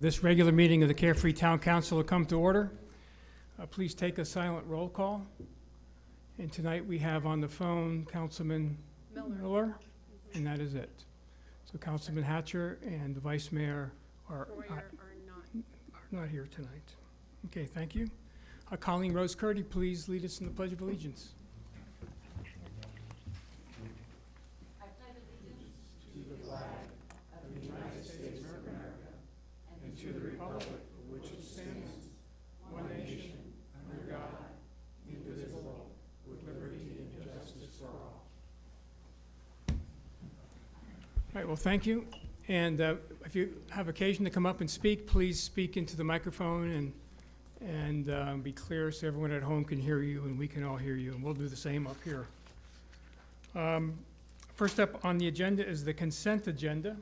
This regular meeting of the Carefree Town Council will come to order. Please take a silent roll call. And tonight we have on the phone Councilman Miller, and that is it. So Councilman Hatcher and the Vice Mayor are not here tonight. Okay, thank you. Colleen Rose Curdy, please lead us in the Pledge of Allegiance. To the republic for which it stands, one nation, under God, indivisible, with liberty and justice for all. All right, well, thank you. And if you have occasion to come up and speak, please speak into the microphone and be clear so everyone at home can hear you and we can all hear you. And we'll do the same up here. First up on the agenda is the consent agenda.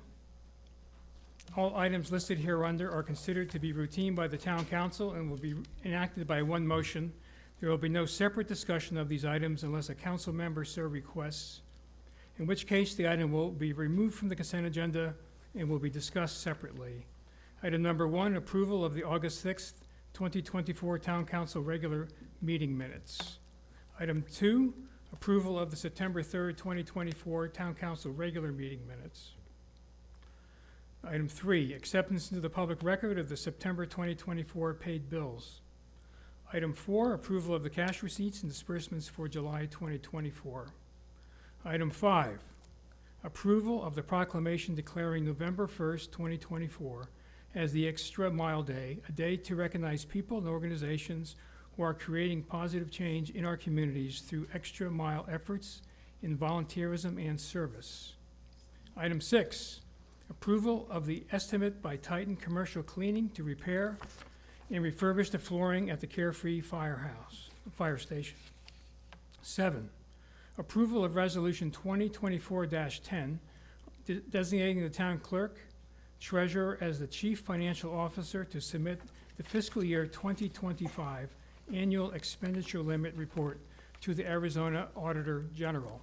All items listed hereunder are considered to be routine by the Town Council and will be enacted by one motion. There will be no separate discussion of these items unless a council member so requests, in which case the item will be removed from the consent agenda and will be discussed separately. Item number 1, approval of the August 6th, 2024 Town Council regular meeting minutes. Item 2, approval of the September 3rd, 2024 Town Council regular meeting minutes. Item 3, acceptance into the public record of the September 2024 paid bills. Item 4, approval of the cash receipts and disbursements for July 2024. Item 5, approval of the proclamation declaring November 1st, 2024 as the Extra Mile Day, a day to recognize people and organizations who are creating positive change in our communities through extra mile efforts in volunteerism and service. Item 6, approval of the estimate by Titan Commercial Cleaning to repair and refurbish the flooring at the Carefree fire station. 7, approval of Resolution 2024-10, designating the town clerk, treasurer as the chief financial officer to submit the fiscal year 2025 annual expenditure limit report to the Arizona Auditor General.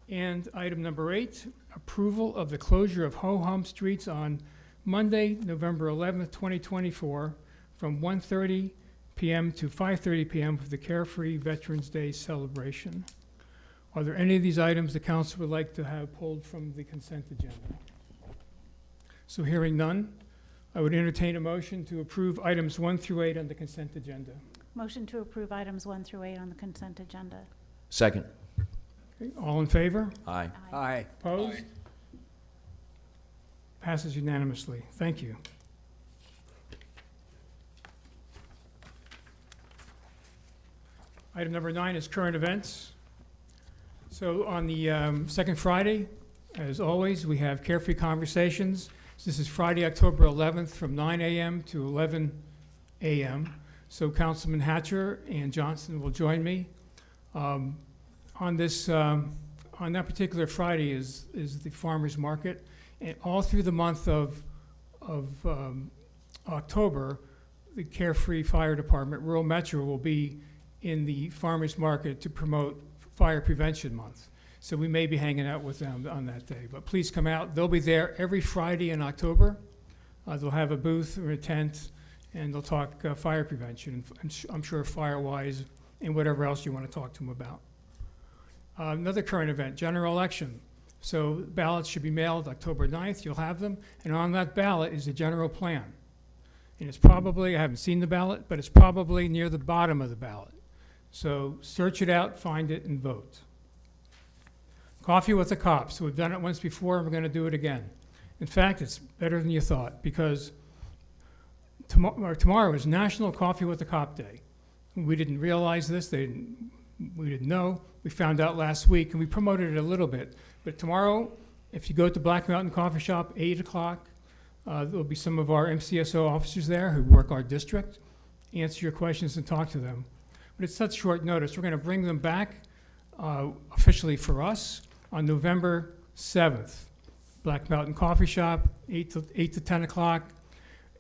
And item number 8, approval of the closure of ho-hum streets on Monday, November 11th, 2024, from 1:30 p.m. to 5:30 p.m. for the Carefree Veterans Day celebration. Are there any of these items the council would like to have pulled from the consent agenda? So hearing none, I would entertain a motion to approve items 1 through 8 on the consent agenda. Motion to approve items 1 through 8 on the consent agenda. Second. Okay, all in favor? Aye. Aye. Opposed? Passes unanimously. Thank you. Item number 9 is current events. So on the second Friday, as always, we have Carefree Conversations. This is Friday, October 11th from 9 a.m. to 11 a.m. So Councilman Hatcher and Johnson will join me. On that particular Friday is the farmers market, and all through the month of October, the Carefree Fire Department, Rural Metro, will be in the farmers market to promote Fire Prevention Month. So we may be hanging out with them on that day, but please come out. They'll be there every Friday in October. They'll have a booth or a tent, and they'll talk fire prevention, and I'm sure fire-wise and whatever else you want to talk to them about. Another current event, general election. So ballots should be mailed October 9th. You'll have them. And on that ballot is the general plan. And it's probably, I haven't seen the ballot, but it's probably near the bottom of the ballot. So search it out, find it, and vote. Coffee with the Cops. We've done it once before, and we're going to do it again. In fact, it's better than you thought, because tomorrow is National Coffee with the Cop Day. We didn't realize this. We didn't know. We found out last week, and we promoted it a little bit. But tomorrow, if you go to Black Mountain Coffee Shop, 8 o'clock, there'll be some of our MCSO officers there who work our district, answer your questions and talk to them. But it's such short notice. We're going to bring them back officially for us on November 7th. Black Mountain Coffee Shop, 8 to 10 o'clock.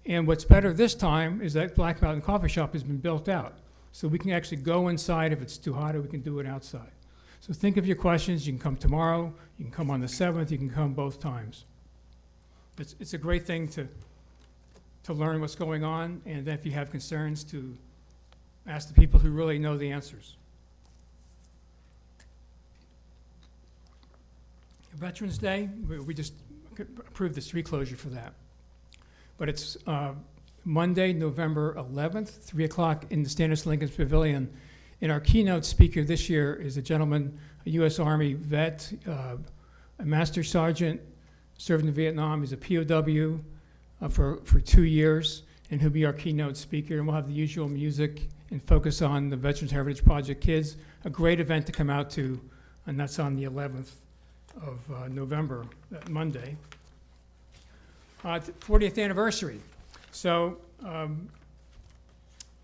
And what's better this time is that Black Mountain Coffee Shop has been built out. So we can actually go inside if it's too hot, or we can do it outside. So think of your questions. You can come tomorrow. You can come on the 7th. You can come both times. It's a great thing to to learn what's going on, and then if you have concerns, to ask the people who really know the answers. Veterans Day, we just approved the street closure for that. But it's Monday, November 11th, 3 o'clock in the Stannis Lincoln Pavilion. And our keynote speaker this year is a gentleman, a U.S. Army vet, a master sergeant, served in Vietnam. He's a POW for 2 years, and he'll be our keynote speaker. And we'll have the usual music and focus on the Veterans Heritage Project Kids. A great event to come out to, and that's on the 11th of November, that Monday. 40th anniversary. So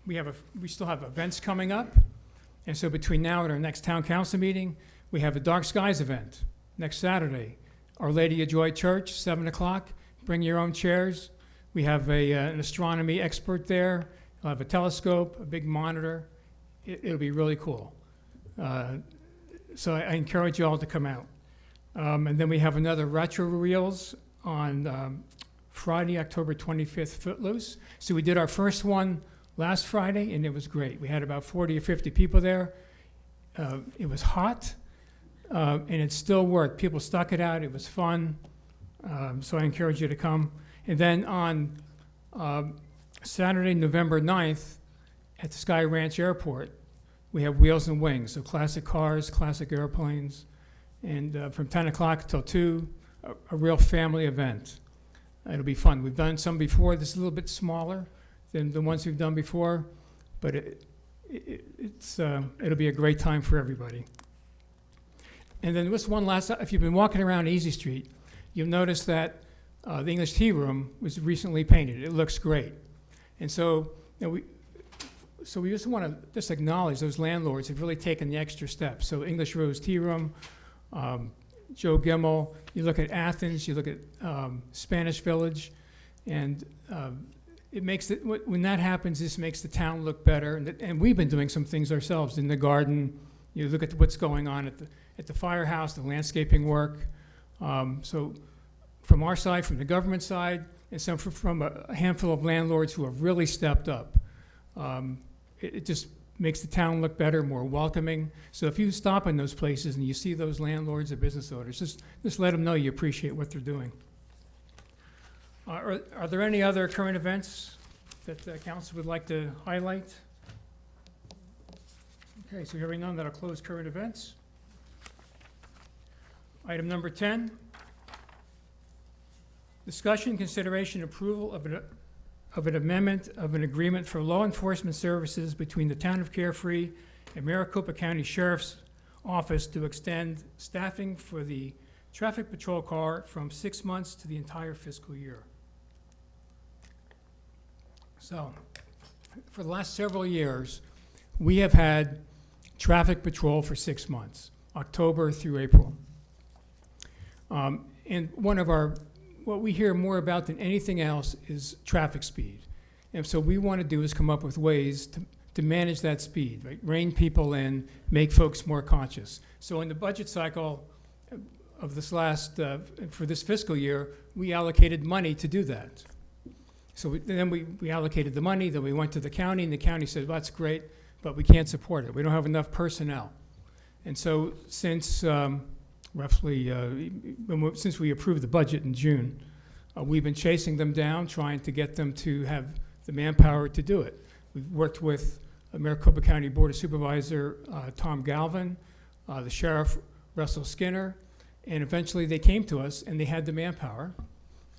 we still have events coming up. And so between now and our next town council meeting, we have a Dark Skies event next Saturday. Our Lady of Joy Church, 7 o'clock. Bring your own chairs. We have an astronomy expert there. We'll have a telescope, a big monitor. It'll be really cool. So I encourage you all to come out. And then we have another Retro Reels on Friday, October 25th, Footloose. So we did our first one last Friday, and it was great. We had about 40 or 50 people there. It was hot, and it still worked. People stuck it out. It was fun. So I encourage you to come. And then on Saturday, November 9th, at the Sky Ranch Airport, we have Wheels and Wings, so classic cars, classic airplanes. And from 10 o'clock till 2, a real family event. It'll be fun. We've done some before. This is a little bit smaller than the ones we've done before, but it'll be a great time for everybody. And then just one last, if you've been walking around Easy Street, you'll notice that the English Tea Room was recently painted. It looks great. And so, we just want to just acknowledge those landlords have really taken the extra step. So English Rose Tea Room, Joe Gimmel, you look at Athens, you look at Spanish Village, and it makes it, when that happens, this makes the town look better. And we've been doing some things ourselves in the garden. You look at what's going on at the firehouse, the landscaping work. So from our side, from the government side, and some from a handful of landlords who have really stepped up, it just makes the town look better, more welcoming. So if you stop in those places and you see those landlords or business owners, just let them know you appreciate what they're doing. Are there any other current events that the council would like to highlight? Okay, so hearing none, that'll close current events. Item number 10, discussion, consideration, approval of an amendment of an agreement for law enforcement services between the Town of Carefree and Maricopa County Sheriff's Office to extend staffing for the traffic patrol car from 6 months to the entire fiscal year. So, for the last several years, we have had traffic patrol for 6 months, October through April. And what we hear more about than anything else is traffic speed. And so we want to do is come up with ways to manage that speed, right? Rein people in, make folks more conscious. So in the budget cycle of this for this fiscal year, we allocated money to do that. So then we allocated the money, then we went to the county, and the county said, well, that's great, but we can't support it. We don't have enough personnel. And so since since we approved the budget in June, we've been chasing them down, trying to get them to have the manpower to do it. We've worked with Maricopa County Board of Supervisor Tom Galvin, the Sheriff Russell Skinner, and eventually they came to us and they had the manpower.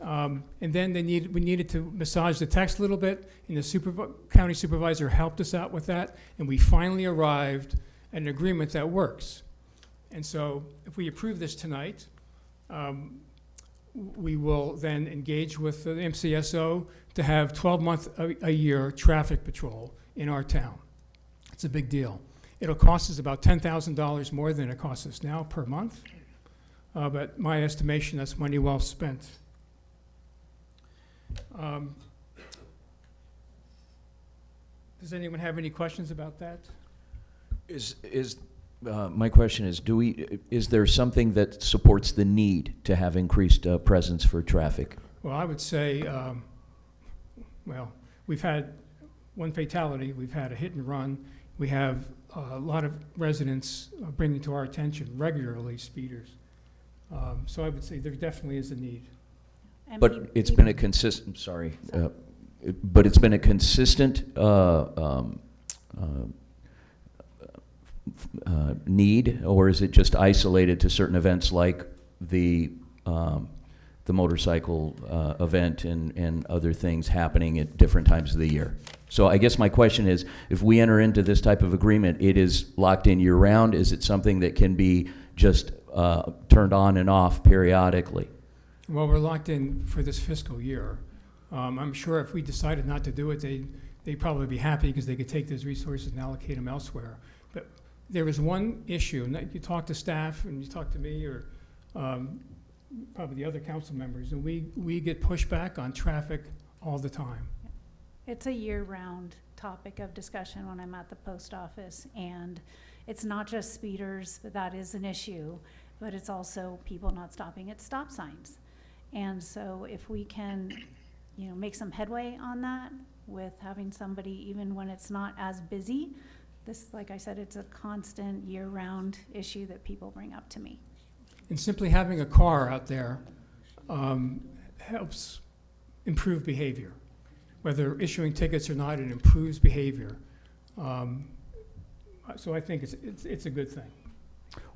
And then we needed to massage the text a little bit, and the county supervisor helped us out with that, and we finally arrived at an agreement that works. And so if we approve this tonight, we will then engage with the MCSO to have 12-month-a-year traffic patrol in our town. It's a big deal. It'll cost us about $10,000 more than it costs us now per month, but my estimation, that's money well spent. Does anyone have any questions about that? My question is, is there something that supports the need to have increased presence for traffic? Well, I would say well, we've had one fatality, we've had a hit and run, we have a lot of residents bringing to our attention regularly speeders. So I would say there definitely is a need. And But it's been a consistent, sorry, but it's been a consistent need, or is it just isolated to certain events like the motorcycle event and other things happening at different times of the year? So I guess my question is, if we enter into this type of agreement, it is locked in year-round? Is it something that can be just turned on and off periodically? Well, we're locked in for this fiscal year. I'm sure if we decided not to do it, they'd probably be happy because they could take those resources and allocate them elsewhere. But there is one issue, and that you talk to staff and you talk to me or probably the other council members, and we get pushback on traffic all the time. It's a year-round topic of discussion when I'm at the post office, and it's not just speeders, but that is an issue, but it's also people not stopping at stop signs. And so if we can, make some headway on that with having somebody, even when it's not as busy, this, like I said, it's a constant year-round issue that people bring up to me. And simply having a car out there helps improve behavior. Whether issuing tickets or not, it improves behavior. So I think it's a good thing.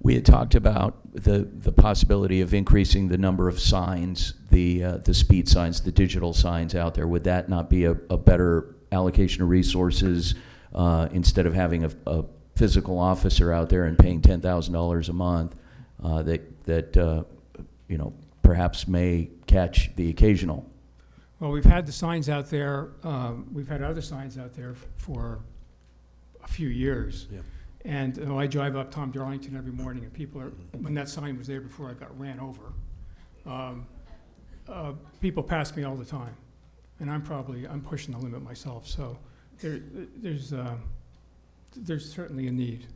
We had talked about the possibility of increasing the number of signs, the speed signs, the digital signs out there. Would that not be a better allocation of resources instead of having a physical officer out there and paying $10,000 a month that perhaps may catch the occasional? Well, we've had the signs out there, we've had other signs out there for a few years. Yeah. And I drive up Tom Darlington every morning, and people are, when that sign was there before I got ran over, people pass me all the time. And I'm pushing the limit myself. So there's certainly a need.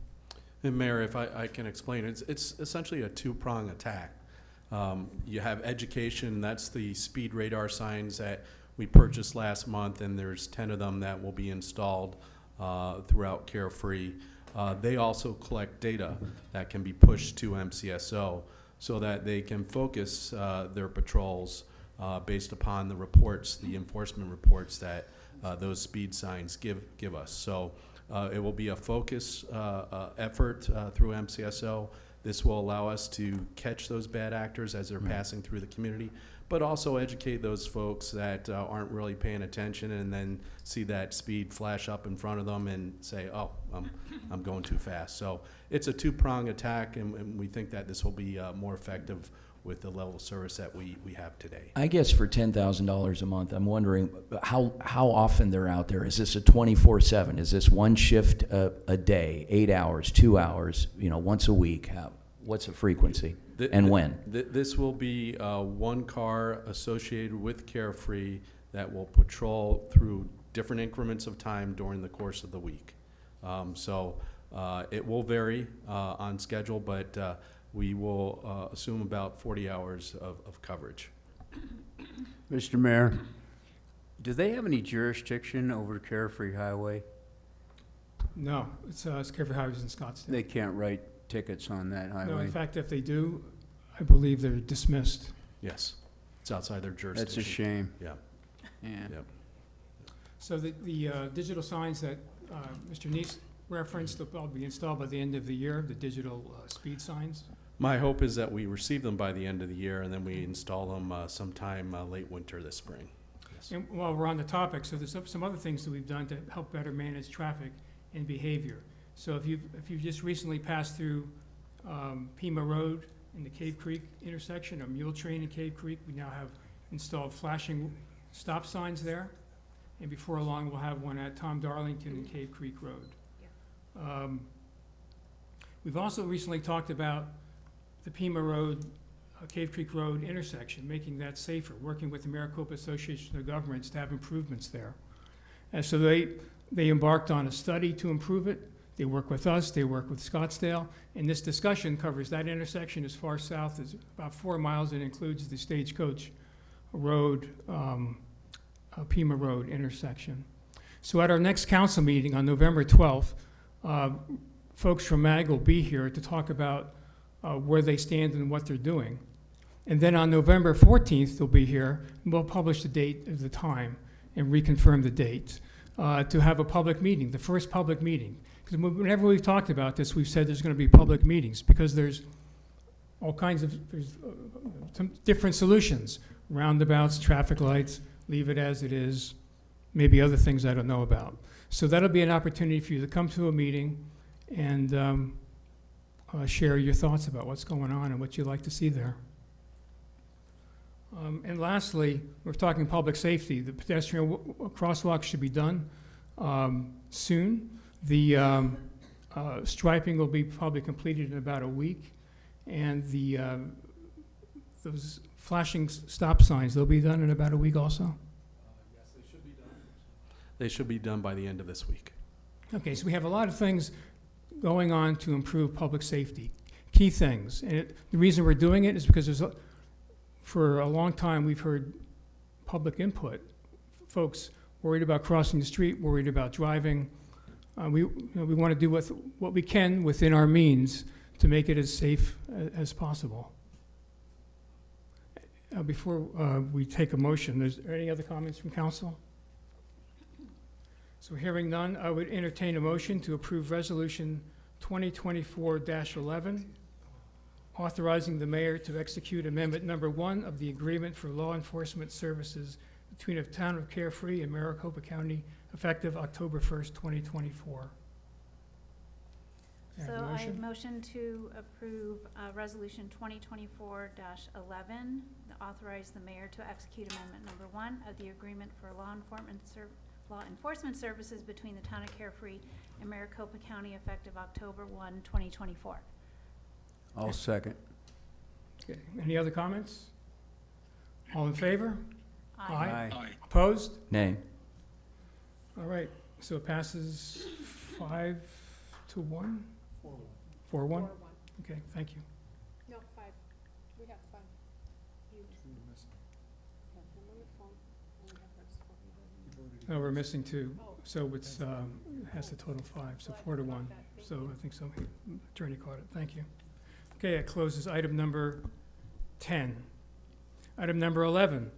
And Mayor, if I can explain, it's essentially a two-prong attack. You have education, that's the speed radar signs that we purchased last month, and there's 10 of them that will be installed throughout Carefree. They also collect data that can be pushed to MCSO so that they can focus their patrols based upon the reports, the enforcement reports that those speed signs give us. So it will be a focus effort through MCSO. This will allow us to catch those bad actors as they're passing through the community, but also educate those folks that aren't really paying attention and then see that speed flash up in front of them and say, oh, I'm going too fast. So it's a two-prong attack, and we think that this will be more effective with the level of service that we have today. I guess for $10,000 a month, I'm wondering how often they're out there. Is this a 24/7? Is this one shift a day, 8 hours, 2 hours, once a week? What's the frequency and when? This will be one car associated with Carefree that will patrol through different increments of time during the course of the week. So it will vary on schedule, but we will assume about 40 hours of coverage. Mr. Mayor, do they have any jurisdiction over Carefree Highway? No, it's Carefree Highways in Scottsdale. They can't write tickets on that No, in highway? fact, if they do, I believe they're dismissed. Yes, it's outside their jurisdiction. That's a shame. Yeah. Yeah. Yep. So the digital signs that Mr. Neese referenced, they'll probably be installed by the end of the year, the digital speed signs. My hope is that we receive them by the end of the year, and then we install them sometime late winter this spring. Yes. And while we're on the topic, so there's some other things that we've done to help better manage traffic and behavior. So if you've just recently passed through Pima Road in the Cave Creek intersection, or Mule Train in Cave Creek, we now have installed flashing stop signs there. And before long, we'll have one at Tom Darlington and Cave Creek Road. We've also recently talked about the Pima Road, Cave Creek Road intersection, making that safer, working with the Maricopa Association of Governments to have improvements there. And so they embarked on a study to improve it. They work with us, they work with Scottsdale, and this discussion covers that intersection as far south as about 4 miles. It includes the Stagecoach Road Pima Road intersection. So at our next council meeting on November 12th, folks from MAG will be here to talk about where they stand and what they're doing. And then on November 14th, they'll be here, and we'll publish the date of the time and reconfirm the date to have a public meeting, the first public meeting. Because whenever we've talked about this, we've said there's going to be public meetings because there's all kinds of, some different solutions, roundabouts, traffic lights, leave it as it is, maybe other things I don't know about. So that'll be an opportunity for you to come to a meeting and share your thoughts about what's going on and what you'd like to see there. And lastly, we're talking public safety. The pedestrian crosswalk should be done soon. The striping will be probably completed in about a week. And the those flashing stop signs, they'll be done in about a week also? Yes, they should be done. They should be done by the end of this week. Okay, so we have a lot of things going on to improve public safety, key things. And the reason we're doing it is because for a long time, we've heard public input. Folks worried about crossing the street, worried about driving. We want to do what we can within our means to make it as safe as possible. Before we take a motion, is there any other comments from council? So hearing none, I would entertain a motion to approve Resolution 2024-11, authorizing the mayor to execute Amendment Number 1 of the Agreement for Law Enforcement Services between the Town of Carefree and Maricopa County, effective October 1st, 2024. May I have a So I motion? motion to approve Resolution 2024-11, authorize the mayor to execute Amendment Number 1 of the Agreement for Law Enforcement Services between the Town of Carefree and Maricopa County, effective October 1, 2024. I'll second. Okay, any other comments? All in favor? Aye. Aye. Opposed? Nay. All right, so it passes 5-1? 4-1? Okay, thank you. No, 5. We have 5. You. Yeah, I'm on the phone, and we have Rex. No, we're missing 2, Oh. so it's, has the total 5, so 4-1. So I think so, attorney caught it, thank you. Okay, that closes item number 10. Item number 11,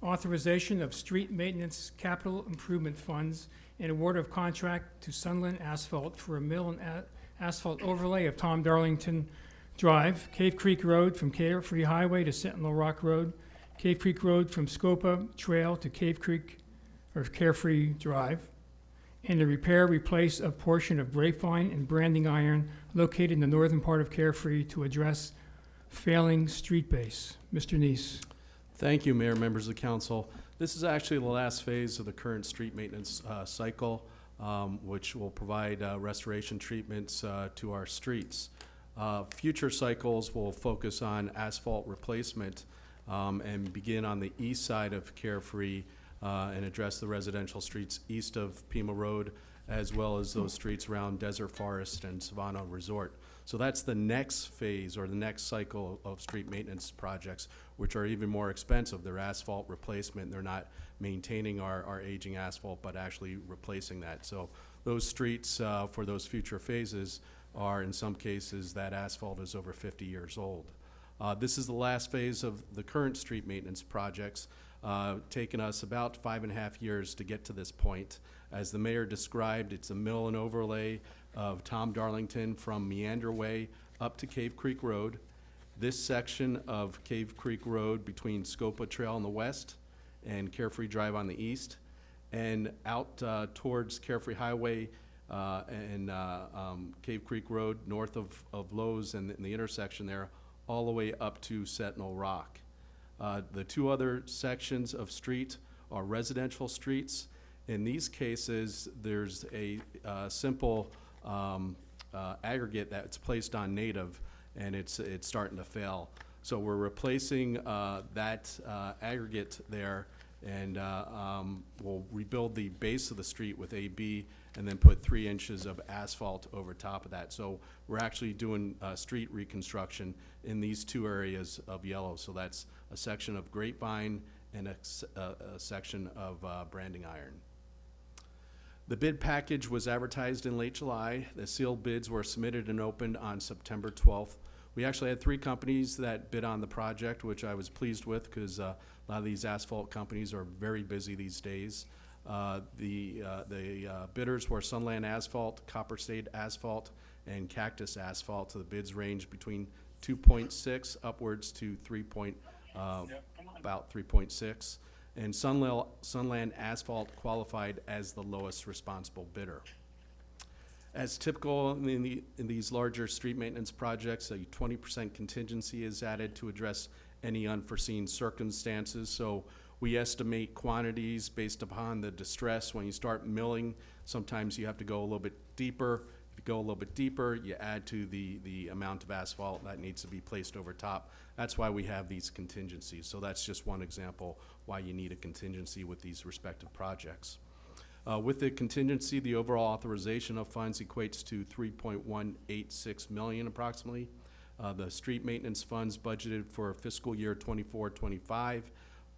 authorization of street maintenance capital improvement funds and award of contract to Sunland Asphalt for a mill and asphalt overlay of Tom Darlington Drive, Cave Creek Road from Carefree Highway to Sentinel Rock Road, Cave Creek Road from Scopa Trail to Cave Creek, or Carefree Drive, and the repair, replace of portion of grapevine and branding iron located in the northern part of Carefree to address failing street base. Mr. Neese. Thank you, Mayor, members of the council. This is actually the last phase of the current street maintenance cycle, which will provide restoration treatments to our streets. Future cycles will focus on asphalt replacement and begin on the east side of Carefree and address the residential streets east of Pima Road, as well as those streets around Desert Forest and Savannah Resort. So that's the next phase or the next cycle of street maintenance projects, which are even more expensive. They're asphalt replacement. They're not maintaining our aging asphalt, but actually replacing that. So those streets for those future phases are, in some cases, that asphalt is over 50 years old. This is the last phase of the current street maintenance projects, taken us about 5.5 years to get to this point. As the mayor described, it's a mill and overlay of Tom Darlington from Meander Way up to Cave Creek Road. This section of Cave Creek Road between Scopa Trail on the west and Carefree Drive on the east, and out towards Carefree Highway and Cave Creek Road north of Lowe's and the intersection there, all the way up to Sentinel Rock. The two other sections of street are residential streets. In these cases, there's a simple aggregate that's placed on native, and it's starting to fail. So we're replacing that aggregate there, and we'll rebuild the base of the street with AB and then put 3 inches of asphalt over top of that. So we're actually doing street reconstruction in these two areas of yellow. So that's a section of Grapevine and a section of branding iron. The bid package was advertised in late July. The sealed bids were submitted and opened on September 12th. We actually had 3 companies that bid on the project, which I was pleased with because a lot of these asphalt companies are very busy these days. The bidders were Sunland Asphalt, Copper State Asphalt, and Cactus Asphalt. So the bids range between 2.6 upwards to about 3.6. And Sunland Asphalt qualified as the lowest responsible bidder. As typical in these larger street maintenance projects, a 20% contingency is added to address any unforeseen circumstances. So we estimate quantities based upon the distress. When you start milling, sometimes you have to go a little bit deeper. If you go a little bit deeper, you add to the amount of asphalt that needs to be placed over top. That's why we have these contingencies. So that's just one example why you need a contingency with these respective projects. With the contingency, the overall authorization of funds equates to $3.186 million approximately. The street maintenance funds budgeted for fiscal year 24-25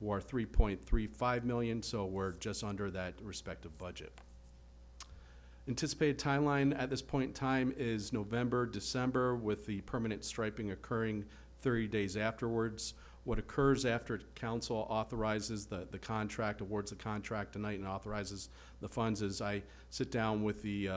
were $3.35 million, so we're just under that respective budget. Anticipated timeline at this point in time is November, December, with the permanent striping occurring 30 days afterwards. What occurs after council authorizes the contract, awards the contract tonight and authorizes the funds is I sit down with the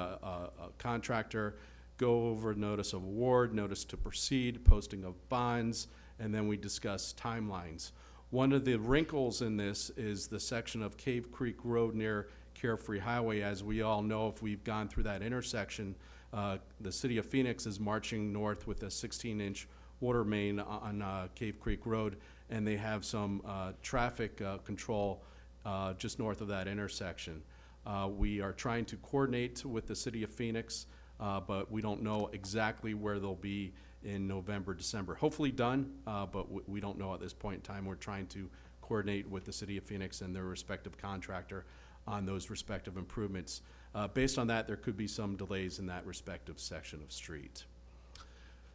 contractor, go over notice of award, notice to proceed, posting of bonds, and then we discuss timelines. One of the wrinkles in this is the section of Cave Creek Road near Carefree Highway. As we all know, if we've gone through that intersection, the city of Phoenix is marching north with a 16-inch water main on Cave Creek Road, and they have some traffic control just north of that intersection. We are trying to coordinate with the city of Phoenix, but we don't know exactly where they'll be in November, December. Hopefully done, but we don't know at this point in time. We're trying to coordinate with the city of Phoenix and their respective contractor on those respective improvements. Based on that, there could be some delays in that respective section of street.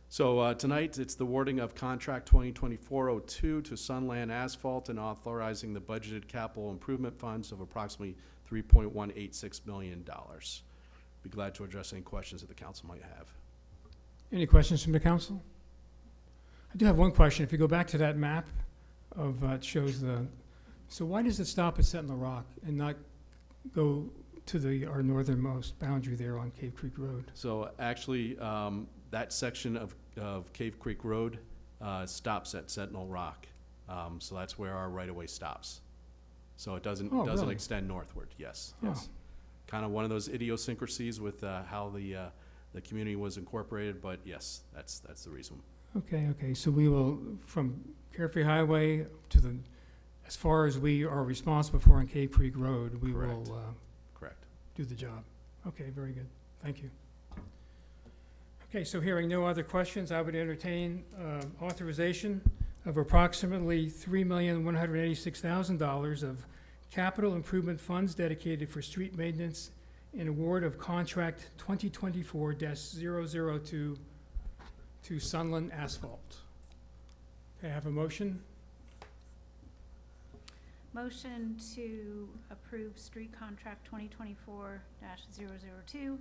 So tonight, it's the awarding of contract 2024-02 to Sunland Asphalt and authorizing the budgeted capital improvement funds of approximately $3.186 million. Be glad to address any questions that the council might have. Any questions from the council? I do have one question. If you go back to that map of, it shows so why does it stop at Sentinel Rock and not go to our northernmost boundary there on Cave Creek Road? So actually, that section of Cave Creek Road stops at Sentinel Rock. So that's where our right-of-way stops. So it doesn't really? extend northward, yes. Oh. Yes. Kind of one of those idiosyncrasies with how the community was incorporated, but yes, that's the reason. Okay, so we will, from Carefree Highway to as far as we are responsible for on Cave Creek Road, we Correct. will Correct. do the job. Okay, very good. Thank you. Okay, so hearing no other questions, I would entertain authorization of approximately $3,186,000 of capital improvement funds dedicated for street maintenance and award of contract 2024-002 to Sunland Asphalt. Okay, I have a motion. Motion to approve street contract 2024-002,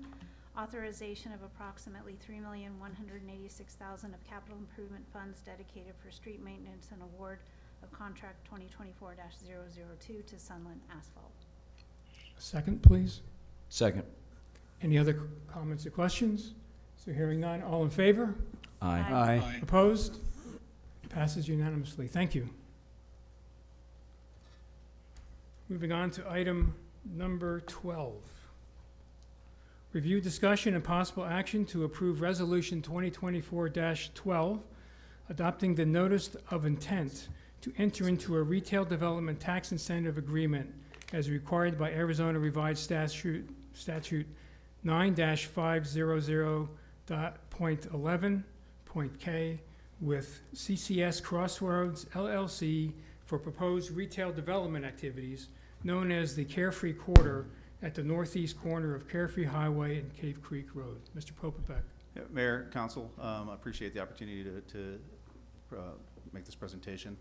authorization of approximately $3,186,000 of capital improvement funds dedicated for street maintenance and award of contract 2024-002 to Sunland Asphalt. A second, please. Second. Any other comments or questions? So hearing none, all in favor? Aye. Aye. Opposed? Passes unanimously. Thank you. Moving on to item number 12. Review, discussion, and possible action to approve Resolution 2024-12, adopting the notice of intent to enter into a retail development tax incentive agreement as required by Arizona Revised Statute 9-500.11.k with CCS Crossroads LLC for proposed retail development activities known as the Carefree Quarter at the northeast corner of Carefree Highway and Cave Creek Road. Mr. Popelbeck. Yeah, Mayor, Council, I appreciate the opportunity to make this presentation.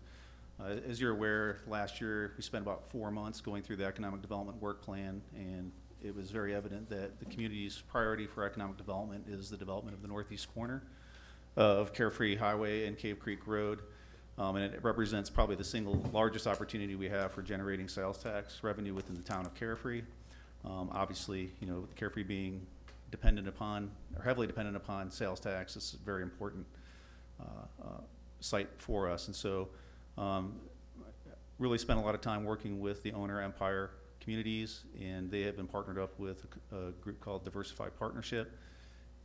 As you're aware, last year we spent about 4 months going through the economic development work plan, and it was very evident that the community's priority for economic development is the development of the northeast corner of Carefree Highway and Cave Creek Road. And it represents probably the single largest opportunity we have for generating sales tax revenue within the town of Carefree. Obviously, you know, Carefree being dependent upon, or heavily dependent upon sales tax, this is a very important site for us. And so really spent a lot of time working with the owner, Empire Communities, and they have been partnered up with a group called Diversified Partnership.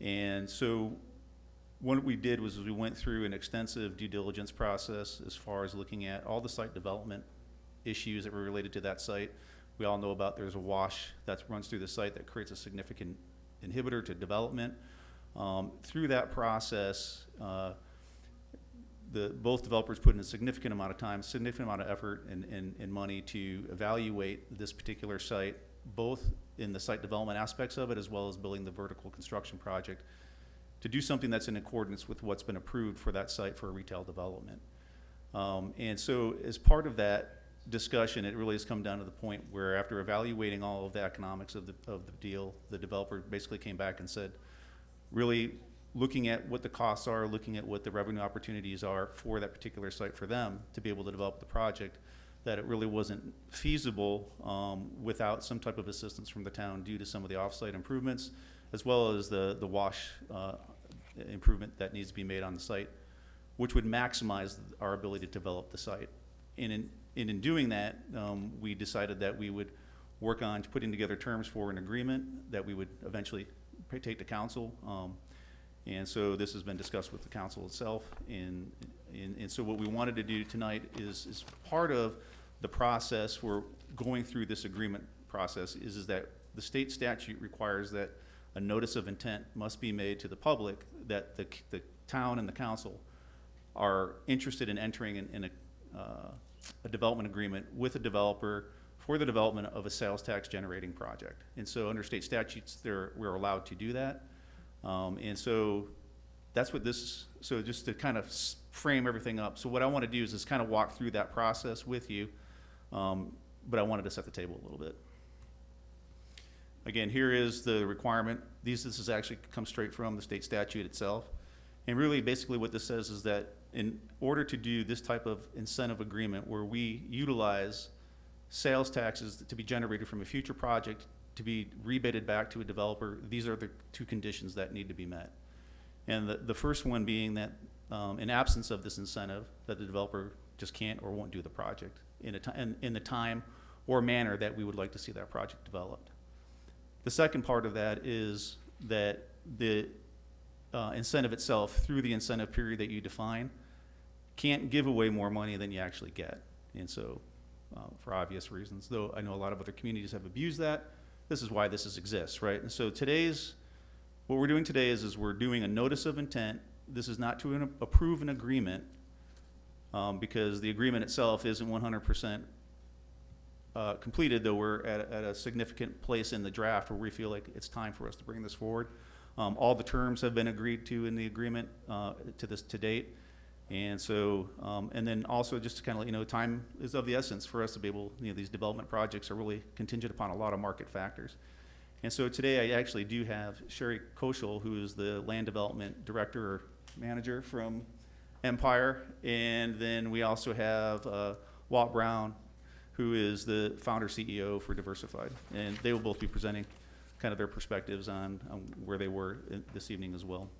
And so what we did was we went through an extensive due diligence process as far as looking at all the site development issues that were related to that site. We all know about there's a wash that runs through the site that creates a significant inhibitor to development. Through that process, both developers put in a significant amount of time, significant amount of effort and money to evaluate this particular site, both in the site development aspects of it as well as building the vertical construction project, to do something that's in accordance with what's been approved for that site for retail development. And so as part of that discussion, it really has come down to the point where after evaluating all of the economics of the deal, the developer basically came back and said, really looking at what the costs are, looking at what the revenue opportunities are for that particular site for them to be able to develop the project, that it really wasn't feasible without some type of assistance from the town due to some of the off-site improvements, as well as the wash improvement that needs to be made on the site, which would maximize our ability to develop the site. And in doing that, we decided that we would work on putting together terms for an agreement that we would eventually take to council. And so this has been discussed with the council itself. And so what we wanted to do tonight is part of the process for going through this agreement process is that the state statute requires that a notice of intent must be made to the public that the town and the council are interested in entering in a development agreement with a developer for the development of a sales tax generating project. And so under state statutes, we're allowed to do that. And so that's what this, so just to kind of frame everything up. So what I want to do is just kind of walk through that process with you, but I wanted to set the table a little bit. Again, here is the requirement. This is actually comes straight from the state statute itself. And really basically what this says is that in order to do this type of incentive agreement where we utilize sales taxes to be generated from a future project to be rebated back to a developer, these are the two conditions that need to be met. And the first one being that in absence of this incentive, that the developer just can't or won't do the project in the time or manner that we would like to see that project developed. The second part of that is that the incentive itself, through the incentive period that you define, can't give away more money than you actually get. And so, for obvious reasons, though I know a lot of other communities have abused that, this is why this exists, right? And so what we're doing today is we're doing a notice of intent. This is not to approve an agreement because the agreement itself isn't 100% completed, though we're at a significant place in the draft where we feel like it's time for us to bring this forward. All the terms have been agreed to in the agreement to date. And so, and then also just to kind of let you know, time is of the essence for us to be able, these development projects are really contingent upon a lot of market factors. And so today I actually do have Sherry Koschel, who is the land development director or manager from Empire. And then we also have Walt Brown, who is the founder CEO for Diversified. And they will both be presenting kind of their perspectives on where they were this evening as well.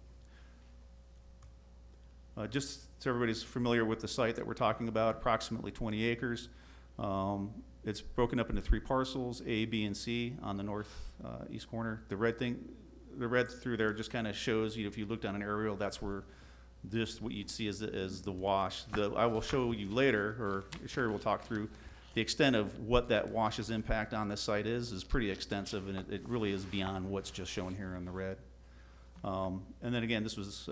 Just so everybody's familiar with the site that we're talking about, approximately 20 acres. It's broken up into 3 parcels, A, B, and C on the northeast corner. The red through there just kind of shows you, if you looked on an aerial, that's where what you'd see is the wash. I will show you later, or Sherry will talk through the extent of what that wash's impact on this site is pretty extensive, and it really is beyond what's just shown here in the red. And then again, this was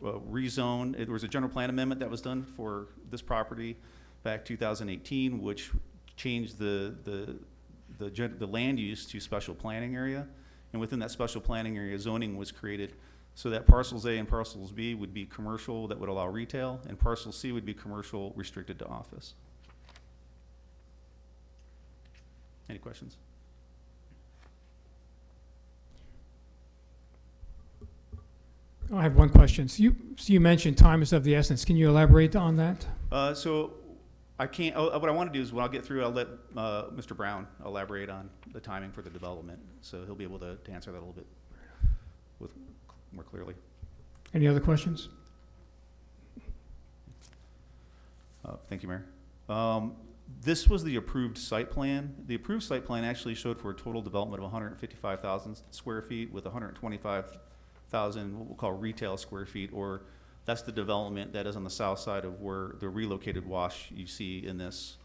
rezoned. There was a general plan amendment that was done for this property back 2018, which changed the land use to special planning area. And within that special planning area, zoning was created So that parcels A and parcels B would be commercial that would allow retail, and parcel C would be commercial restricted to office. Any questions? I have one question. So you mentioned time is of the essence. Can you elaborate on that? So I can't, what I want to do is when I'll get through, I'll let Mr. Brown elaborate on the timing for the development. So he'll be able to answer that a little bit more clearly. Any other questions? Thank you, Mayor. This was the approved site plan. The approved site plan actually showed for a total development of 155,000 square feet with 125,000 what we'll call retail square feet, or that's the development that is on the south side of where the relocated wash you see in this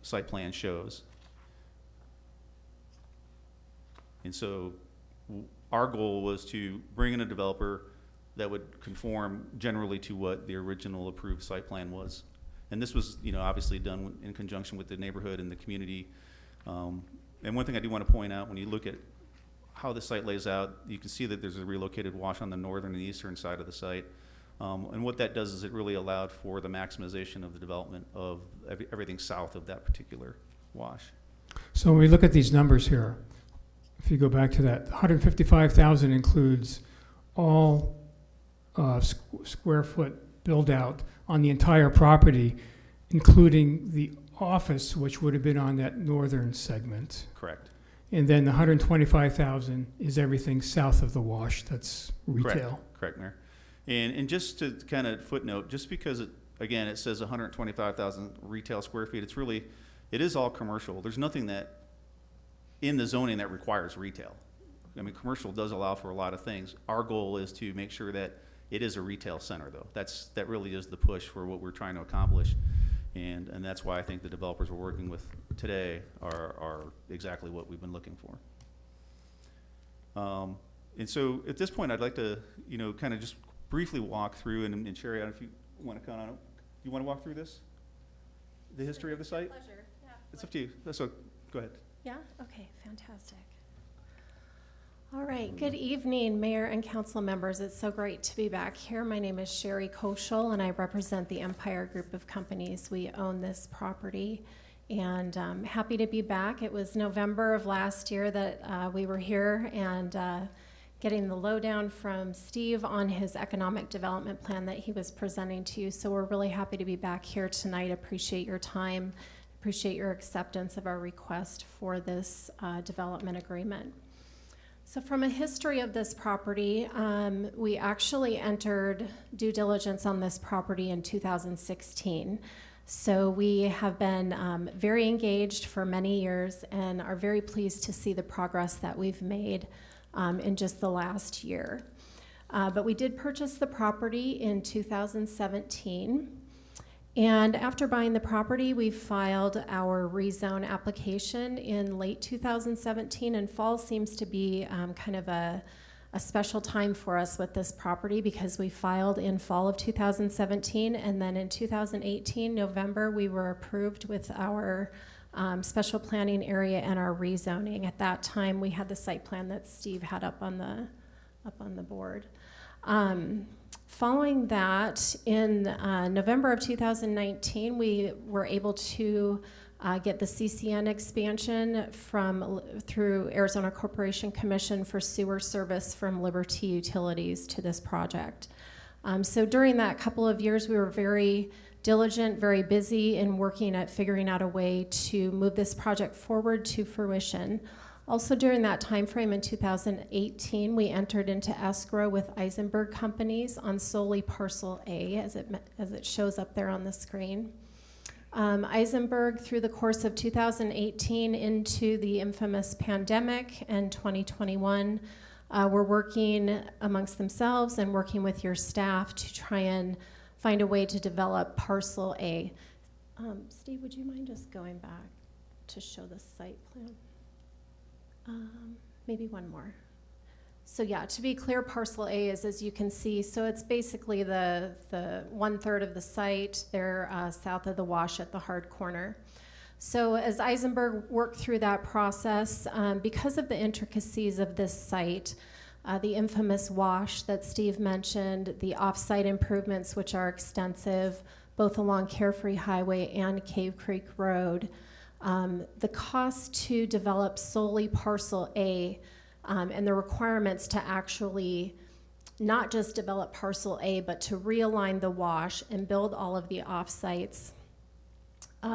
site plan shows. And so our goal was to bring in a developer that would conform generally to what the original approved site plan was. And this was, obviously done in conjunction with the neighborhood and the community. And one thing I do want to point out, when you look at how the site lays out, you can see that there's a relocated wash on the northern and eastern side of the site. And what that does is it really allowed for the maximization of the development of everything south of that particular wash. So when we look at these numbers here, if you go back to that, 155,000 includes all square foot build out on the entire property, including the office, which would have been on that northern segment. Correct. And then the 125,000 is everything south of the wash, that's retail. Correct, Mayor. And just to kind of footnote, just because again, it says 125,000 retail square feet, it is all commercial. There's nothing that in the zoning that requires retail. I mean, commercial does allow for a lot of things. Our goal is to make sure that it is a retail center, though. That really is the push for what we're trying to accomplish. And that's why I think the developers we're working with today are exactly what we've been looking for. And so at this point, I'd like to, kind of just briefly walk through, and Sherry, I don't know if you want to comment on it. You want to walk through this? The history of the site? Pleasure, yeah. It's up to you. So, go ahead. Yeah, okay, fantastic. All right, good evening, Mayor and council members. It's so great to be back here. My name is Sherry Koschel, and I represent the Empire Group of Companies. We own this property, and I'm happy to be back. It was November of last year that we were here, and getting the lowdown from Steve on his economic development plan that he was presenting to you. So we're really happy to be back here tonight. Appreciate your time, appreciate your acceptance of our request for this development agreement. So from a history of this property, we actually entered due diligence on this property in 2016. So we have been very engaged for many years and are very pleased to see the progress that we've made in just the last year. But we did purchase the property in 2017. And after buying the property, we filed our rezone application in late 2017, and fall seems to be kind of a special time for us with this property because we filed in fall of 2017, and then in 2018, November, we were approved with our special planning area and our rezoning. At that time, we had the site plan that Steve had up on the board. Following that, in November of 2019, we were able to get the CCN expansion through Arizona Corporation Commission for sewer service from Liberty Utilities to this project. So during that couple of years, we were very diligent, very busy in working at figuring out a way to move this project forward to fruition. Also during that time frame in 2018, we entered into escrow with Eisenberg Companies on solely parcel A, as it shows up there on the screen. Eisenberg, through the course of 2018 into the infamous pandemic and 2021, were working amongst themselves and working with your staff to try and find a way to develop parcel A. Steve, would you mind just going back to show the site plan? Maybe one more. So yeah, to be clear, parcel A is, as you can see, so it's basically the 1/3 of the site. They're south of the wash at the hard corner. So as Eisenberg worked through that process, because of the intricacies of this site, The infamous wash that Steve mentioned, the off-site improvements, which are extensive, both along Carefree Highway and Cave Creek Road. The cost to develop solely Parcel A, and the requirements to actually not just develop Parcel A, but to realign the wash and build all of the off-sites,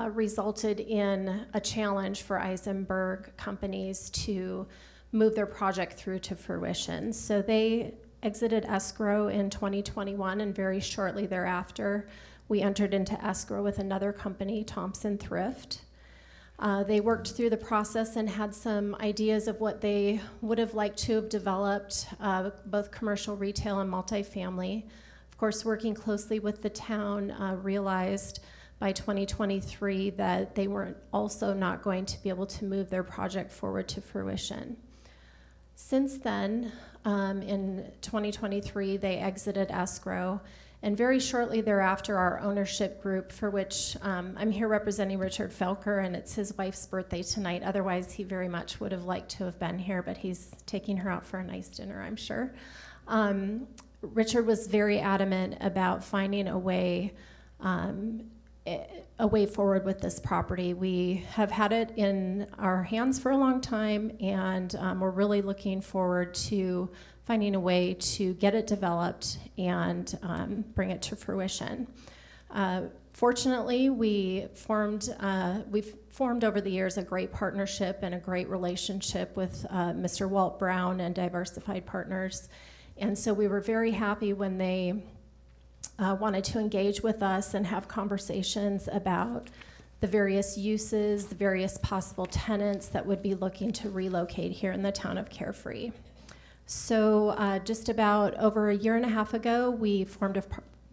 resulted in a challenge for Eisenberg companies to move their project through to fruition. So they exited escrow in 2021, and very shortly thereafter, we entered into escrow with another company, Thompson Thrift. They worked through the process and had some ideas of what they would have liked to have developed, both commercial, retail, and multifamily. Of course, working closely with the town, realized by 2023 that they were also not going to be able to move their project forward to fruition. Since then, in 2023, they exited escrow, and very shortly thereafter, our ownership group, for which I'm here representing Richard Felker, and it's his wife's birthday tonight. Otherwise, he very much would have liked to have been here, but he's taking her out for a nice dinner, I'm sure. Richard was very adamant about finding a way forward with this property. We have had it in our hands for a long time, and we're really looking forward to finding a way to get it developed and bring it to fruition. Fortunately, we've formed over the years a great partnership and a great relationship with Mr. Walt Brown and Diversified Partners, and so we were very happy when they wanted to engage with us and have conversations about the various uses, the various possible tenants that would be looking to relocate here in the town of Carefree. So just about over a year and a half ago, we formed a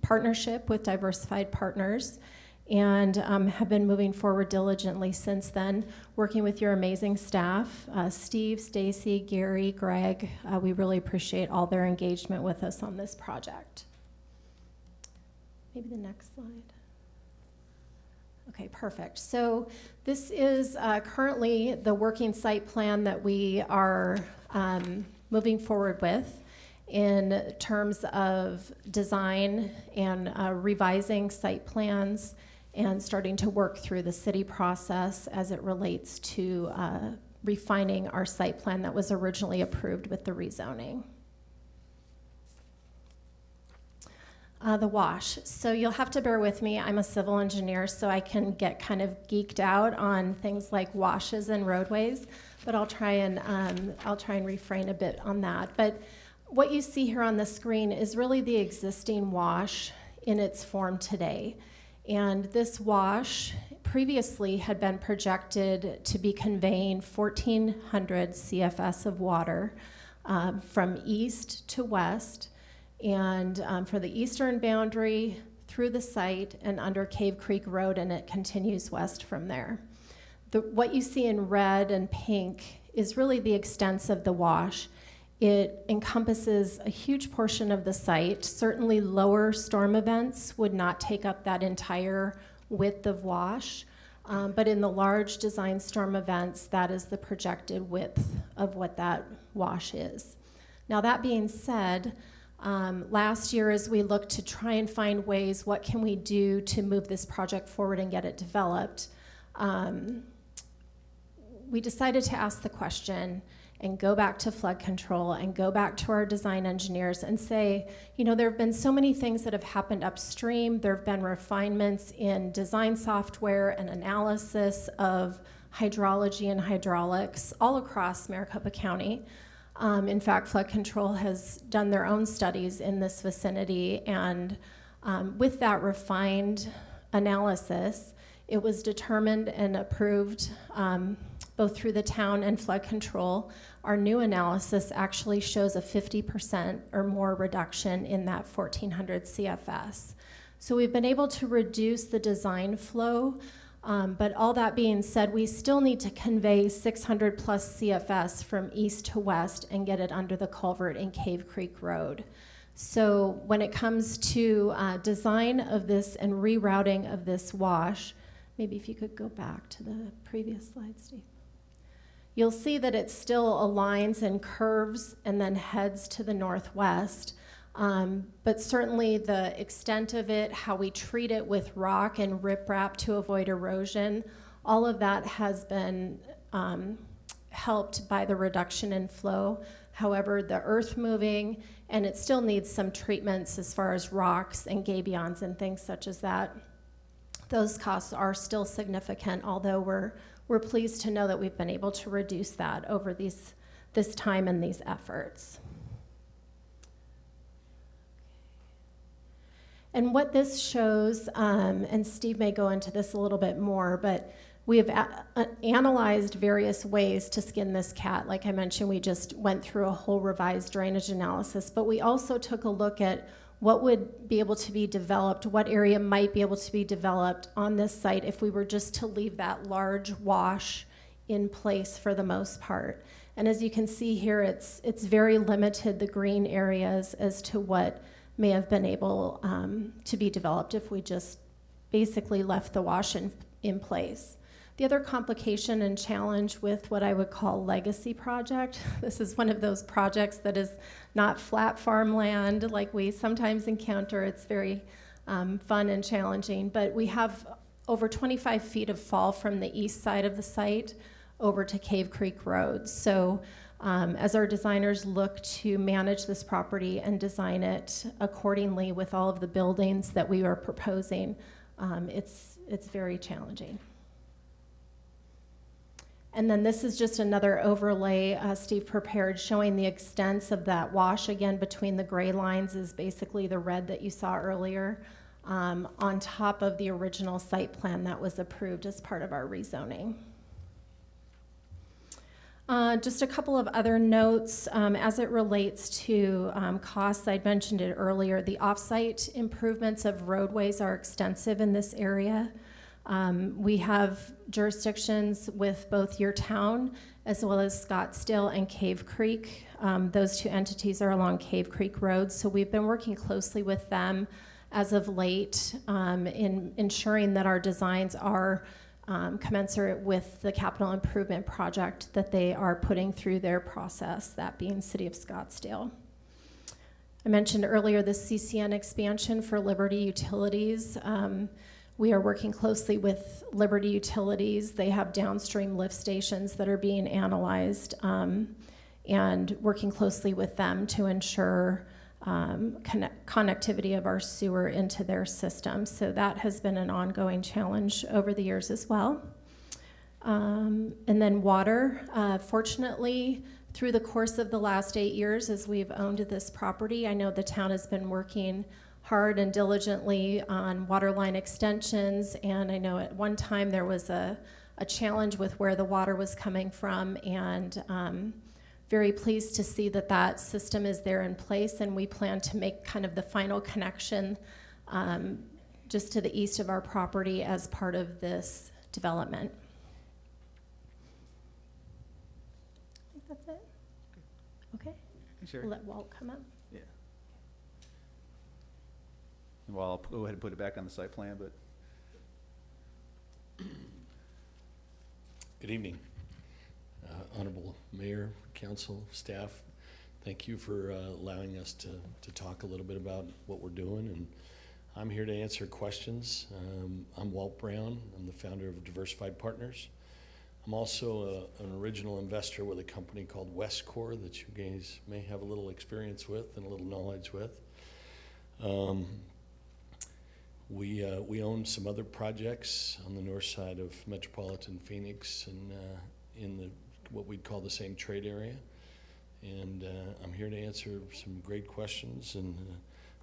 partnership with Diversified Partners and have been moving forward diligently since then, working with your amazing staff, Steve, Stacy, Gary, Greg. We really appreciate all their engagement with us on this project. Maybe the next slide. Okay, perfect. So this is currently the working site plan that we are moving forward with in terms of design and revising site plans and starting to work through the city process as it relates to refining our site plan that was originally approved with the rezoning. The wash. So you'll have to bear with me. I'm a civil engineer, so I can get kind of geeked out on things like washes and roadways, but I'll try and refrain a bit on that. But what you see here on the screen is really the existing wash in its form today. And this wash previously had been projected to be conveying 1,400 CFS of water from east to west, and for the eastern boundary through the site and under Cave Creek Road, and it continues west from there. What you see in red and pink is really the extent of the wash. It encompasses a huge portion of the site. Certainly lower storm events would not take up that entire width of wash, but in the large design storm events, that is the projected width of what that wash is. Now, that being said, last year, as we looked to try and find ways, what can we do to move this project forward and get it developed, we decided to ask the question and go back to flood control and go back to our design engineers and say, you know, there have been so many things that have happened upstream. There have been refinements in design software and analysis of hydrology and hydraulics all across Maricopa County. In fact, flood control has done their own studies in this vicinity, and with that refined analysis, it was determined and approved both through the town and flood control. Our new analysis actually shows a 50% or more reduction in that 1,400 CFS. So we've been able to reduce the design flow, but all that being said, we still need to convey 600 plus CFS from east to west and get it under the culvert in Cave Creek Road. So when it comes to design of this and rerouting of this wash, maybe if you could go back to the previous slide, Steve. you'll see that it still aligns and curves and then heads to the northwest. But certainly the extent of it, how we treat it with rock and riprap to avoid erosion, all of that has been helped by the reduction in flow. However, the earth moving, and it still needs some treatments as far as rocks and gabions and things such as that. Those costs are still significant, although we're pleased to know that we've been able to reduce that over this time and these efforts. And what this shows, and Steve may go into this a little bit more, but we have analyzed various ways to skin this cat. Like I mentioned, we just went through a whole revised drainage analysis, but we also took a look at what would be able to be developed, what area might be able to be developed on this site if we were just to leave that large wash in place for the most part. And as you can see here, it's very limited, the green areas, as to what may have been able to be developed if we just basically left the wash in place. The other complication and challenge with what I would call legacy project, this is one of those projects that is not flat farmland like we sometimes encounter. It's very fun and challenging, but we have over 25 feet of fall from the east side of the site over to Cave Creek Road. So as our designers look to manage this property and design it accordingly with all of the buildings that we are proposing, it's very challenging. And then this is just another overlay Steve prepared showing the extents of that wash. Again, between the gray lines is basically the red that you saw earlier, on top of the original site plan that was approved as part of our rezoning. Just a couple of other notes as it relates to costs. I'd mentioned it earlier. The off-site improvements of roadways are extensive in this area. We have jurisdictions with both your town as well as Scottsdale and Cave Creek. Those two entities are along Cave Creek Road, so we've been working closely with them as of late in ensuring that our designs are commensurate with the capital improvement project that they are putting through their process, that being City of Scottsdale. I mentioned earlier the CCN expansion for Liberty Utilities. We are working closely with Liberty Utilities. They have downstream lift stations that are being analyzed, and working closely with them to ensure connectivity of our sewer into their system. So that has been an ongoing challenge over the years as well. And then water. Fortunately, through the course of the last 8 years as we've owned this property, I know the town has been working hard and diligently on water line extensions, and I know at one time there was a challenge with where the water was coming from, and very pleased to see that that system is there in place, and we plan to make kind of the final connection just to the east of our property as part of this development. I think that's it. Okay. Sure. We'll let Walt come up. Yeah. Well, I'll go ahead and put it back on the site plan, but Good evening, Honorable Mayor, Council, staff. Thank you for allowing us to talk a little bit about what we're doing, and I'm here to answer questions. I'm Walt Brown. I'm the founder of Diversified Partners. I'm also an original investor with a company called Westcor that you guys may have a little experience with and a little knowledge with. We own some other projects on the north side of metropolitan Phoenix and in what we'd call the same trade area. And I'm here to answer some great questions and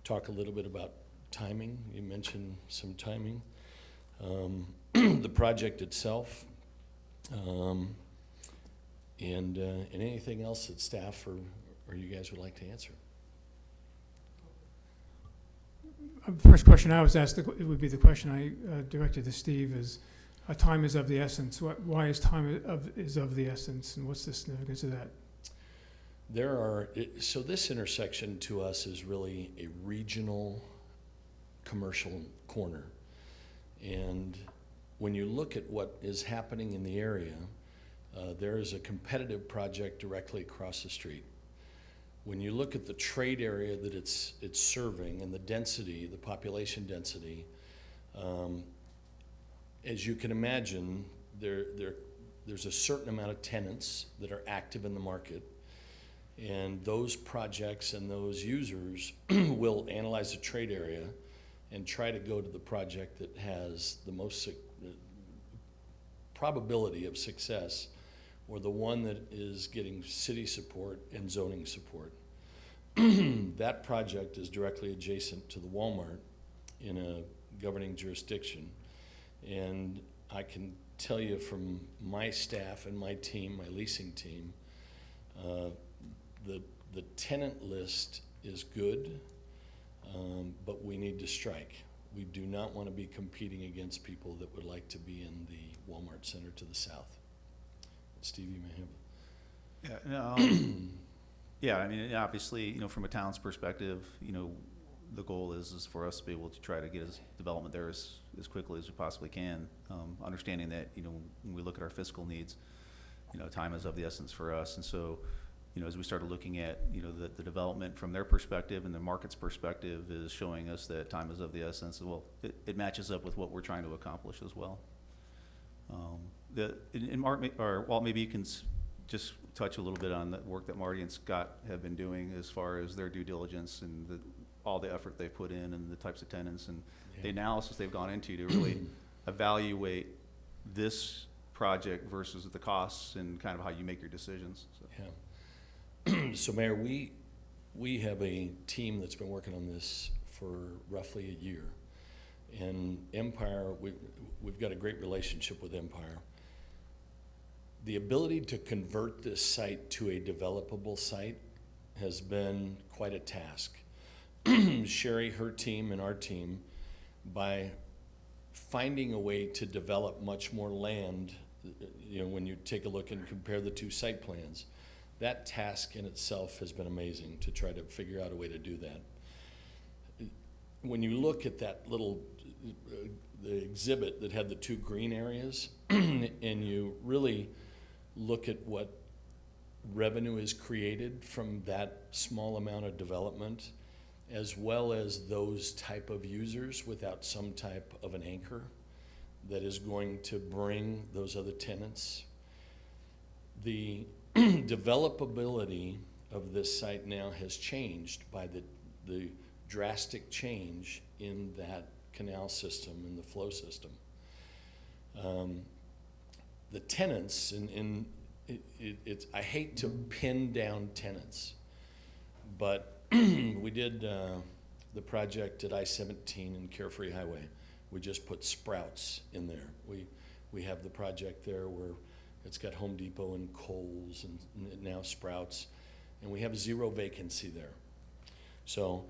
talk a little bit about timing. You mentioned some timing. The project itself, and anything else that staff or you guys would like to answer. First question I was asked, it would be the question I directed to Steve, is time is of the essence. Why is time is of the essence, and what's the significance of that? So this intersection to us is really a regional commercial corner. And when you look at what is happening in the area, There is a competitive project directly across the street. When you look at the trade area that it's serving and the density, the population density, as you can imagine, there's a certain amount of tenants that are active in the market, and those projects and those users will analyze the trade area and try to go to the project that has the most probability of success, or the one that is getting city support and zoning support. That project is directly adjacent to the Walmart in a governing jurisdiction. And I can tell you from my staff and my team, my leasing team, the tenant list is good, but we need to strike. We do not want to be competing against people that would like to be in the Walmart Center to the south. Steve, you may have. Yeah, no, yeah, I mean, obviously, you know, from a town's perspective, you know, the goal is for us to be able to try to get development there as quickly as we possibly can. Understanding that, you know, when we look at our fiscal needs, you know, time is of the essence for us. And so, you know, as we started looking at, you know, the development from their perspective and the market's perspective is showing us that time is of the essence. Well, it matches up with what we're trying to accomplish as well. Mark, or Walt, maybe you can just touch a little bit on the work that Marty and Scott have been doing as far as their due diligence and all the effort they put in and the types of tenants and the analysis they've gone into to really evaluate this project versus the costs and kind of how you make your decisions. So. Yeah. So Mayor, we have a team that's been working on this for roughly a year. And Empire, we've got a great relationship with Empire. The ability to convert this site to a developable site has been quite a task. Sherry, her team, and our team, by finding a way to develop much more land, you know, when you take a look and compare the two site plans, that task in itself has been amazing to try to figure out a way to do that. When you look at that little the exhibit that had the two green areas, and you really look at what revenue is created from that small amount of development, as well as those type of users without some type of an anchor that is going to bring those other tenants. The developability of this site now has changed by the drastic change in that canal system and the flow system. The tenants, I hate to pin down tenants, but we did the project at I-17 and Carefree Highway. We just put Sprouts in there. We have the project there where it's got Home Depot and Kohl's and now Sprouts, and we have 0 vacancy there. So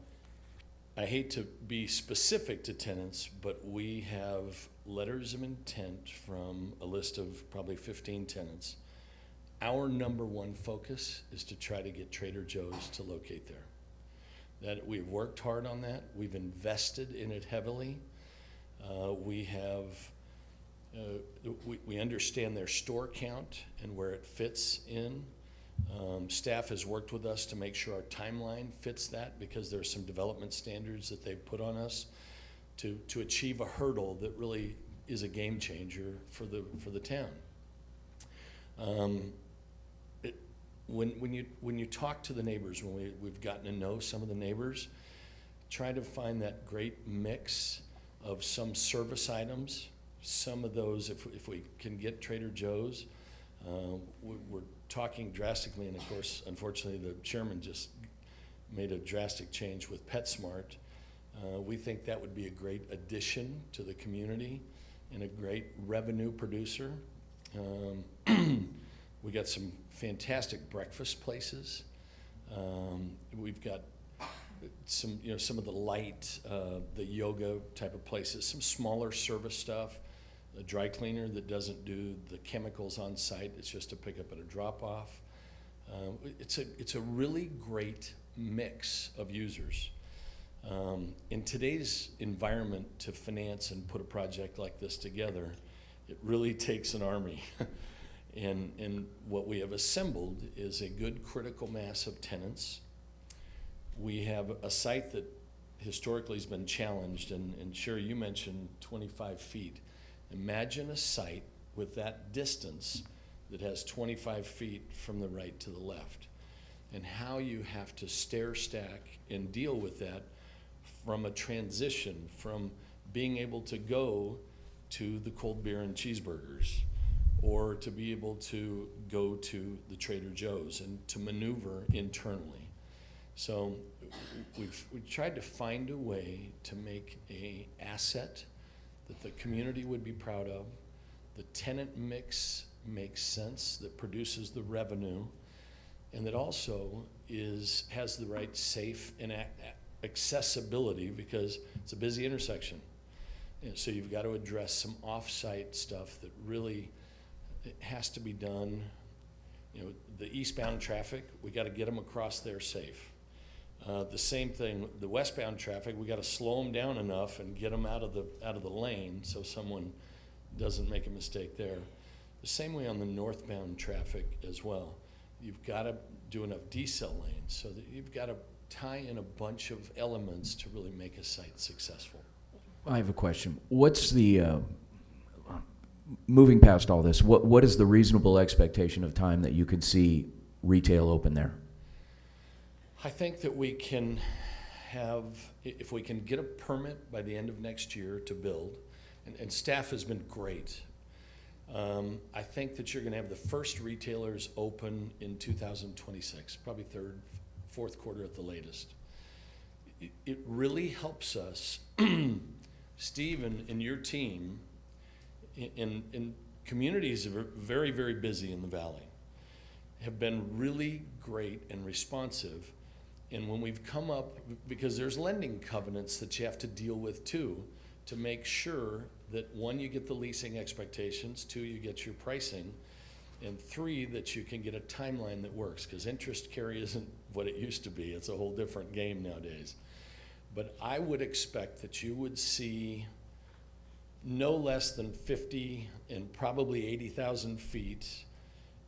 I hate to be specific to tenants, but we have letters of intent from a list of probably 15 tenants. Our number one focus is to try to get Trader Joe's to locate there. That we've worked hard on that. We've invested in it heavily. We understand their store count and where it fits in. Staff has worked with us to make sure our timeline fits that, because there's some development standards that they've put on us to achieve a hurdle that really is a game changer for the town. When you talk to the neighbors, when we've gotten to know some of the neighbors, try to find that great mix of some service items. Some of those, if we can get Trader Joe's, we're talking drastically, and of course, unfortunately, the chairman just made a drastic change with PetSmart. We think that would be a great addition to the community and a great revenue producer. We got some fantastic breakfast places. We've got some of the light, the yoga type of places, some smaller service stuff, a dry cleaner that doesn't do the chemicals on site. It's just a pickup and a drop off. It's a really great mix of users. In today's environment, to finance and put a project like this together, it really takes an army. And what we have assembled is a good critical mass of tenants. We have a site that historically has been challenged, and Sherry, you mentioned 25 feet. Imagine a site with that distance that has 25 feet from the right to the left, and how you have to stair stack and deal with that from a transition from being able to go to the cold beer and cheeseburgers, or to be able to go to the Trader Joe's and to maneuver internally. So we've tried to find a way to make a asset that the community would be proud of. The tenant mix makes sense, that produces the revenue, and that also has the right safe and accessibility, because it's a busy intersection. And so you've got to address some off-site stuff that really has to be done. You know, the eastbound traffic, we got to get them across there safe. The same thing, the westbound traffic, we got to slow them down enough and get them out of the lane so someone doesn't make a mistake there. The same way on the northbound traffic as well. You've got to do enough decel lanes so that you've got to tie in a bunch of elements to really make a site successful. I have a question. What's the, moving past all this, what is the reasonable expectation of time that you could see retail open there? I think that we can have, if we can get a permit by the end of next year to build, and staff has been great. I think that you're gonna have the first retailers open in 2026, probably third, fourth quarter at the latest. It really helps us, Steve and your team, in communities that are very, very busy in the valley, have been really great and responsive. And when we've come up, because there's lending covenants that you have to deal with too, to make sure that one, you get the leasing expectations, two, you get your pricing, and three, that you can get a timeline that works, because interest carry isn't what it used to be. It's a whole different game nowadays. But I would expect that you would see no less than 50 and probably 80,000 feet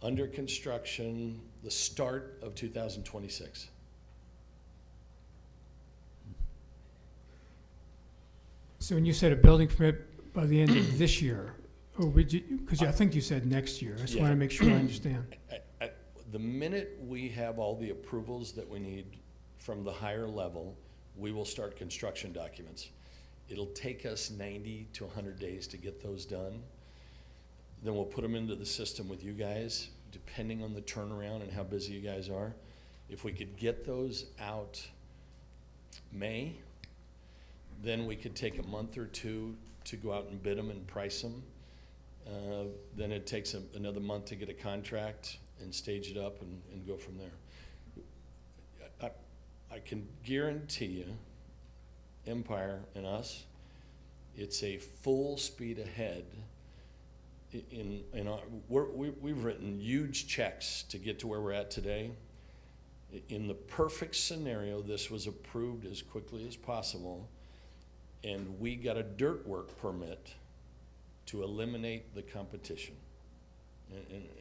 under construction the start of 2026. So when you said a building permit by the end of this year, or would you, because I think you said next year, I just want Yeah. to make sure I understand. The minute we have all the approvals that we need from the higher level, we will start construction documents. It'll take us 90 to 100 days to get those done. Then we'll put them into the system with you guys, depending on the turnaround and how busy you guys are. If we could get those out May, then we could take a month or two to go out and bid them and price them. Then it takes another month to get a contract and stage it up and go from there. I can guarantee you, Empire and us, it's a full speed ahead. We've written huge checks to get to where we're at today. In the perfect scenario, this was approved as quickly as possible, and we got a dirt work permit to eliminate the competition.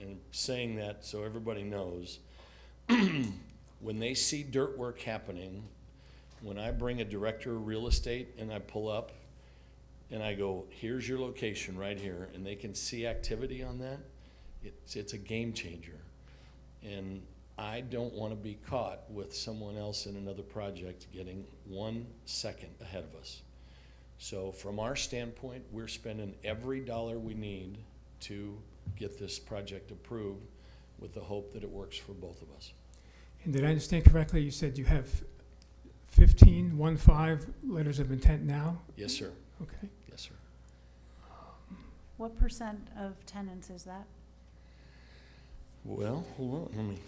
And saying that so everybody knows, when they see dirt work happening, when I bring a director of real estate and I pull up and I go, here's your location right here, and they can see activity on that, it's a game changer. And I don't want to be caught with someone else in another project getting 1 second ahead of us. So from our standpoint, we're spending every dollar we need to get this project approved with the hope that it works for both of us. And did I understand correctly, you said you have 15 letters of intent now? Yes, sir. Okay. Yes, sir. What % of tenants is that? Well, hold on, let me.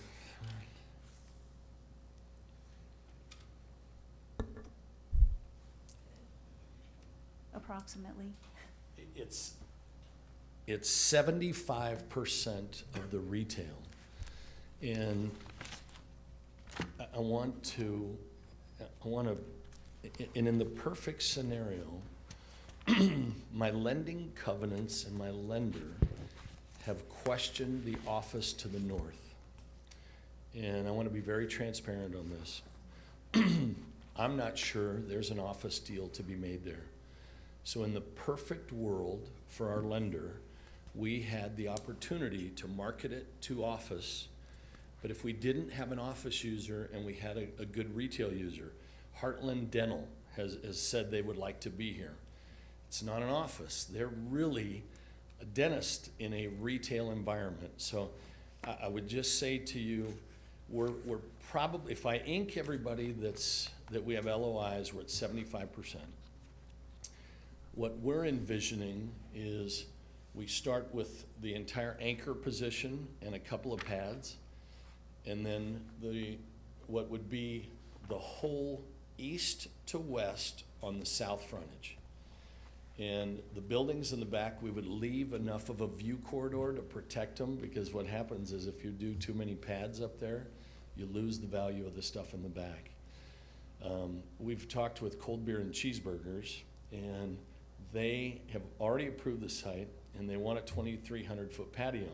Approximately. It's 75% of the retail. And I want to, and in the perfect scenario, my lending covenants and my lender have questioned the office to the north. And I want to be very transparent on this. I'm not sure there's an office deal to be made there. So in the perfect world for our lender, we had the opportunity to market it to office. But if we didn't have an office user and we had a good retail user, Heartland Dental has said they would like to be here. It's not an office. They're really a dentist in a retail environment. So I would just say to you, we're probably, if I ink everybody that we have LOIs, we're at 75%. What we're envisioning is we start with the entire anchor position and a couple of pads, and then what would be the whole east to west on the south frontage. And the buildings in the back, we would leave enough of a view corridor to protect them, because what happens is if you do too many pads up there, you lose the value of the stuff in the back. We've talked with Cold Beer and Cheeseburgers, and they have already approved the site, and they want a 2,300-foot patio.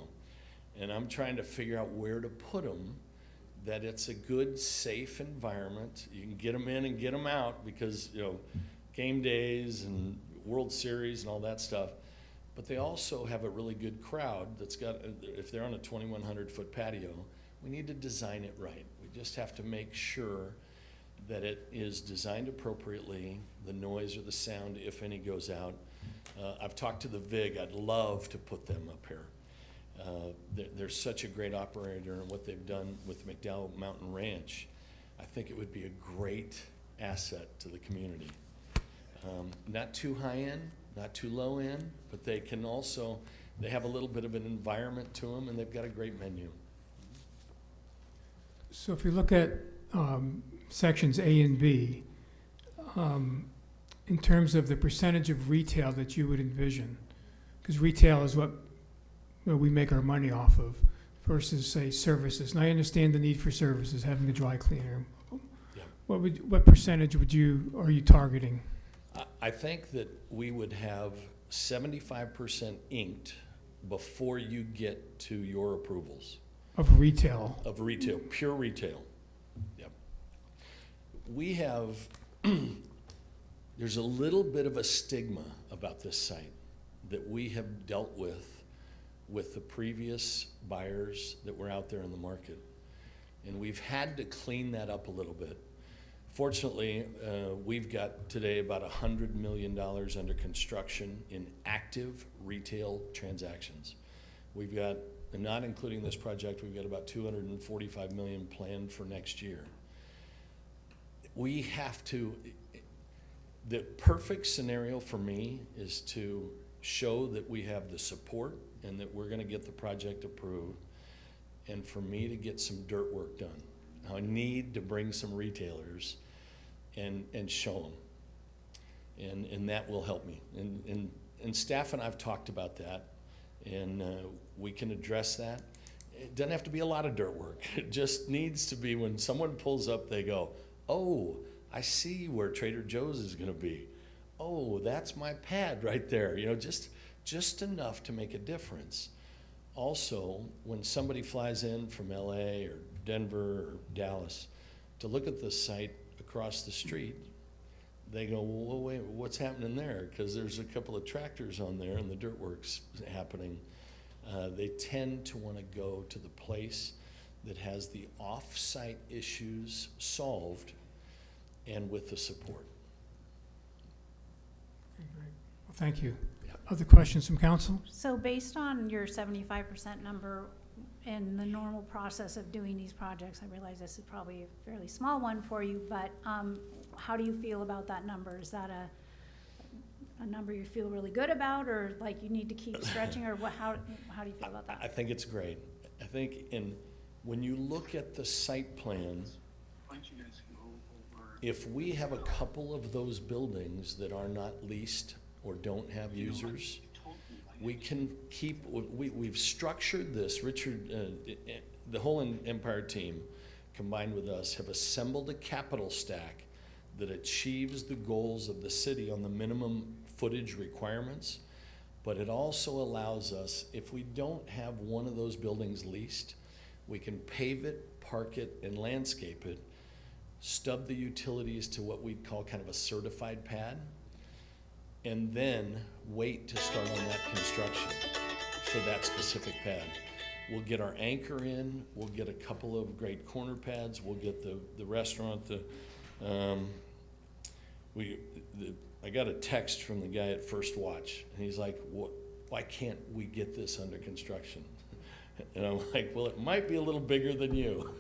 And I'm trying to figure out where to put them, that it's a good, safe environment. You can get them in and get them out, because, you know, game days and World Series and all that stuff. But they also have a really good crowd that's got, if they're on a 2,100-foot patio, we need to design it right. We just have to make sure that it is designed appropriately, the noise or the sound, if any, goes out. I've talked to the VIG. I'd love to put them up here. They're such a great operator, and what they've done with McDowell Mountain Ranch, I think it would be a great asset to the community. Not too high end, not too low end, but they can also, they have a little bit of an environment to them, and they've got a great menu. So if you look at sections A and B, in terms of the percentage of retail that you would envision, because retail is what we make our money off of, versus, say, services. And I understand the need for services, having a dry cleaner. Yeah. What percentage are you targeting? I think that we would have 75% inked before you get to your approvals. Of retail? Of retail, pure retail. Yep. We have, there's a little bit of a stigma about this site that we have dealt with the previous buyers that were out there in the market. And we've had to clean that up a little bit. Fortunately, we've got today about $100 million under construction in active retail transactions. We've got, and not including this project, we've got about $245 million planned for next year. We have to, the perfect scenario for me is to show that we have the support and that we're gonna get the project approved, and for me to get some dirt work done. I need to bring some retailers and show them, and that will help me. And staff and I've talked about that, and we can address that. It doesn't have to be a lot of dirt work. It just needs to be when someone pulls up, they go, oh, I see where Trader Joe's is gonna be. Oh, that's my pad right there. You know, just enough to make a difference. Also, when somebody flies in from LA or Denver or Dallas to look at the site across the street, they go, well, wait, what's happening there? Because there's a couple of tractors on there and the dirt work's happening. They tend to want to go to the place that has the off-site issues solved and with the support. Okay, great. Well, thank you. Yeah. Other questions from council? So based on your 75% number in the normal process of doing these projects, I realize this is probably a fairly small one for you, but how do you feel about that number? Is that a number you feel really good about, or like you need to keep stretching, or how do you feel about that? I think it's great. I think when you look at the site plan, if we have a couple of those buildings that are not leased or don't have users, we can keep, we've structured this. Richard, the whole Empire team combined with us have assembled a capital stack that achieves the goals of the city on the minimum footage requirements, But it also allows us, if we don't have one of those buildings leased, we can pave it, park it, and landscape it, stub the utilities to what we'd call kind of a certified pad, and then wait to start on that construction for that specific pad. We'll get our anchor in, we'll get a couple of great corner pads, we'll get the restaurant, I got a text from the guy at First Watch, and he's like, why can't we get this under construction? And I'm like, well, it might be a little bigger than you.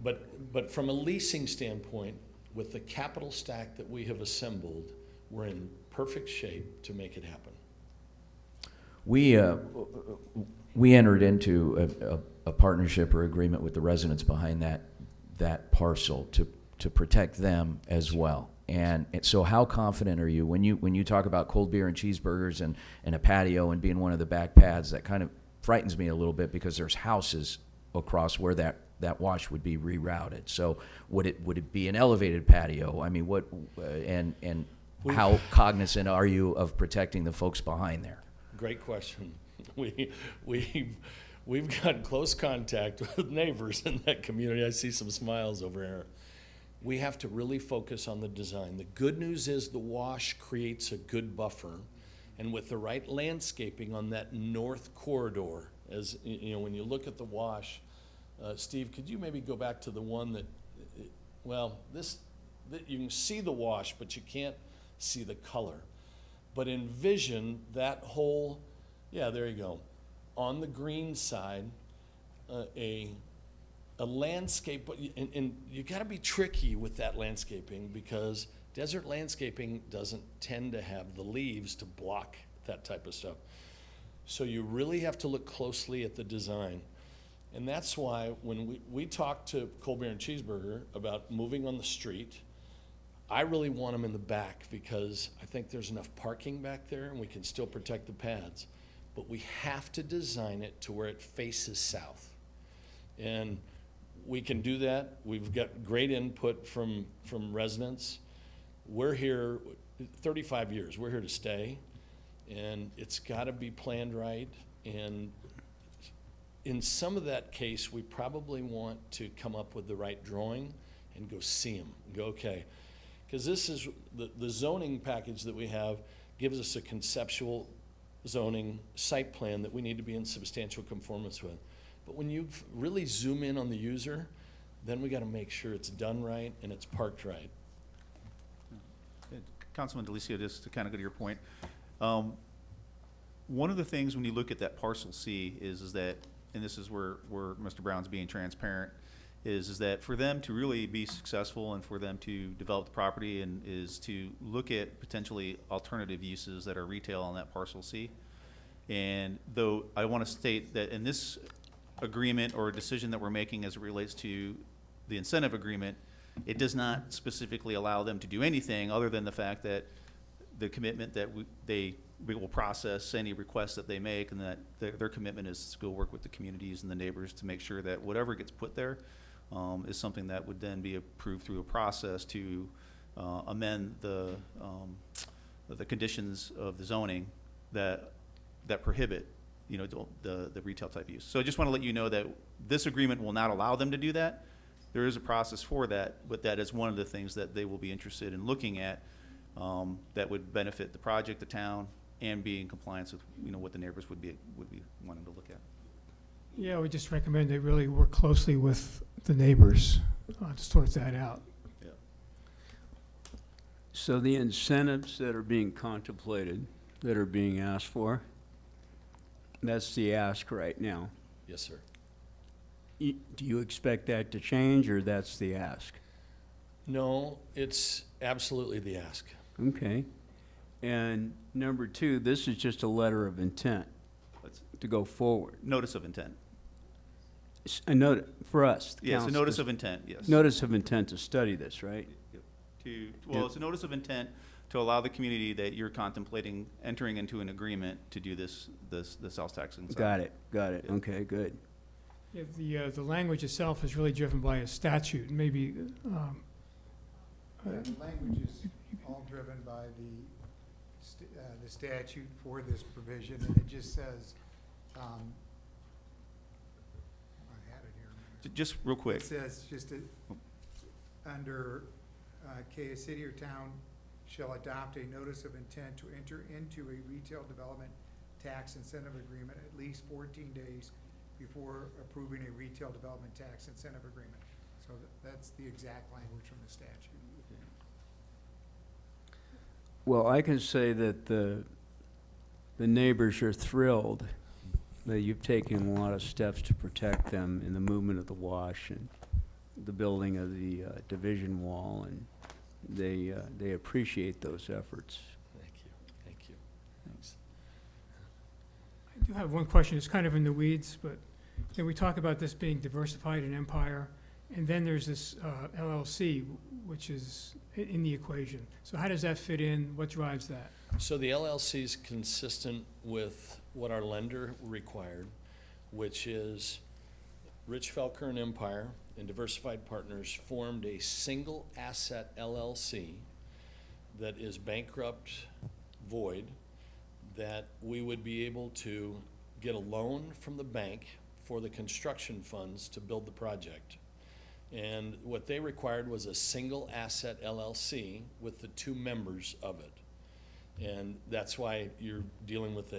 But from a leasing standpoint, with the capital stack that we have assembled, we're in perfect shape to make it happen. We entered into a partnership or agreement with the residents behind that parcel to protect them as well. And so how confident are you when you talk about cold beer and cheeseburgers and a patio and being one of the back pads? That kind of frightens me a little bit because there's houses across where that wash would be rerouted. So would it be an elevated patio? I mean, how cognizant are you of protecting the folks behind there? Great question. We've got close contact with neighbors in that community. I see some smiles over here. We have to really focus on the design. The good news is the wash creates a good buffer, and with the right landscaping on that north corridor, as you know, when you look at the wash, Steve, could you maybe go back to the one that you can see the wash, but you can't see the color. But envision that whole, there you go, on the green side, a landscape, and you got to be tricky with that landscaping because desert landscaping doesn't tend to have the leaves to block that type of stuff. So you really have to look closely at the design. And that's why when we talked to Cold Beer and Cheeseburger about moving on the street, I really want them in the back because I think there's enough parking back there and we can still protect the pads. But we have to design it to where it faces south. And we can do that. We've got great input from residents. We're here 35 years. We're here to stay. And it's got to be planned right. And in some of that case, we probably want to come up with the right drawing and go see them. Go, okay. Because this is the zoning package that we have gives us a conceptual zoning site plan that we need to be in substantial conformance with. But when you really zoom in on the user, then we got to make sure it's done right and it's parked right. Councilman Delicio, just to kind of go to your point, one of the things when you look at that parcel C is that, and this is where Mr. Brown's being transparent, is that for them to really be successful and for them to develop the property and is to look at potentially alternative uses that are retail on that parcel C. And though I want to state that in this agreement or decision that we're making as it relates to the incentive agreement, it does not specifically allow them to do anything other than the fact that the commitment that we will process any requests that they make, and that their commitment is to go work with the communities and the neighbors to make sure that whatever gets put there is something that would then be approved through a process to amend the conditions of the zoning that prohibit the retail type use. So I just want to let you know that this agreement will not allow them to do that. There is a process for that, but that is one of the things that they will be interested in looking at that would benefit the project, the town, and be in compliance with what the neighbors would be wanting to look at. Yeah, we just recommend they really work closely with the neighbors to sort that out. Yeah. So the incentives that are being contemplated, that are being asked for, that's the ask right now. Yes, sir. Do you expect that to change, or that's the ask? No, it's absolutely the ask. Okay. And number two, this is just a letter of intent to go forward. Notice of intent. A note for us. the Yes, a council, notice of intent, yes. Notice of intent to study this, right? It's a notice of intent to allow the community that you're contemplating entering into an agreement to do the sales tax. Got it. Yeah. Okay, good. Yeah, the language itself is really driven by a statute, maybe, The language is all driven by the the statute for this provision, and it just says, I had it here. Just real quick. It says just under a city or town shall adopt a notice of intent to enter into a retail development tax incentive agreement at least 14 days before approving a retail development tax incentive agreement. So that's the exact language from the statute. Well, I can say that the neighbors are thrilled that you've taken a lot of steps to protect them in the movement of the wash and the building of the division wall, and they appreciate those efforts. Thank you, thank you. Thanks. I do have one question. It's kind of in the weeds, but we talk about this being diversified in Empire, and then there's this LLC, which is in the equation. So how does that fit in? What drives that? So the LLC is consistent with what our lender required, which is Rich Felker and Empire and Diversified Partners formed a single asset LLC that is bankrupt void, that we would be able to get a loan from the bank for the construction funds to build the project. And what they required was a single asset LLC with the two members of it. And that's why you're dealing with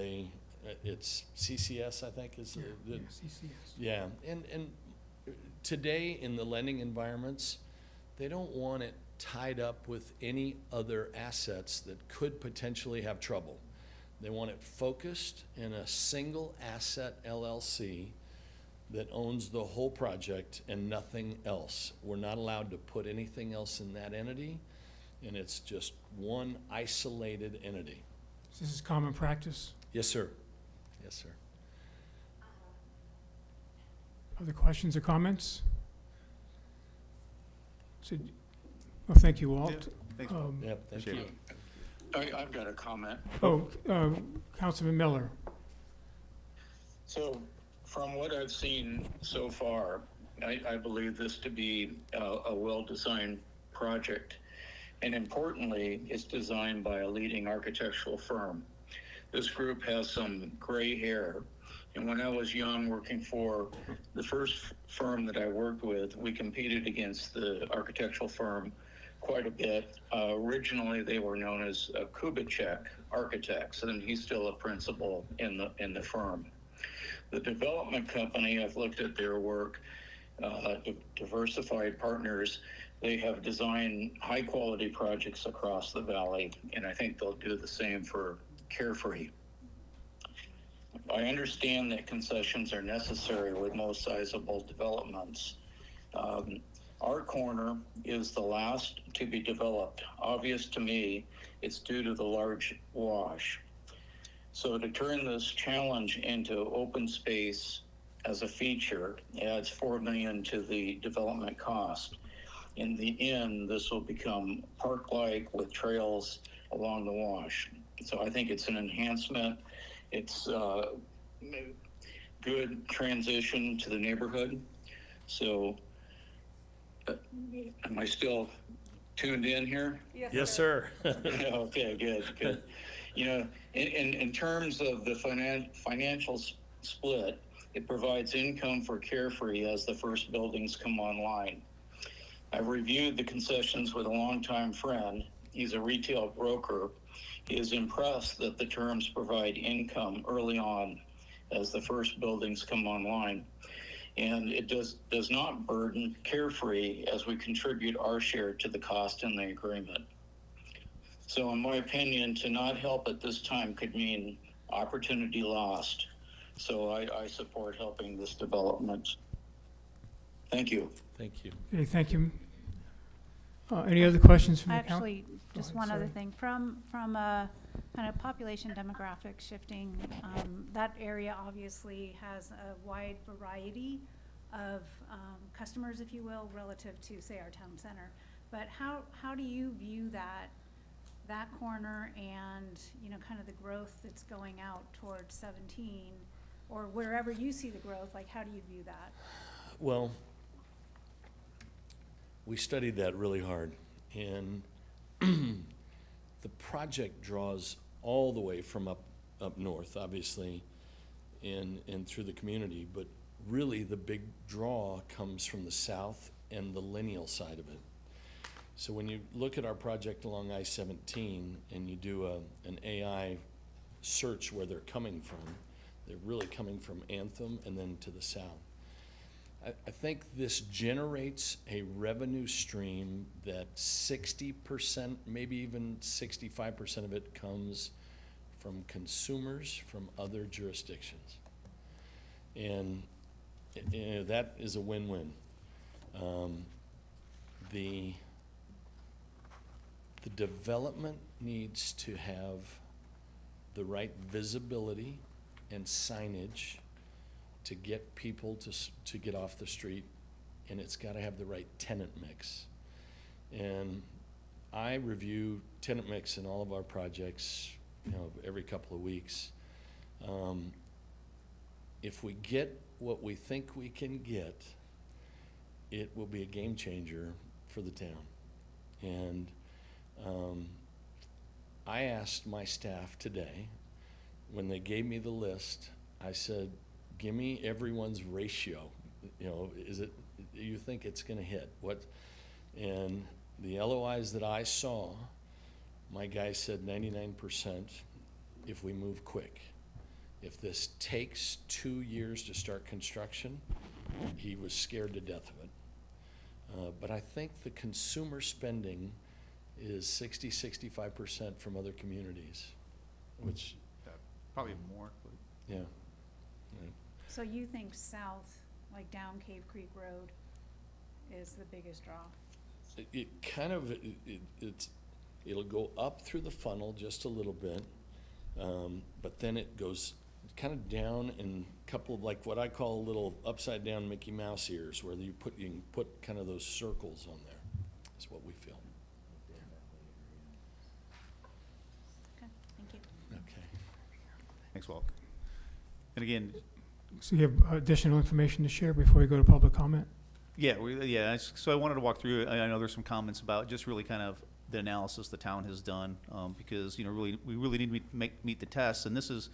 it's CCS, I think is the CCS. yeah, and today in the lending environments, they don't want it tied up with any other assets that could potentially have trouble. They want it focused in a single asset LLC that owns the whole project and nothing else. We're not allowed to put anything else in that entity, and it's just one isolated entity. This is common practice. Yes, sir. Yes, sir. Other questions or comments? Well, thank you, Walt. Thanks. Yep, thank you. I've got a comment. Councilman Miller. So, from what I've seen so far, I believe this to be a well-designed project. And importantly, it's designed by a leading architectural firm. This group has some gray hair. And when I was young, working for the first firm that I worked with, we competed against the architectural firm quite a bit. Originally, they were known as Kubitschek Architects, and he's still a principal in the firm. The development company, I've looked at their work, Diversified Partners. They have designed high-quality projects across the valley, and I think they'll do the same for Carefree. I understand that concessions are necessary with most sizable developments. Our corner is the last to be developed. Obvious to me, it's due to the large wash. So to turn this challenge into open space as a feature adds $4 million to the development cost. In the end, this will become park-like with trails along the wash. So I think it's an enhancement. It's a good transition to the neighborhood. So am I still tuned in here? Yes, sir. Okay, good. You know, in terms of the financial split, it provides income for Carefree as the first buildings come online. I've reviewed the concessions with a longtime friend. He's a retail broker. He is impressed that the terms provide income early on as the first buildings come online. And it does not burden Carefree as we contribute our share to the cost in the agreement. So in my opinion, to not help at this time could mean opportunity lost. So I support helping this development. Thank you. Thank you. Okay, thank you. Any other questions from the council? Actually, just ahead, one other sorry. thing, from a kind of population demographic shifting, that area obviously has a wide variety of customers, if you will, relative to, say, our town center. But how do you view that corner and, you know, kind of the growth that's going out towards 17, or wherever you see the growth, like, how do you view that? Well, we studied that really hard, and the project draws all the way from up north, obviously, and through the community, but really the big draw comes from the south and the lineal side of it. So when you look at our project along I-17 and you do an AI search where they're coming from, they're really coming from Anthem and then to the south. I think this generates a revenue stream that 60%, maybe even 65% of it comes from consumers from other jurisdictions. And that is a win-win. The development needs to have the right visibility and signage to get people to get off the street, and it's got to have the right tenant mix. And I review tenant mix in all of our projects, every couple of weeks. If we get what we think we can get, it will be a game changer for the town. And I asked my staff today, when they gave me the list, I said, give me everyone's ratio. Is it, you think it's gonna hit? What? And the LOIs that I saw, my guy said 99% if we move quick. If this takes 2 years to start construction, he was scared to death of it. But I think the consumer spending is 60-65% from other communities, which, Probably more. yeah. So you think south, like down Cave Creek Road, is the biggest draw? It kind of, it'll go up through the funnel just a little bit, but then it goes kind of down in a couple of, like, what I call little upside down Mickey Mouse ears, where you can put kind of those circles on there, is what we feel. Okay, thank you. Okay. Thanks, Walt. And again, So you have additional information to share before we go to public comment? so I wanted to walk through, I know there's some comments about just really kind of the analysis the town has done, because, we really need to meet the tests, and this is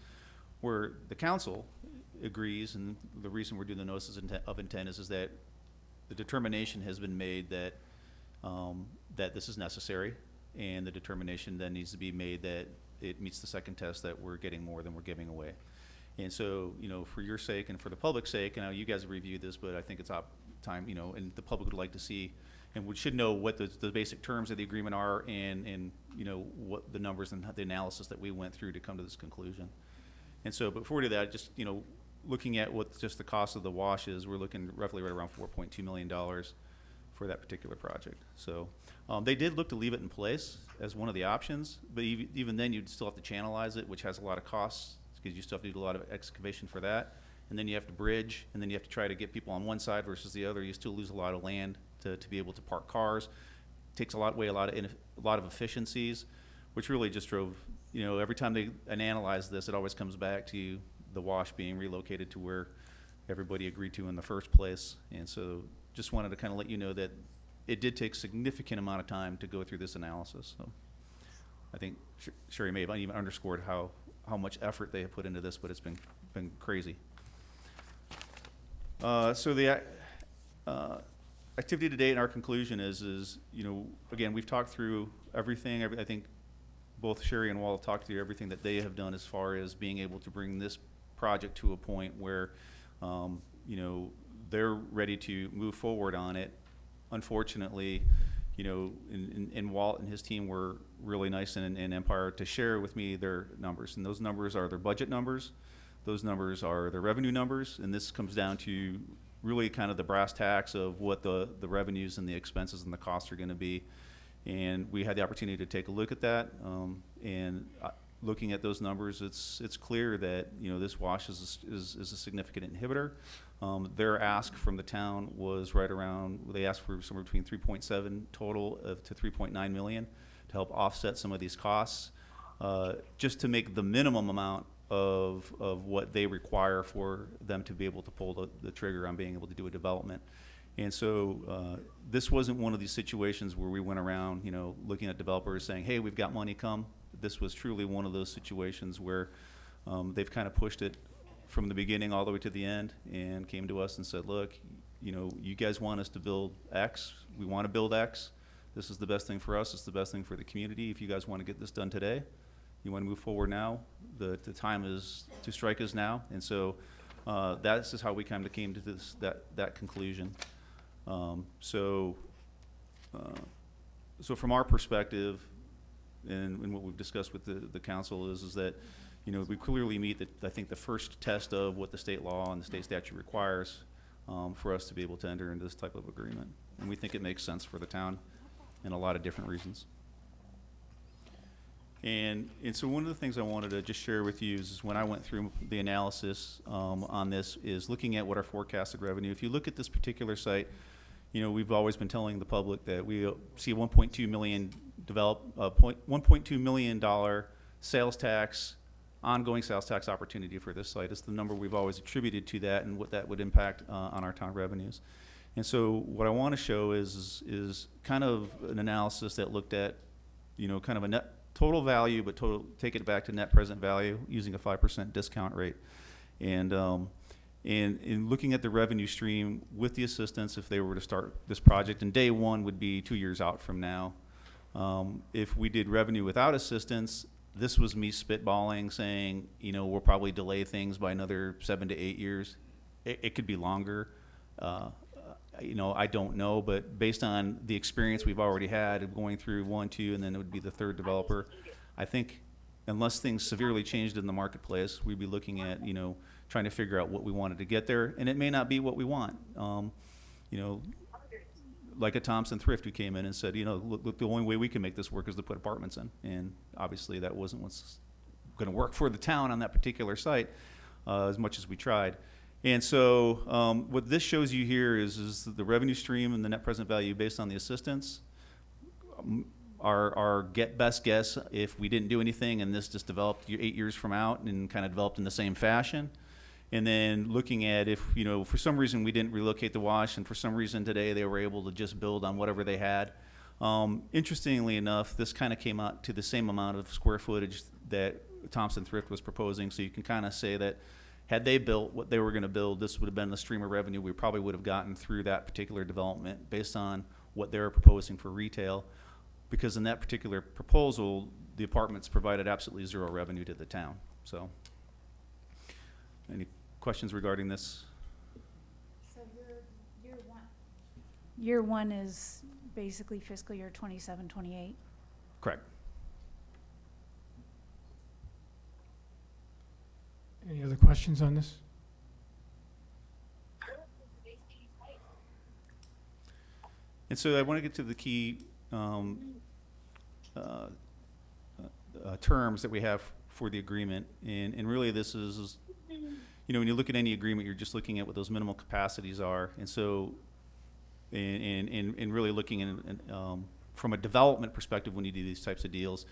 where the council agrees, and the reason we're doing the notices of intent is that the determination has been made that, that this is necessary, and the determination then needs to be made that it meets the second test, that we're getting more than we're giving away. And so, for your sake and for the public's sake, and you guys have reviewed this, but I think it's time, and the public would like to see, and we should know what the basic terms of the agreement are, and what the numbers and the analysis that we went through to come to this conclusion. And so before we do that, just, looking at what just the cost of the wash is, we're looking roughly right around $4.2 million for that particular project. So they did look to leave it in place as one of the options, but even then you'd still have to channelize it, which has a lot of costs, because you still have to do a lot of excavation for that. And then you have to bridge, and then you have to try to get people on one side versus the other. You still lose a lot of land to be able to park cars. Takes a lot of efficiencies, which really just drove, every time they analyze this, it always comes back to the wash being relocated to where everybody agreed to in the first place. And so just wanted to kind of let you know that it did take significant amount of time to go through this analysis. So I think Sherry may have even underscored how much effort they have put into this, but it's been crazy. So the activity to date and our conclusion is again, we've talked through everything. I think both Sherry and Walt talked through everything that they have done as far as being able to bring this project to a point where they're ready to move forward on it. Unfortunately, and Walt and his team were really nice in Empire to share with me their numbers, and those numbers are their budget numbers. Those numbers are their revenue numbers, and this comes down to really kind of the brass tacks of what the revenues and the expenses and the costs are going to be. And we had the opportunity to take a look at that, and looking at those numbers, it's clear that this wash is a significant inhibitor. Their ask from the town was right around, they asked for somewhere between 3.7 total to 3.9 million to help offset some of these costs, just to make the minimum amount of what they require for them to be able to pull the trigger on being able to do a development. And so this wasn't one of these situations where we went around, looking at developers saying, hey, we've got money, come. this was truly one of those situations where they've kind of pushed it from the beginning all the way to the end and came to us and said, look, you know, you guys want us to build X, we want to build X. This is the best thing for us, it's the best thing for the community. If you guys want to get this done today, you want to move forward now, the time is to strike is now. And so this is how we kind of came to that conclusion. So from our perspective, and what we've discussed with the council is that, you know, we clearly meet I think the first test of what the state law and the state statute requires for us to be able to enter into this type of agreement. And we think it makes sense for the town in a lot of different reasons. And so one of the things I wanted to just share with you is when I went through the analysis on this is looking at what our forecasted revenue. If you look at this particular site, you know, we've always been telling the public that we see a $1.2 million sales tax, ongoing sales tax opportunity for this site. It's the number we've always attributed to that and what that would impact on our town revenues. And so what I want to show is kind of an analysis that looked at, you know, kind of a net total value, but take it back to net present value using a 5% discount rate. And in looking at the revenue stream with the assistance, if they were to start this project, and day one would be 2 years out from now. If we did revenue without assistance, this was me spitballing, saying, you know, we'll probably delay things by another 7 to 8 years. It could be longer. You know, I don't know, but based on the experience we've already had of going through 1, 2, and then it would be the third developer, I think unless things severely changed in the marketplace, we'd be looking at, you know, trying to figure out what we wanted to get there, and it may not be what we want. You know, like a Thompson Thrift who came in and said, you know, look, the only way we can make this work is to put apartments in, and obviously that wasn't what's going to work for the town on that particular site, as much as we tried. And so what this shows you here is the revenue stream and the net present value based on the assistance. Our best guess, if we didn't do anything and this just developed 8 years from out and kind of developed in the same fashion. And then looking at if, you know, for some reason we didn't relocate the wash and for some reason today they were able to just build on whatever they had. Interestingly enough, this kind of came out to the same amount of square footage that Thompson Thrift was proposing. So you can kind of say that had they built what they were going to build, this would have been the stream of revenue we probably would have gotten through that particular development based on what they were proposing for retail. Because in that particular proposal, the apartments provided absolutely zero revenue to the town. So, any questions regarding this? So year one is basically fiscal year 27, 28? Correct. Any other questions on this? And so I want to get to the key terms that we have for the agreement. And really this is, you know, when you look at any agreement, you're just looking at what those minimal capacities are. And so, and really looking in, from a development perspective when you do these types of deals,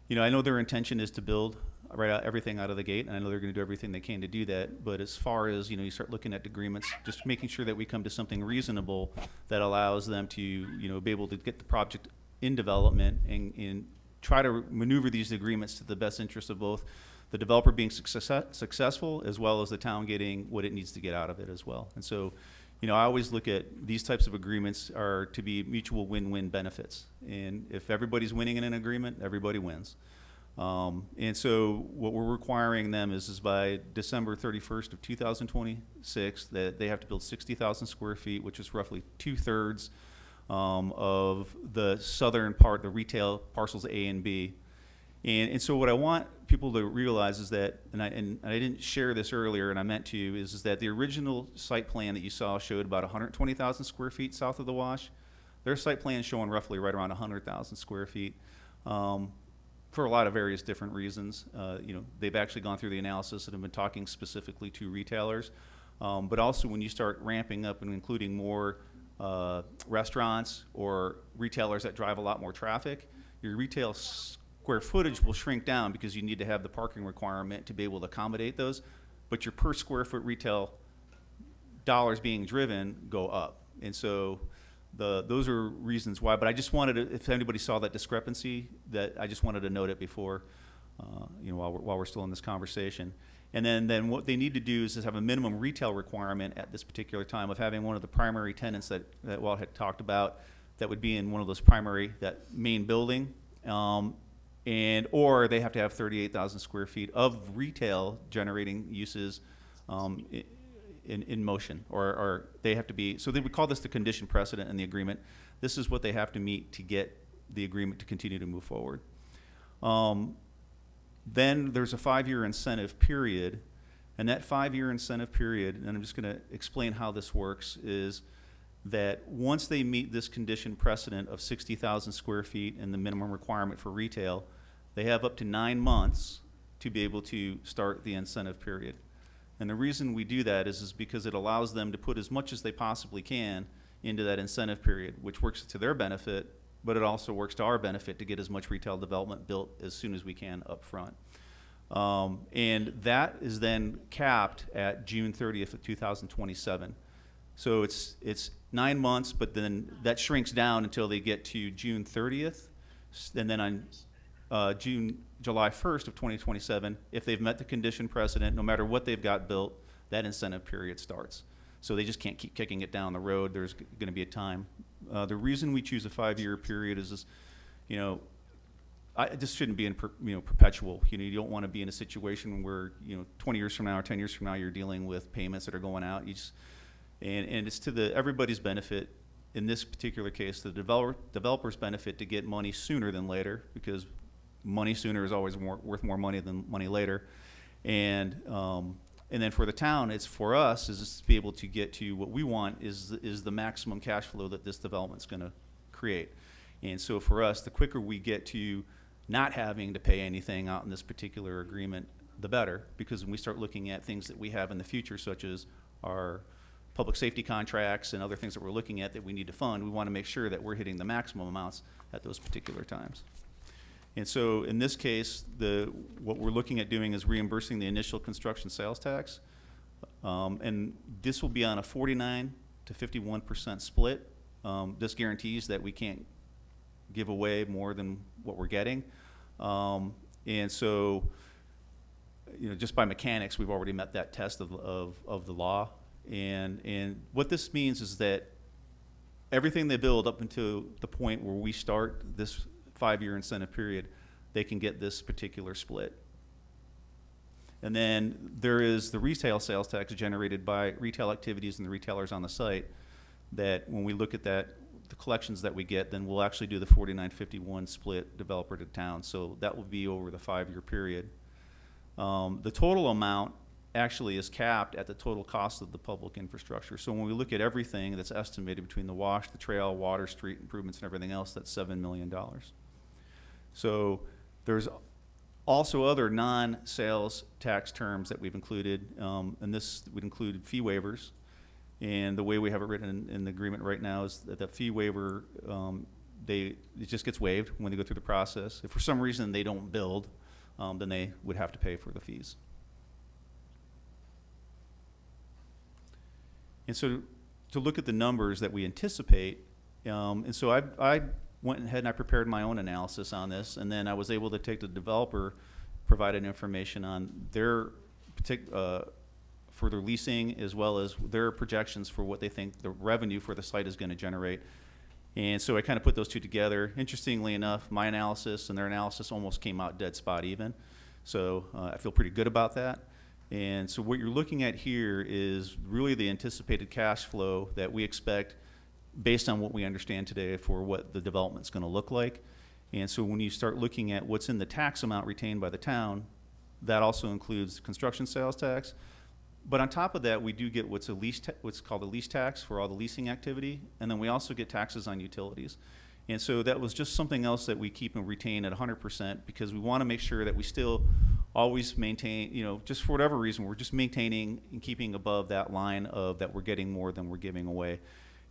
you know, I know their intention is to build everything out of the gate, and I know they're going to do everything they can to do that. But as far as, you know, you start looking at agreements, just making sure that we come to something reasonable that allows them to, you know, be able to get the project in development and try to maneuver these agreements to the best interest of both the developer being successful as well as the town getting what it needs to get out of it as well. And so, you know, I always look at these types of agreements are to be mutual win-win benefits. And if everybody's winning in an agreement, everybody wins. And so what we're requiring them is by December 31st of 2026 that they have to build 60,000 square feet, which is roughly 2/3 of the southern part, the retail parcels A and B. And so what I want people to realize is that, and I didn't share this earlier, and I meant to, is that the original site plan that you saw showed about 120,000 square feet south of the wash. Their site plan is showing roughly right around 100,000 square feet for a lot of various different reasons. You know, they've actually gone through the analysis and have been talking specifically to retailers. But also when you start ramping up and including more restaurants or retailers that drive a lot more traffic, your retail square footage will shrink down because you need to have the parking requirement to be able to accommodate those, but your per square foot retail dollars being driven go up. And so those are reasons why, but I just wanted to, if anybody saw that discrepancy, that I just wanted to note it before, while we're still in this conversation. And then what they need to do is have a minimum retail requirement at this particular time of having one of the primary tenants that Walt had talked about, that would be in one of those primary, that main building, or they have to have 38,000 square feet of retail generating uses in motion, or they have to be, so they would call this the condition precedent in the agreement. This is what they have to meet to get the agreement to continue to move forward. Then there's a 5-year incentive period, and that 5-year incentive period, and I'm just going to explain how this works, is that once they meet this condition precedent of 60,000 square feet and the minimum requirement for retail, they have up to 9 months to be able to start the incentive period. And the reason we do that is because it allows them to put as much as they possibly can into that incentive period, which works to their benefit, but it also works to our benefit to get as much retail development built as soon as we can up front. And that is then capped at June 30th of 2027. So it's 9 months, but then that shrinks down until they get to June 30th. And then on July 1st of 2027, if they've met the condition precedent, no matter what they've got built, that incentive period starts. So they just can't keep kicking it down the road. There's going to be a time. The reason we choose a 5-year period is this shouldn't be in perpetual. You don't want to be in a situation where 20 years from now or 10 years from now you're dealing with payments that are going out. And it's to everybody's benefit. In this particular case, the developer's benefit to get money sooner than later, because money sooner is always worth more money than money later. And then for the town, it's for us is to be able to get to what we want is the maximum cash flow that this development's going to create. And so for us, the quicker we get to not having to pay anything out in this particular agreement, the better, because when we start looking at things that we have in the future, such as our public safety contracts and other things that we're looking at that we need to fund, we want to make sure that we're hitting the maximum amounts at those particular times. And so in this case, what we're looking at doing is reimbursing the initial construction sales tax. And this will be on a 49 to 51% split. This guarantees that we can't give away more than what we're getting. And so, just by mechanics, we've already met that test of the law. And what this means is that everything they build up until the point where we start this 5-year incentive period, they can get this particular split. And then there is the retail sales tax generated by retail activities and the retailers on the site, that when we look at that, the collections that we get, then we'll actually do the 49-51 split developer to town. So that will be over the 5-year period. The total amount actually is capped at the total cost of the public infrastructure. So when we look at everything that's estimated between the wash, the trail, water, street improvements, and everything else, that's $7 million. So there's also other non-sales tax terms that we've included, and this would include fee waivers. And the way we have it written in the agreement right now is that the fee waiver, it just gets waived when they go through the process. If for some reason they don't build, then they would have to pay for the fees. And so to look at the numbers that we anticipate, and so I went ahead and I prepared my own analysis on this, and then I was able to take the developer, provided information on their for their leasing, as well as their projections for what they think the revenue for the site is going to generate. And so I kind of put those two together. Interestingly enough, my analysis and their analysis almost came out dead spot even. So I feel pretty good about that. And so what you're looking at here is really the anticipated cash flow that we expect based on what we understand today for what the development's going to look like. And so when you start looking at what's in the tax amount retained by the town, that also includes construction sales tax. But on top of that, we do get what's called a lease tax for all the leasing activity, and then we also get taxes on utilities. And so that was just something else that we keep and retain at 100%, because we want to make sure that we still always maintain, just for whatever reason, we're just maintaining and keeping above that line of that we're getting more than we're giving away.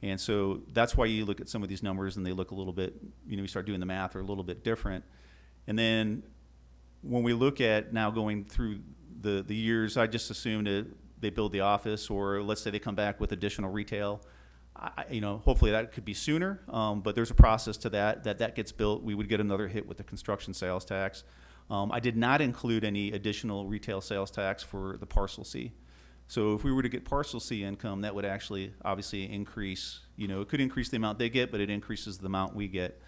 And so that's why you look at some of these numbers and they look a little bit, you start doing the math, are a little bit different. And then when we look at now going through the years, I just assumed they build the office, or let's say they come back with additional retail. you know, hopefully that could be sooner, but there's a process to that gets built. We would get another hit with the construction sales tax. I did not include any additional retail sales tax for the parcel C. So if we were to get parcel C income, that would actually obviously increase, you know, it could increase the amount they get, but it increases the amount we get.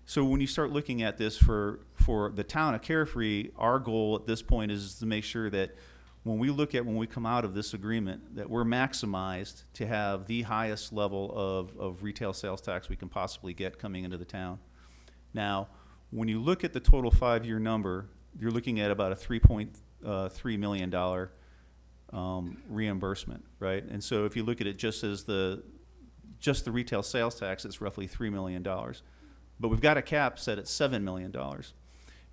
So when you start looking at this for the town of Carefree, our goal at this point is to make sure that when we come out of this agreement, that we're maximized to have the highest level of retail sales tax we can possibly get coming into the town. Now, when you look at the total 5-year number, you're looking at about a $3.3 million reimbursement, right? And so if you look at it just as the retail sales tax, it's roughly $3 million. But we've got a cap set at $7 million.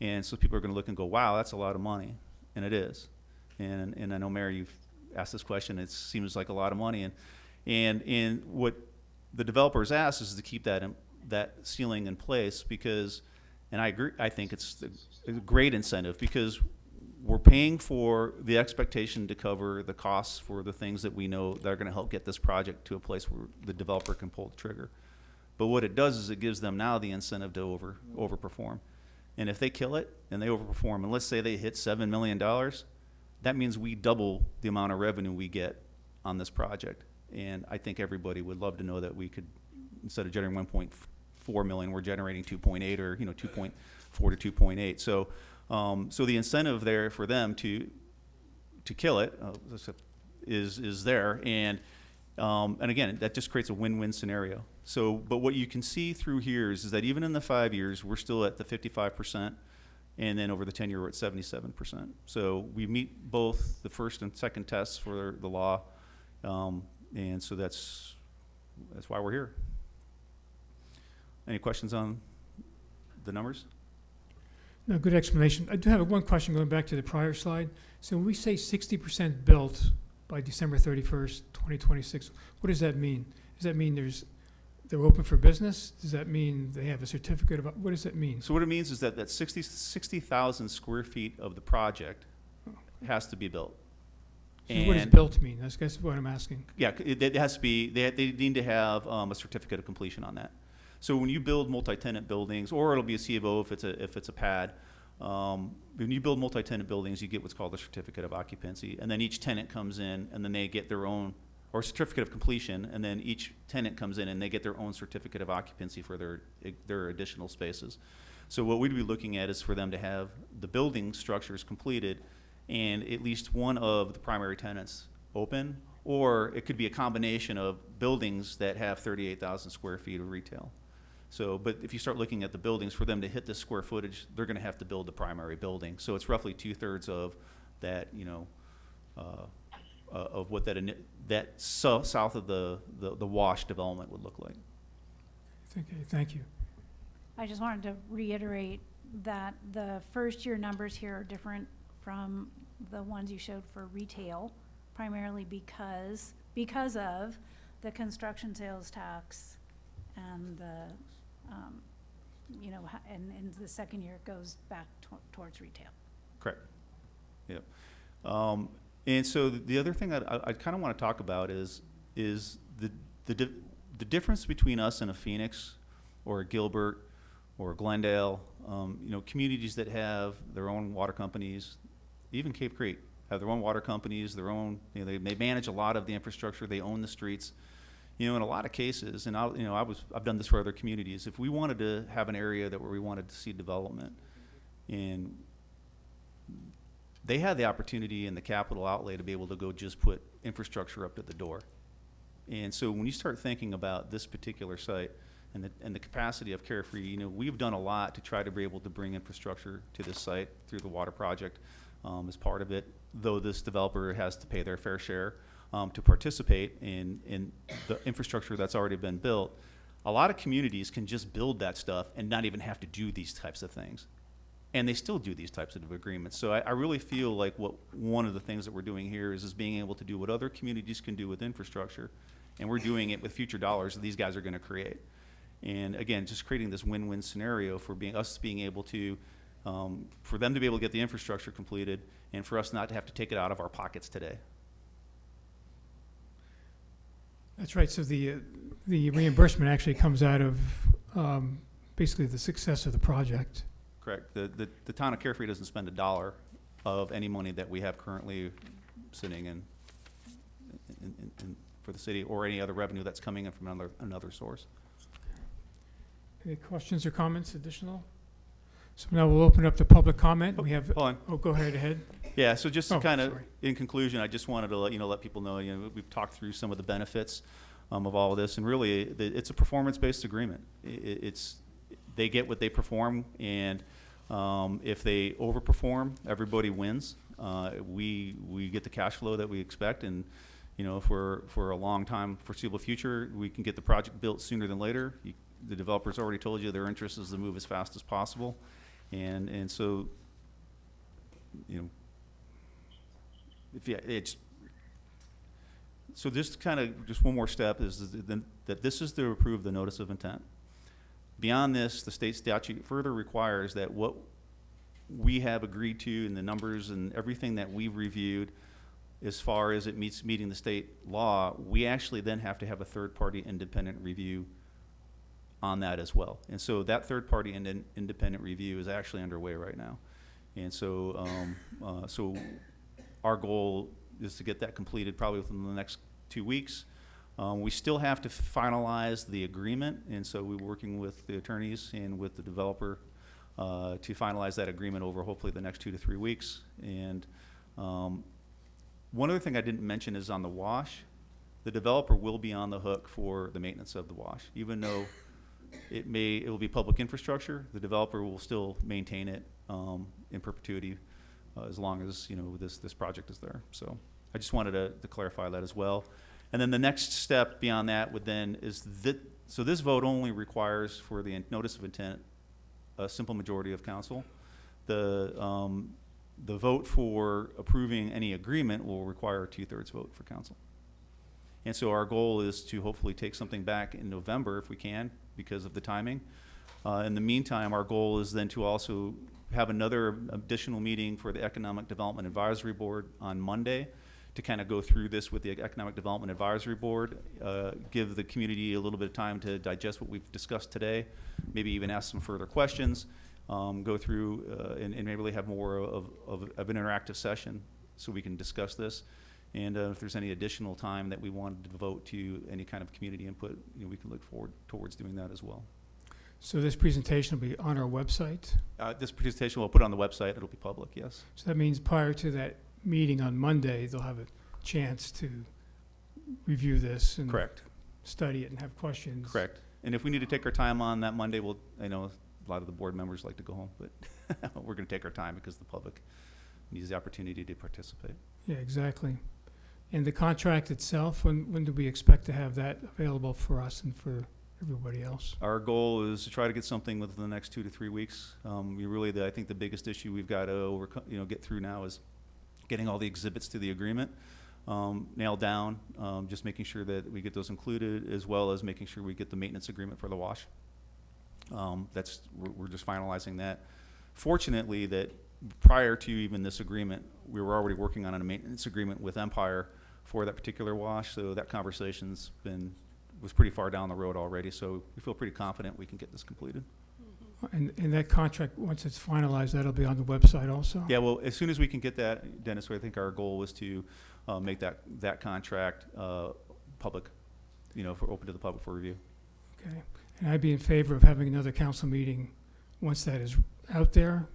And so people are gonna look and go, wow, that's a lot of money. And it is. And I know, Mayor, you've asked this question, it seems like a lot of money. And what the developers asked is to keep that ceiling in place because, and I agree, I think it's a great incentive because we're paying for the expectation to cover the costs for the things that we know that are gonna help get this project to a place where the developer can pull the trigger. But what it does is it gives them now the incentive to overperform. And if they kill it and they overperform, and let's say they hit $7 million, that means we double the amount of revenue we get on this project. And I think everybody would love to know that we could, instead of generating 1.4 million, we're generating 2.8 or 2.4 to 2.8. So, so the incentive there for them to kill it is there. And again, that just creates a win-win scenario. So, but what you can see through here is that even in the 5 years, we're still at the 55%, and then over the 10-year, we're at 77%. So we meet both the first and second tests for the law, and so that's why we're here. Any questions on the numbers? No, good explanation. I do have one question going back to the prior slide. So when we say 60% built by December 31st, 2026, what does that mean? Does that mean they're open for business? Does that mean they have a certificate of, what does that mean? So what it means is that 60,000 square feet of the project has to be built. So what does built mean? That's what I'm asking. Yeah, it has to be, they need to have a certificate of completion on that. So when you build multi-tenant buildings, or it'll be a C of O if it's a pad, when you build multi-tenant buildings, you get what's called a certificate of occupancy, and then each tenant comes in, and then they get their own, or certificate of completion, and then each tenant comes in and they get their own certificate of occupancy for their additional spaces. So what we'd be looking at is for them to have the building structures completed and at least one of the primary tenants open, or it could be a combination of buildings that have 38,000 square feet of retail. So, but if you start looking at the buildings, for them to hit this square footage, they're gonna have to build the primary building. So it's roughly 2/3 of that, of what that south of the Wash development would look like. Okay, thank you. I just wanted to reiterate that the first year numbers here are different from the ones you showed for retail, primarily because of the construction sales tax and the, and the second year it goes back towards retail. Correct. Yep. And so the other thing that I kind of want to talk about is the difference between us and a Phoenix or a Gilbert or a Glendale, communities that have their own water companies, even Cape Creek have their own water companies, their own, they manage a lot of the infrastructure, they own the streets. In a lot of cases, and I've done this for other communities. If we wanted to have an area where we wanted to see development, and they had the opportunity and the capital outlay to be able to go just put infrastructure up to the door. And so when you start thinking about this particular site and the capacity of Carefree, we've done a lot to try to be able to bring infrastructure to this site through the water project as part of it, though this developer has to pay their fair share to participate in the infrastructure that's already been built. A lot of communities can just build that stuff and not even have to do these types of things. And they still do these types of agreements. So I really feel like one of the things that we're doing here is being able to do what other communities can do with infrastructure, and we're doing it with future dollars that these guys are going to create. And again, just creating this win-win scenario for us being able to, for them to be able to get the infrastructure completed, and for us not to have to take it out of our pockets today. That's right, so the reimbursement actually comes out of basically the success of the project. Correct. The town of Carefree doesn't spend $1 of any money that we have currently sitting in for the city, or any other revenue that's coming in from another source. Any questions or comments additional? So now we'll open up the public comment. We have, Hold on. oh, go ahead. Yeah, so just to Oh, kind of, sorry. in conclusion, I just wanted to let people know, we've talked through some of the benefits of all of this, and really, it's a performance-based agreement. They get what they perform, and if they overperform, everybody wins. We get the cash flow that we expect, and for a long time foreseeable future, we can get the project built sooner than later. The developer's already told you their interest is to move as fast as possible, and so so just one more step is that this is to approve the notice of intent. Beyond this, the state statute further requires that what we have agreed to and the numbers and everything that we've reviewed, as far as it meeting the state law, we actually then have to have a third-party independent review on that as well. And so that third-party independent review is actually underway right now. And so, so our goal is to get that completed probably within the next 2 weeks. We still have to finalize the agreement, and so we're working with the attorneys and with the developer to finalize that agreement over hopefully the next 2 to 3 weeks. And one other thing I didn't mention is on the wash. The developer will be on the hook for the maintenance of the wash, even though it will be public infrastructure. The developer will still maintain it in perpetuity as long as this project is there. So I just wanted to clarify that as well. And then the next step beyond that would then is that, so this vote only requires for the notice of intent a simple majority of council. The vote for approving any agreement will require a 2/3 vote for council. And so our goal is to hopefully take something back in November if we can, because of the timing. In the meantime, our goal is then to also have another additional meeting for the Economic Development Advisory Board on Monday to kind of go through this with the Economic Development Advisory Board, give the community a little bit of time to digest what we've discussed today, maybe even ask some further questions, go through and maybe really have more of an interactive session so we can discuss this. And if there's any additional time that we wanted to devote to any kind of community input, we can look forward towards doing that as well. So this presentation will be on our website? This presentation we'll put on the website. It'll be public, yes. So that means prior to that meeting on Monday, they'll have a chance to review this and Correct. study it and have questions. Correct. And if we need to take our time on that Monday, I know a lot of the board members like to go home, but we're going to take our time because the public needs the opportunity to participate. Yeah, exactly. And the contract itself, when do we expect to have that available for us and for everybody else? Our goal is to try to get something within the next 2 to 3 weeks. I think the biggest issue we've got to overcome, get through now is getting all the exhibits to the agreement nailed down, just making sure that we get those included, as well as making sure we get the maintenance agreement for the wash. We're just finalizing that. Fortunately, that prior to even this agreement, we were already working on a maintenance agreement with Empire for that particular wash, so that conversation's was pretty far down the road already, so we feel pretty confident we can get this completed. And that contract, once it's finalized, that'll be on the website also? Yeah, well, as soon as we can get that, Dennis, I think our goal was to make that contract public, open to the public for review. Okay. And I'd be in favor of having another council meeting once that is out there,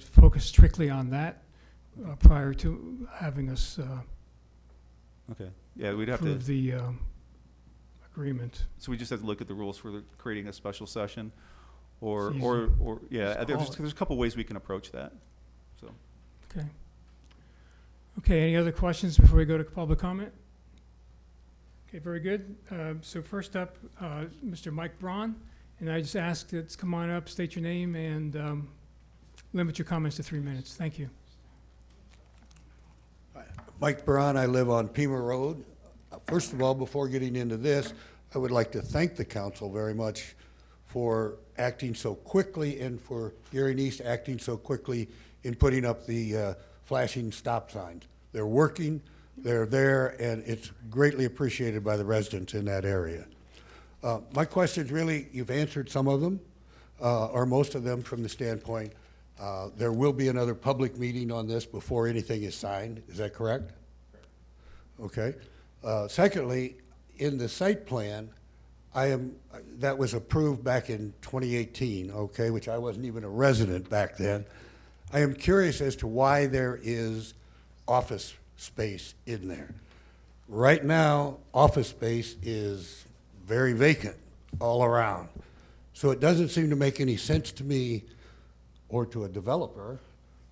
focus strictly on that prior to having us Okay. Yeah, we'd have to. approve the agreement. So we just have to look at the rules for creating a special session, or It's yeah, Just call it. there's a couple ways we can approach that. So Okay. Okay, any other questions before we go to public comment? Okay, very good. So first up, Mr. Mike Braun, and I just ask that come on up, state your name, and limit your comments to 3 minutes. Thank you. Mike Braun, I live on Pima Road. First of all, before getting into this, I would like to thank the council very much for acting so quickly and for Gary Neese acting so quickly in putting up the flashing stop signs. They're working. They're there, and it's greatly appreciated by the residents in that area. My questions, really, you've answered some of them, or most of them from the standpoint, there will be another public meeting on this before anything is signed. Is that correct? Okay. Secondly, in the site plan, that was approved back in 2018, okay, which I wasn't even a resident back then. I am curious as to why there is office space in there. Right now, office space is very vacant all around. So it doesn't seem to make any sense to me or to a developer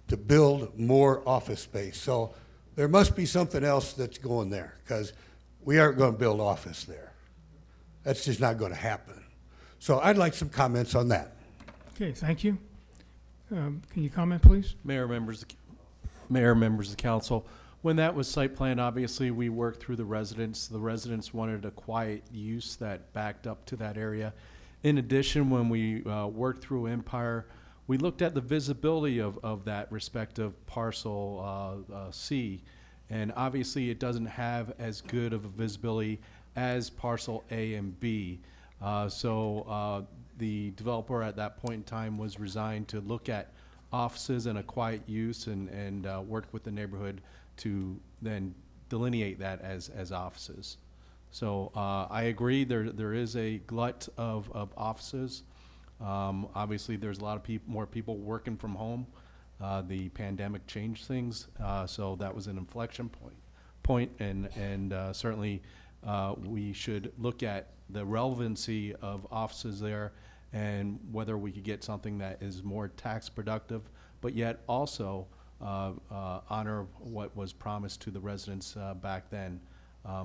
to build more office space. So there must be something else that's going there, because we aren't going to build office there. That's just not going to happen. So I'd like some comments on that. Okay, thank you. Can you comment, please? Mayor, members of the council, when that was site planned, obviously, we worked through the residents. The residents wanted a quiet use that backed up to that area. In addition, when we worked through Empire, we looked at the visibility of that respective parcel C, and obviously, it doesn't have as good of a visibility as parcel A and B. So the developer at that point in time was resigned to look at offices and a quiet use and work with the neighborhood to then delineate that as offices. So I agree, there is a glut of offices. Obviously, there's a lot of more people working from home. The pandemic changed things, so that was an inflection point, and certainly we should look at the relevancy of offices there and whether we could get something that is more tax productive, but yet also honor what was promised to the residents back then.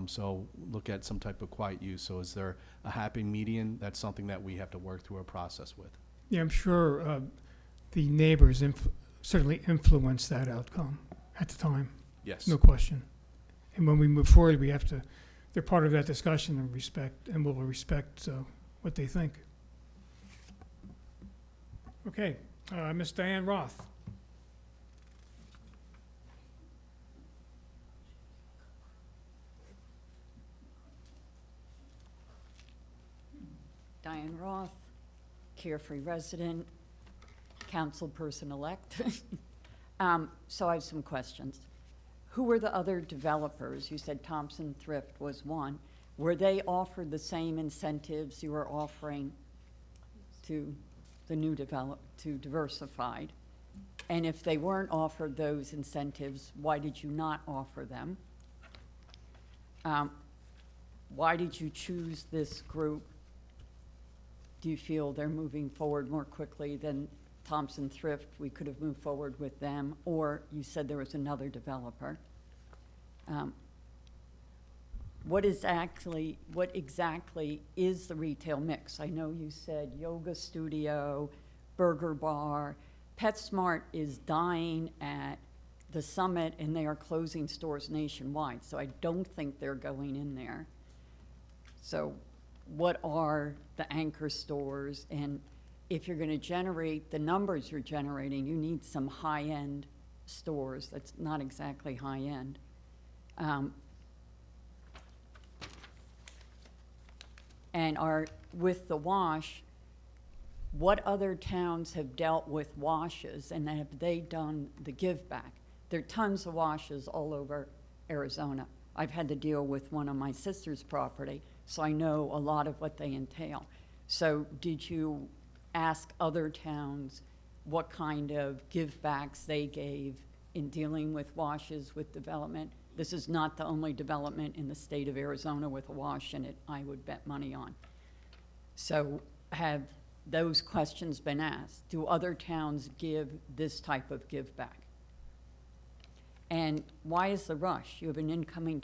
So look at some type of quiet use. So is there a happy median? That's something that we have to work through a process with. Yeah, I'm sure the neighbors certainly influenced that outcome at the time. Yes. No question. And when we move forward, they're part of that discussion and we'll respect what they think. Okay, Ms. Diane Roth. Diane Roth, Carefree resident, councilperson-elect. So I have some questions. Who were the other developers? You said Thompson Thrift was one. Were they offered the same incentives you were offering to the new to Diversified? And if they weren't offered those incentives, why did you not offer them? Why did you choose this group? Do you feel they're moving forward more quickly than Thompson Thrift? We could have moved forward with them, or you said there was another developer. What exactly is the retail mix? I know you said yoga studio, burger bar. PetSmart is dying at the Summit, and they are closing stores nationwide, so I don't think they're going in there. So what are the anchor stores? And if you're going to generate the numbers you're generating, you need some high-end stores. That's not exactly high-end. And with the wash, what other towns have dealt with washes, and have they done the give back? There are tons of washes all over Arizona. I've had to deal with one on my sister's property, so I know a lot of what they entail. So did you ask other towns what kind of give backs they gave in dealing with washes with development? This is not the only development in the state of Arizona with a wash in it, I would bet money on. So have those questions been asked? Do other towns give this type of give back? And why is the rush? You have an incoming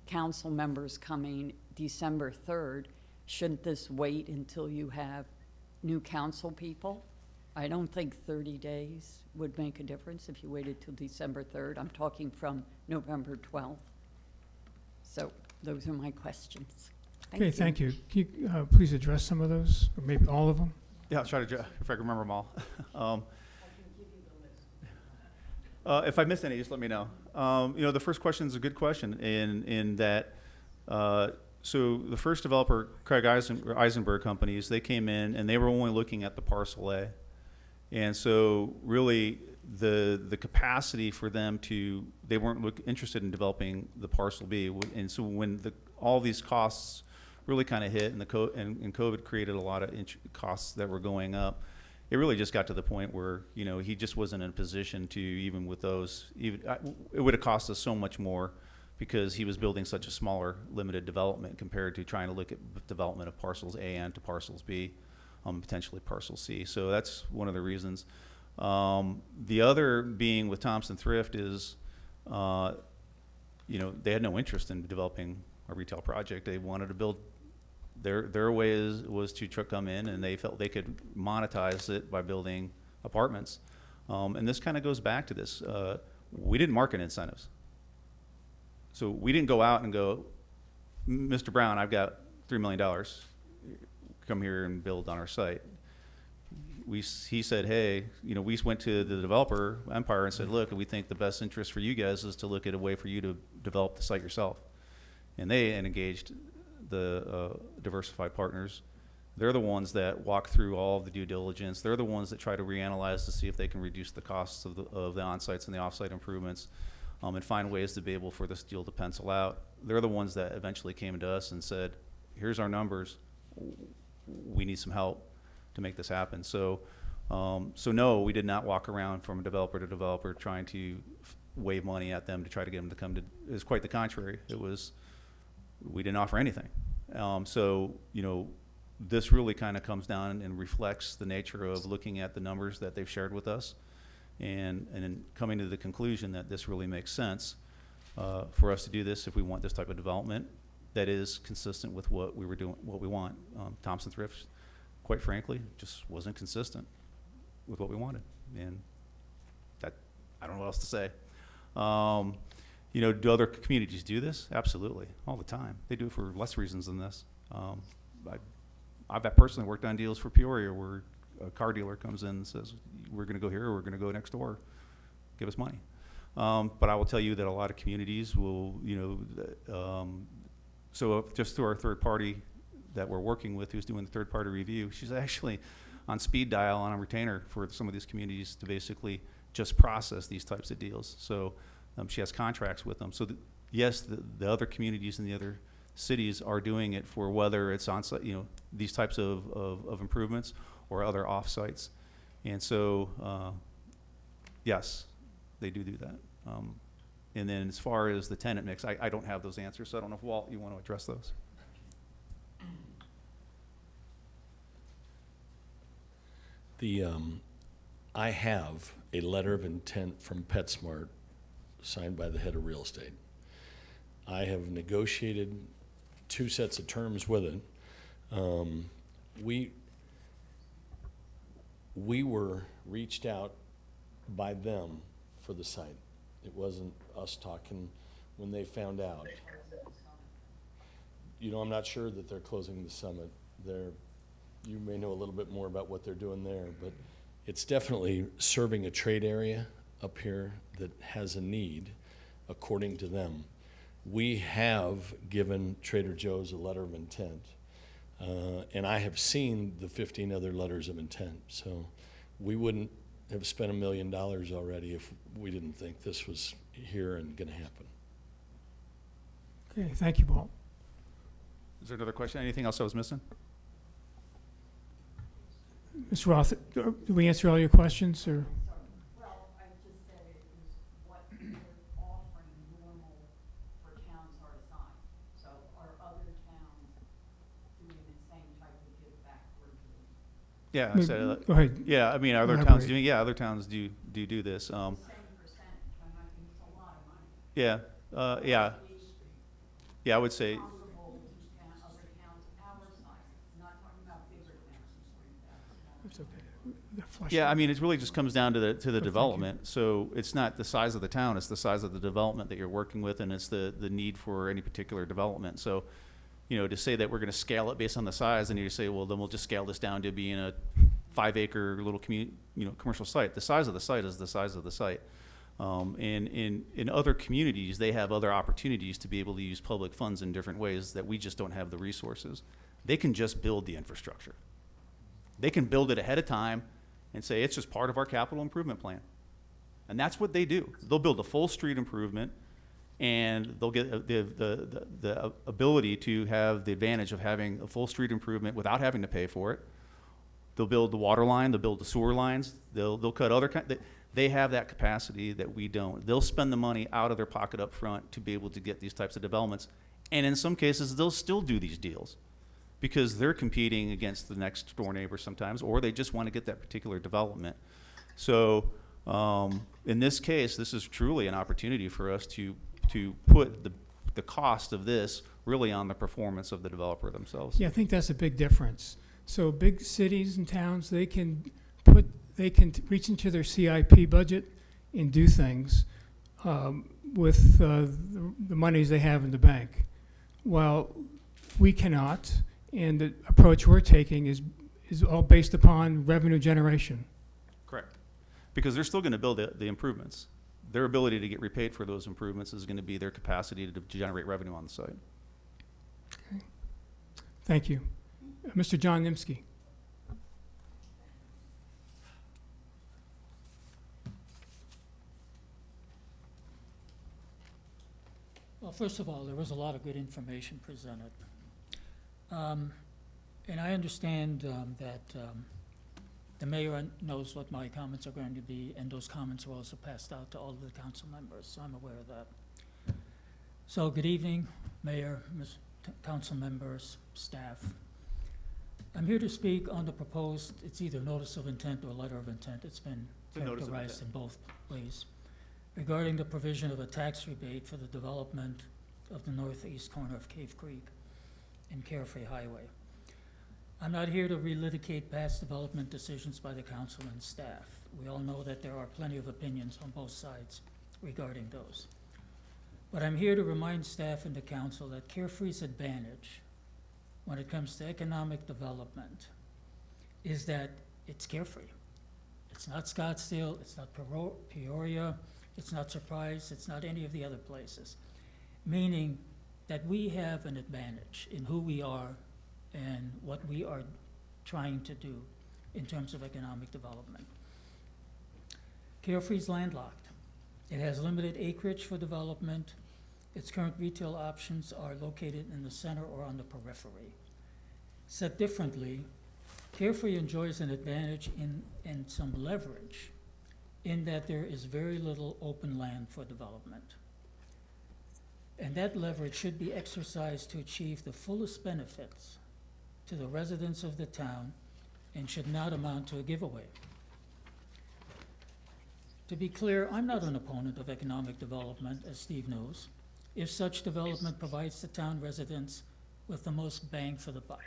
council members coming December 3rd. Shouldn't this wait until you have new council people? I don't think 30 days would make a difference if you waited till December 3rd. I'm talking from November 12th. So those are my questions. Okay, thank you. Can you please address some of those, or maybe all of them? Yeah, I'll try to, if I can remember them all. If I missed any, just let me know. You know, the first question is a good question in that, so the first developer, Craig Eisenberg Companies, they came in and they were only looking at the parcel A. And so really the capacity for them to, they weren't interested in developing the parcel B. And so when all these costs really kind of hit and and COVID created a lot of costs that were going up, it really just got to the point where, you know, he just wasn't in a position to, even with those, it would have cost us so much more because he was building such a smaller, limited development compared to trying to look at development of parcels A and to parcels B, potentially parcel C. So that's one of the reasons. The other being with Thompson Thrift is, you know, they had no interest in developing a retail project. They wanted to build. Their way was to come in, and they felt they could monetize it by building apartments. And this kind of goes back to this. We didn't market incentives. So we didn't go out and go, Mr. Brown, I've got $3 million. Come here and build on our site. He said, hey, you know, we went to the developer, Empire, and said, look, we think the best interest for you guys is to look at a way for you to develop the site yourself. And they engaged the diversified partners. They're the ones that walk through all of the due diligence. They're the ones that try to reanalyze to see if they can reduce the costs of the on-sites and the off-site improvements, and find ways to be able for this deal to pencil out. They're the ones that eventually came to us and said, here's our numbers. We need some help to make this happen. So, so no, we did not walk around from developer to developer trying to wave money at them to try to get them to come to. It was quite the contrary. It was, we didn't offer anything. So, you know, this really kind of comes down and reflects the nature of looking at the numbers that they've shared with us and then coming to the conclusion that this really makes sense for us to do this if we want this type of development that is consistent with what we were doing, what we want. Thompson Thrift, quite frankly, just wasn't consistent with what we wanted. And that, I don't know what else to say. You know, do other communities do this? Absolutely, all the time. They do it for less reasons than this. I've personally worked on deals for Peoria where a car dealer comes in and says, we're going to go here or we're going to go next door. Give us money. But I will tell you that a lot of communities will, you know, so just through our third party that we're working with who's doing the third party review, she's actually on speed dial on a retainer for some of these communities to basically just process these types of deals. So she has contracts with them. So yes, the other communities in the other cities are doing it for whether it's on site, you know, these types of improvements or other off sites. And so, yes, they do that. And then as far as the tenant mix, I don't have those answers, so I don't know if Walt, you want to address those. I have a letter of intent from PetSmart signed by the head of real estate. I have negotiated 2 sets of terms with it. We were reached out by them for the site. It wasn't us talking when they found out. You know, I'm not sure that they're closing the summit. You may know a little bit more about what they're doing there, but it's definitely serving a trade area up here that has a need, according to them. We have given Trader Joe's a letter of intent, and I have seen the 15 other letters of intent. So we wouldn't have spent $1 million already if we didn't think this was here and going to happen. Okay, thank you, Walt. Is there another question? Anything else I was missing? Ms. Roth, did we answer all your questions, or? Well, I just said it is what they're offering normal for towns our size. So are other towns doing the same type of give back we're doing? Yeah, I said that. Go ahead. Yeah, I mean, other Elaborate. towns doing. Yeah, other towns do this. Same percentage, I mean, it's a lot of money. Yeah, yeah, yeah. I would say. Comparable to other towns our size, not talking about bigger towns. It's okay. They're flush. Yeah, I mean, it really just comes down to the Thank you. development. So it's not the size of the town; it's the size of the development that you're working with, and it's the need for any particular development. So, you know, to say that we're going to scale it based on the size, and you say, well, then we'll just scale this down to being a 5-acre little community, you know, commercial site. The size of the site is the size of the site. And in other communities, they have other opportunities to be able to use public funds in different ways that we just don't have the resources. They can just build the infrastructure. They can build it ahead of time and say, it's just part of our capital improvement plan. And that's what they do. They'll build a full street improvement, and they'll get the ability to have the advantage of having a full street improvement without having to pay for it. They'll build the water line, they'll build the sewer lines, they'll cut other kind. They have that capacity that we don't. They'll spend the money out of their pocket up front to be able to get these types of developments. And in some cases, they'll still do these deals because they're competing against the next door neighbor sometimes, or they just want to get that particular development. So in this case, this is truly an opportunity for us to put the cost of this really on the performance of the developer themselves. Yeah, I think that's a big difference. So big cities and towns, they can reach into their CIP budget and do things with the monies they have in the bank. While we cannot, and the approach we're taking is all based upon revenue generation. Correct. Because they're still going to build the improvements. Their ability to get repaid for those improvements is going to be their capacity to generate revenue on the site. Okay. Thank you. Mr. John Nimsky. Well, first of all, there was a lot of good information presented. And I understand that the mayor knows what my comments are going to be, and those comments were also passed out to all of the council members, so I'm aware of that. So good evening, Mayor, council members, staff. I'm here to speak on the proposed, it's either notice of intent or letter of intent. It's been It's a notice of characterized in intent. both ways, regarding the provision of a tax rebate for the development of the northeast corner of Cave Creek and Carefree Highway. I'm not here to relitigate past development decisions by the council and staff. We all know that there are plenty of opinions on both sides regarding those. But I'm here to remind staff and the council that Carefree's advantage when it comes to economic development is that it's carefree. It's not Scottsdale, it's not Peoria, it's not Surprise, it's not any of the other places. Meaning that we have an advantage in who we are and what we are trying to do in terms of economic development. Carefree's landlocked. It has limited acreage for development. Its current retail options are located in the center or on the periphery. Said differently, Carefree enjoys an advantage and some leverage in that there is very little open land for development. And that leverage should be exercised to achieve the fullest benefits to the residents of the town and should not amount to a giveaway. To be clear, I'm not an opponent of economic development, as Steve knows, if such development provides the town residents with the most bang for the buck,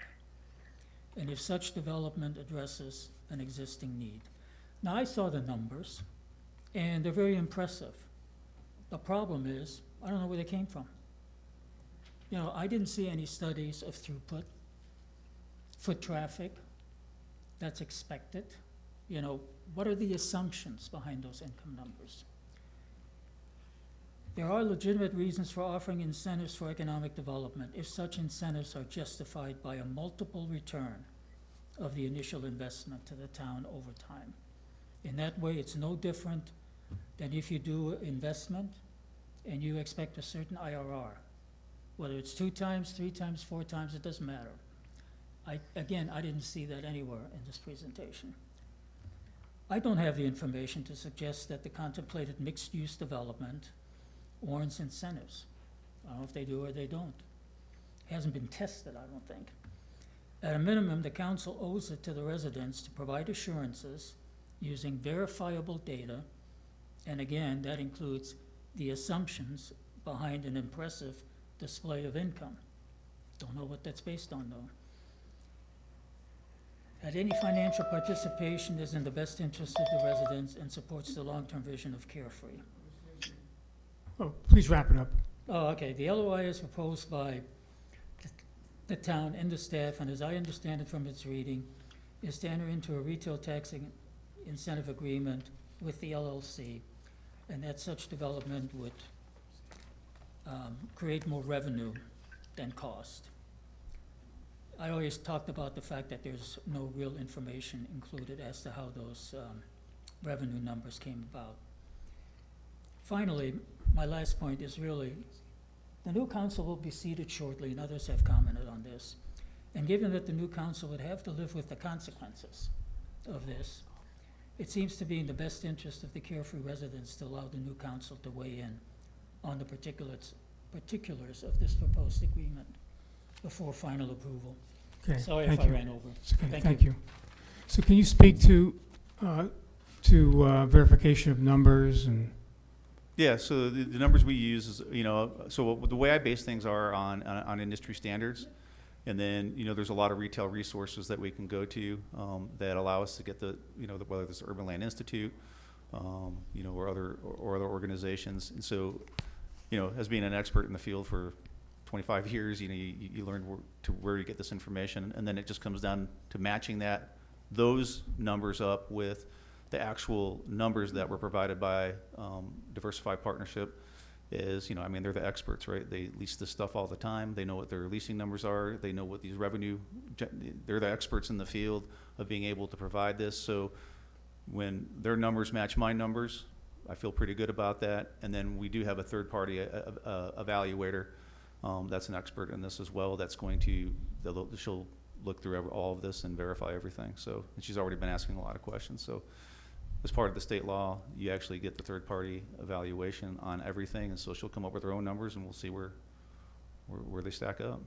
and if such development addresses an existing need. Now, I saw the numbers, and they're very impressive. The problem is, I don't know where they came from. You know, I didn't see any studies of throughput, foot traffic, that's expected. You know, what are the assumptions behind those income numbers? There are legitimate reasons for offering incentives for economic development if such incentives are justified by a multiple return of the initial investment to the town over time. In that way, it's no different than if you do investment and you expect a certain IRR. Whether it's 2 times, 3 times, 4 times, it doesn't matter. I didn't see that anywhere in this presentation. I don't have the information to suggest that the contemplated mixed-use development warrants incentives. I don't know if they do or they don't. It hasn't been tested, I don't think. At a minimum, the council owes it to the residents to provide assurances using verifiable data, and again, that includes the assumptions behind an impressive display of income. Don't know what that's based on, though. That any financial participation is in the best interest of the residents and supports the long-term vision of Carefree. Oh, please wrap it up. Oh, okay. The LOI is proposed by the town and the staff, and as I understand it from its reading, is to enter into a retail taxing incentive agreement with the LLC and that such development would create more revenue than cost. I always talked about the fact that there's no real information included as to how those revenue numbers came about. Finally, my last point is really, the new council will be seated shortly, and others have commented on this. And given that the new council would have to live with the consequences of this, it seems to be in the best interest of the Carefree residents to allow the new council to weigh in on the particulars of this proposed agreement before final approval. Okay, Sorry thank if I you. ran over. It's okay, thank you. So can you speak to verification of numbers and? Yeah, so the numbers we use is, so the way I base things are on industry standards. And then, there's a lot of retail resources that we can go to that allow us to get whether it's the Urban Land Institute, or other organizations. And so, as being an expert in the field for 25 years, you learn where to get this information. And then it just comes down to matching those numbers up with the actual numbers that were provided by Diversified Partnership. They're the experts, right? They lease this stuff all the time. They know what their leasing numbers are. They know what these they're the experts in the field of being able to provide this. So when their numbers match my numbers, I feel pretty good about that. And then we do have a third-party evaluator that's an expert in this as well. That's she'll look through all of this and verify everything. So, and she's already been asking a lot of questions. So, as part of the state law, you actually get the third-party evaluation on everything, and so she'll come up with her own numbers, and we'll see where they stack up.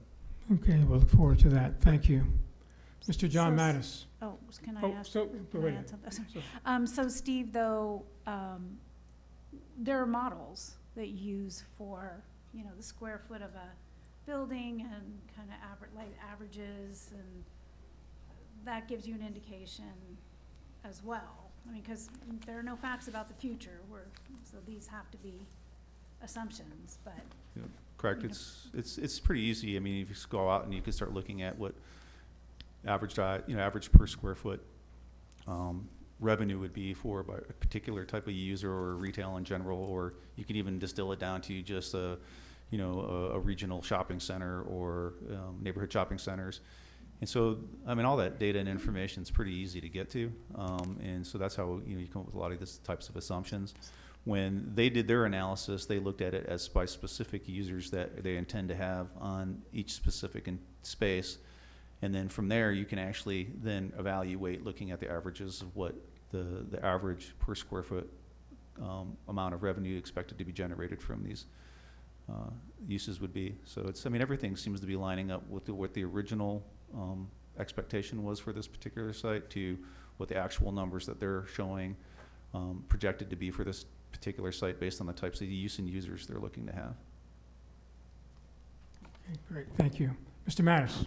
Okay, we'll look forward to that. Thank you. Mr. John Mattis. Oh, can I Oh, ask? so, can go I ahead. add something? So Steve, though, there are models that you use for, the square foot of a building and kind of averages, and that gives you an indication as well. Because there are no facts about the future, so these have to be assumptions, but. Correct. It's pretty easy. If you just go out and you can start looking at what average per square foot revenue would be for a particular type of user or retail in general, or you can even distill it down to just a regional shopping center or neighborhood shopping centers. And so, all that data and information is pretty easy to get to. And so that's how, you come up with a lot of these types of assumptions. When they did their analysis, they looked at it as by specific users that they intend to have on each specific space. And then from there, you can actually then evaluate looking at the averages of what the average per square foot amount of revenue expected to be generated from these uses would be. So it's, everything seems to be lining up with what the original expectation was for this particular site to what the actual numbers that they're showing projected to be for this particular site based on the types of use and users they're looking to have. Okay, great, thank you. Mr. Mattis.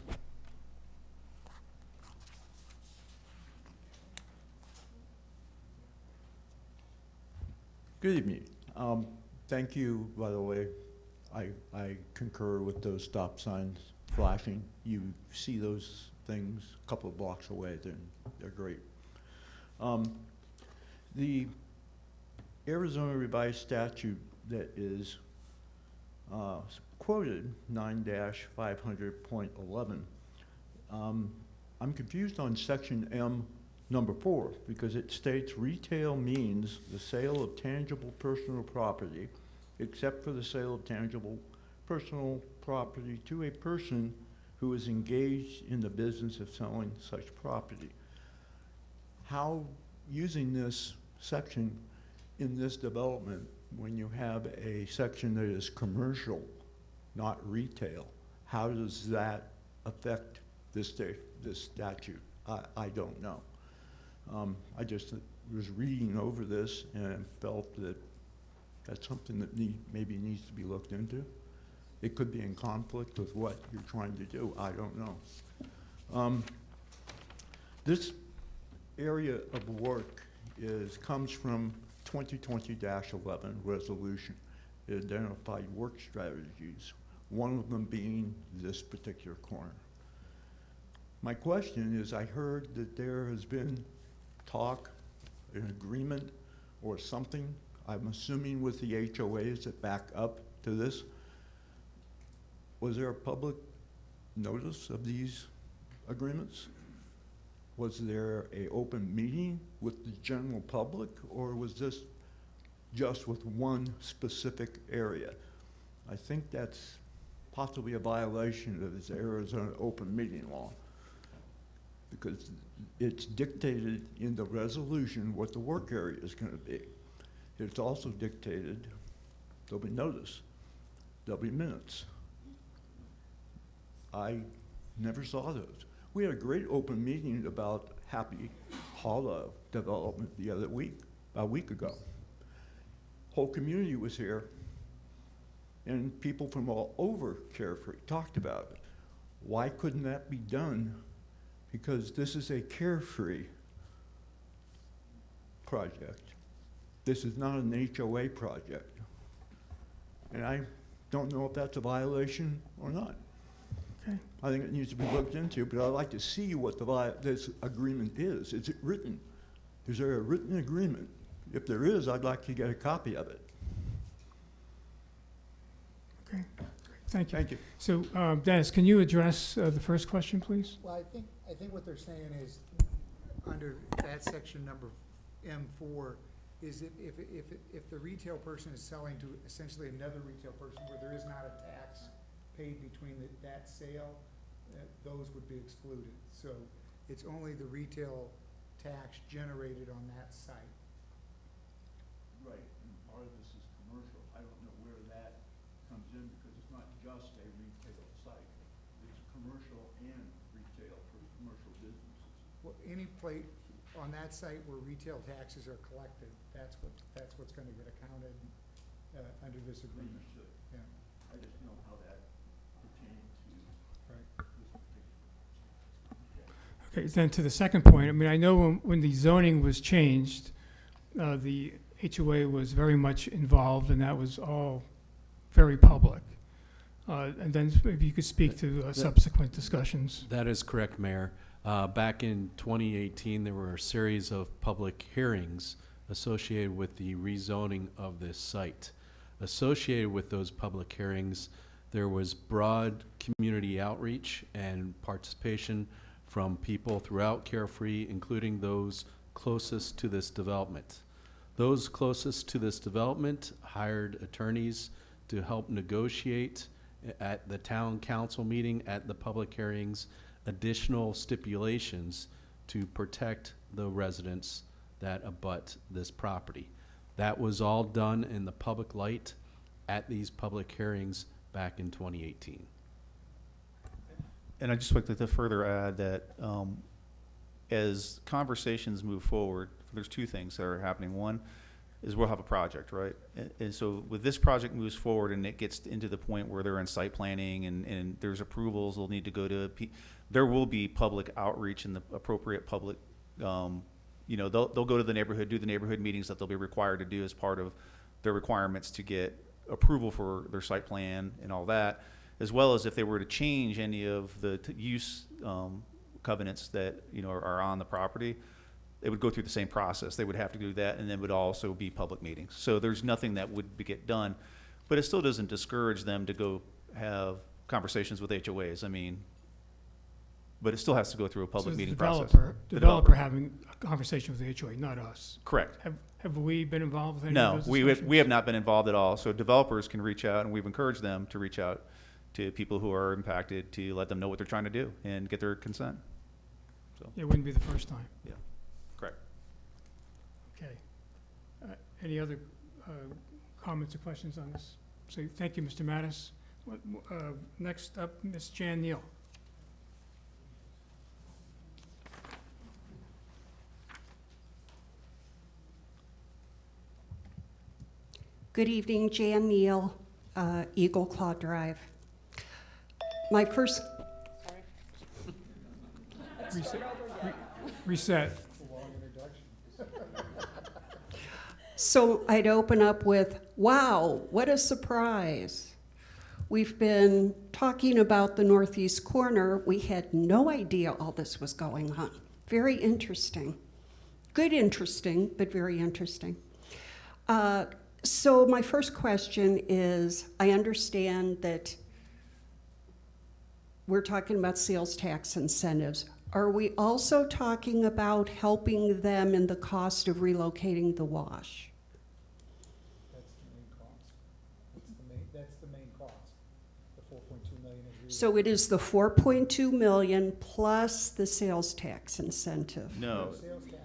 Good evening. Thank you, by the way. I concur with those stop signs flashing. You see those things a couple of blocks away, they're great. The Arizona revised statute that is quoted, 9-500.11, I'm confused on section M number 4, because it states retail means the sale of tangible personal property, except for the sale of tangible personal property to a person who is engaged in the business of selling such property. How, using this section in this development, when you have a section that is commercial, not retail, how does that affect this statute? I don't know. I just was reading over this and felt that that's something that maybe needs to be looked into. It could be in conflict with what you're trying to do. I don't know. This area of work comes from 2020-11 resolution. It identified work strategies, one of them being this particular corner. My question is, I heard that there has been talk, an agreement, or something, I'm assuming with the HOAs that back up to this, was there a public notice of these agreements? Was there a open meeting with the general public, or was this just with one specific area? I think that's possibly a violation of this Arizona open meeting law, because it's dictated in the resolution what the work area is gonna be. It's also dictated, there'll be notice, there'll be minutes. I never saw those. We had a great open meeting about Happy Hollow development the other week, a week ago. Whole community was here, and people from all over Carefree talked about it. Why couldn't that be done? Because this is a Carefree project. This is not an HOA project. And I don't know if that's a violation or not. Okay. I think it needs to be looked into, but I'd like to see what this agreement is. Is it written? Is there a written agreement? If there is, I'd like to get a copy of it. Okay, thank you. Thank you. So, Dennis, can you address the first question, please? Well, I think what they're saying is, under that section number M4, is if the retail person is selling to essentially another retail person where there is not a tax paid between that sale, those would be excluded. So it's only the retail tax generated on that site. Right, and part of this is commercial. I don't know where that comes in because it's not just a retail site. It's commercial and retail for commercial businesses. Well, any plate on that site where retail taxes are collected, that's what's gonna get accounted, under this agreement. Understood. Yeah, I just know how that pertains to right. this particular. Okay, then to the second point, I mean, I know when the zoning was changed, the HOA was very much involved, and that was all very public. And then maybe you could speak to subsequent discussions. That is correct, Mayor. Back in 2018, there were a series of public hearings associated with the rezoning of this site. Associated with those public hearings, there was broad community outreach and participation from people throughout Carefree, including those closest to this development. Those closest to this development hired attorneys to help negotiate at the town council meeting, at the public hearings, additional stipulations to protect the residents that abut this property. That was all done in the public light at these public hearings back in 2018. And I'd just like to further add that as conversations move forward, there's two things that are happening. One is we'll have a project, right? And so with this project moves forward and it gets into the point where they're in site planning and there's approvals, they'll need to go to, there will be public outreach and the appropriate public, you know, they'll go to the neighborhood, do the neighborhood meetings that they'll be required to do as part of their requirements to get approval for their site plan and all that, as well as if they were to change any of the use covenants that, you know, are on the property, it would go through the same process. They would have to do that, and then would also be public meetings. So there's nothing that would get done, but it still doesn't discourage them to go have conversations with HOAs. I mean, but it still has to go through a public So meeting the process. developer having a conversation with the HOA, not us. Correct. Have we been involved with any No, of those we discussions? have not been involved at all. So developers can reach out, and we've encouraged them to reach out to people who are impacted to let them know what they're trying to do and get their consent. So, It wouldn't be the first time. yeah, correct. Okay. Any other comments or questions on this? So thank you, Mr. Mattis. Next up, Ms. Jan Neal. Good evening, Jan Neal, Eagle Claw Drive. My first, Reset. so I'd open up with, wow, what a surprise. We've been talking about the northeast corner. We had no idea all this was going on. Very interesting. Good interesting, but very interesting. So my first question is, I understand that we're talking about sales tax incentives. Are we also talking about helping them in the cost of relocating the wash? That's the main cost. That's the main cost. The 4.2 million is. So it is the 4.2 million plus the sales tax incentive No, Sales tax.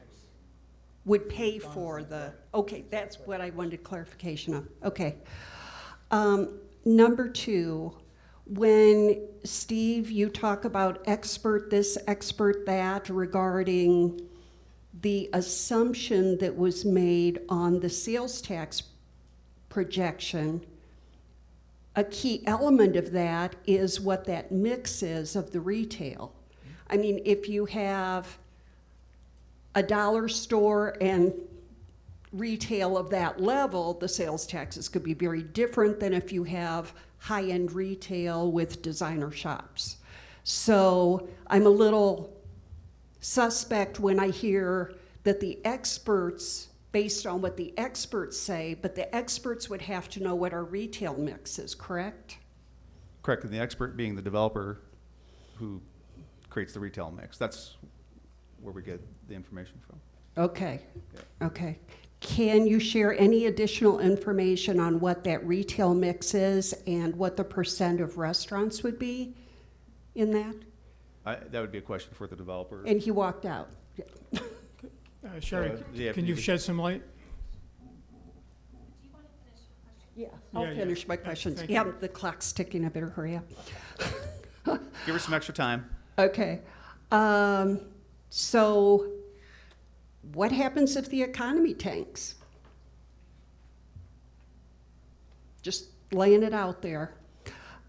would pay for the, okay, that's what I wanted clarification on. Okay. Number two, when, Steve, you talk about expert this, expert that regarding the assumption that was made on the sales tax projection, a key element of that is what that mix is of the retail. I mean, if you have a dollar store and retail of that level, the sales taxes could be very different than if you have high-end retail with designer shops. So I'm a little suspect when I hear that the experts, based on what the experts say, but the experts would have to know what our retail mix is, correct? correct, and the expert being the developer who creates the retail mix. That's where we get the information from. Okay, okay. Can you share any additional information on what that retail mix is and what the percent of restaurants would be in that? That would be a question for the developer. And he walked out. Sherry, yeah, can you shed some light? Yeah, I'll Yeah, yeah. finish my questions. Thank Yeah, you. the clock's ticking, I better hurry up. Give her some extra time. Okay. So what happens if the economy tanks? Just laying it out there.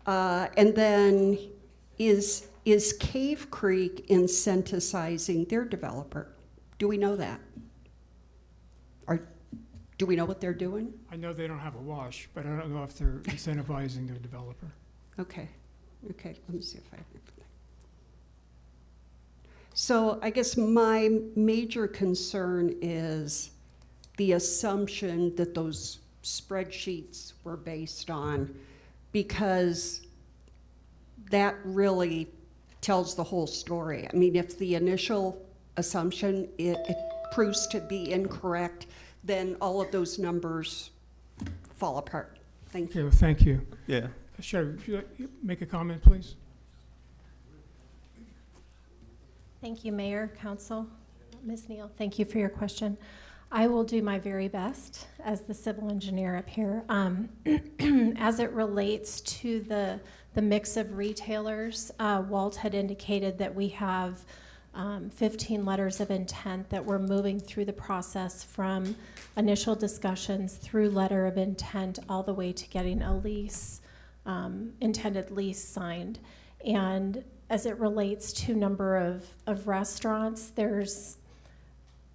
And then is Cave Creek incentivizing their developer? Do we know that? Or do we know what they're doing? I know they don't have a wash, but I don't know if they're incentivizing their developer. Okay, okay, let me see if I. So I guess my major concern is the assumption that those spreadsheets were based on, because that really tells the whole story. I mean, if the initial assumption, it proves to be incorrect, then all of those numbers fall apart. Thank Okay, you. well, thank you. Yeah. Sherry, would you like to make a comment, please? Thank you, Mayor, Council. Ms. Neal, thank you for your question. I will do my very best as the civil engineer up here. As it relates to the mix of retailers, Walt had indicated that we have 15 letters of intent that we're moving through the process from initial discussions through letter of intent all the way to getting a lease, intended lease signed. And as it relates to number of restaurants, there's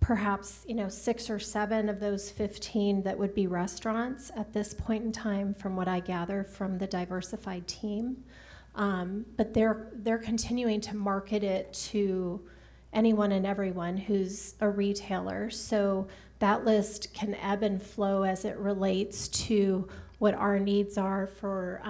perhaps 6 or 7 of those 15 that would be restaurants at this point in time, from what I gather from the diversified team. But they're continuing to market it to anyone and everyone who's a retailer. So that list can ebb and flow as it relates to what our needs are for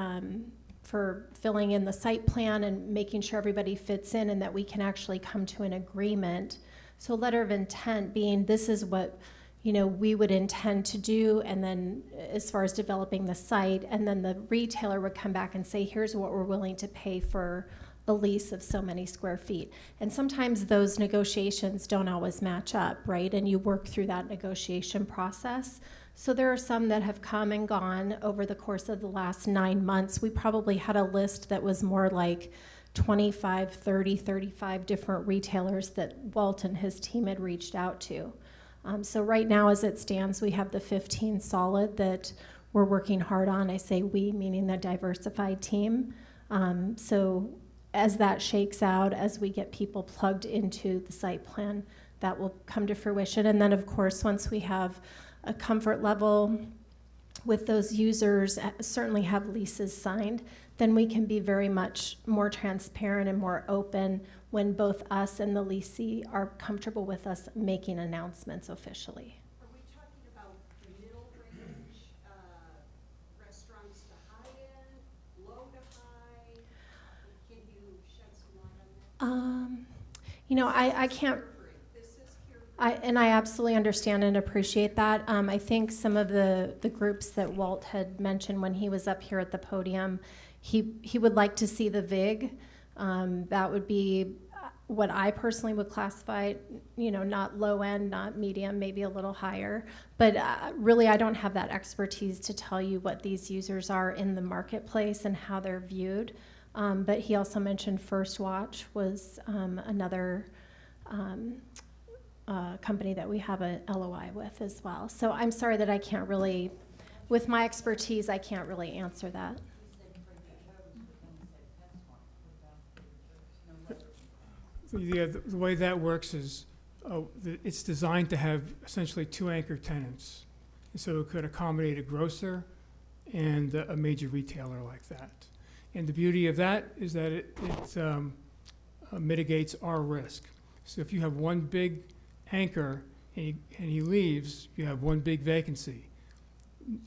filling in the site plan and making sure everybody fits in and that we can actually come to an agreement. So letter of intent being, this is what we would intend to do, and then as far as developing the site, and then the retailer would come back and say, here's what we're willing to pay for a lease of so many square feet. And sometimes those negotiations don't always match up, right? And you work through that negotiation process. So there are some that have come and gone over the course of the last 9 months. We probably had a list that was more like 25, 30, 35 different retailers that Walt and his team had reached out to. So right now, as it stands, we have the 15 solid that we're working hard on. I say we, meaning the diversified team. So as that shakes out, as we get people plugged into the site plan, that will come to fruition. And then, of course, once we have a comfort level with those users, certainly have leases signed, then we can be very much more transparent and more open when both us and the leasee are comfortable with us making announcements officially. Are we talking about the middle You know, I can't, and I absolutely understand and appreciate that. I think some of the groups that Walt had mentioned when he was up here at the podium, he would like to see the VIG. That would be what I personally would classify, you know, not low end, not medium, maybe a little higher. But really, I don't have that expertise to tell you what these users are in the marketplace and how they're viewed. But he also mentioned First Watch was another company that we have a LOI with as well. So I'm sorry that I can't really, with my expertise, I can't really answer that. The way that works is, it's designed to have essentially two anchor tenants. So it could accommodate a grocer and a major retailer like that. And the beauty of that is that it mitigates our risk. So if you have one big anchor and he leaves, you have one big vacancy.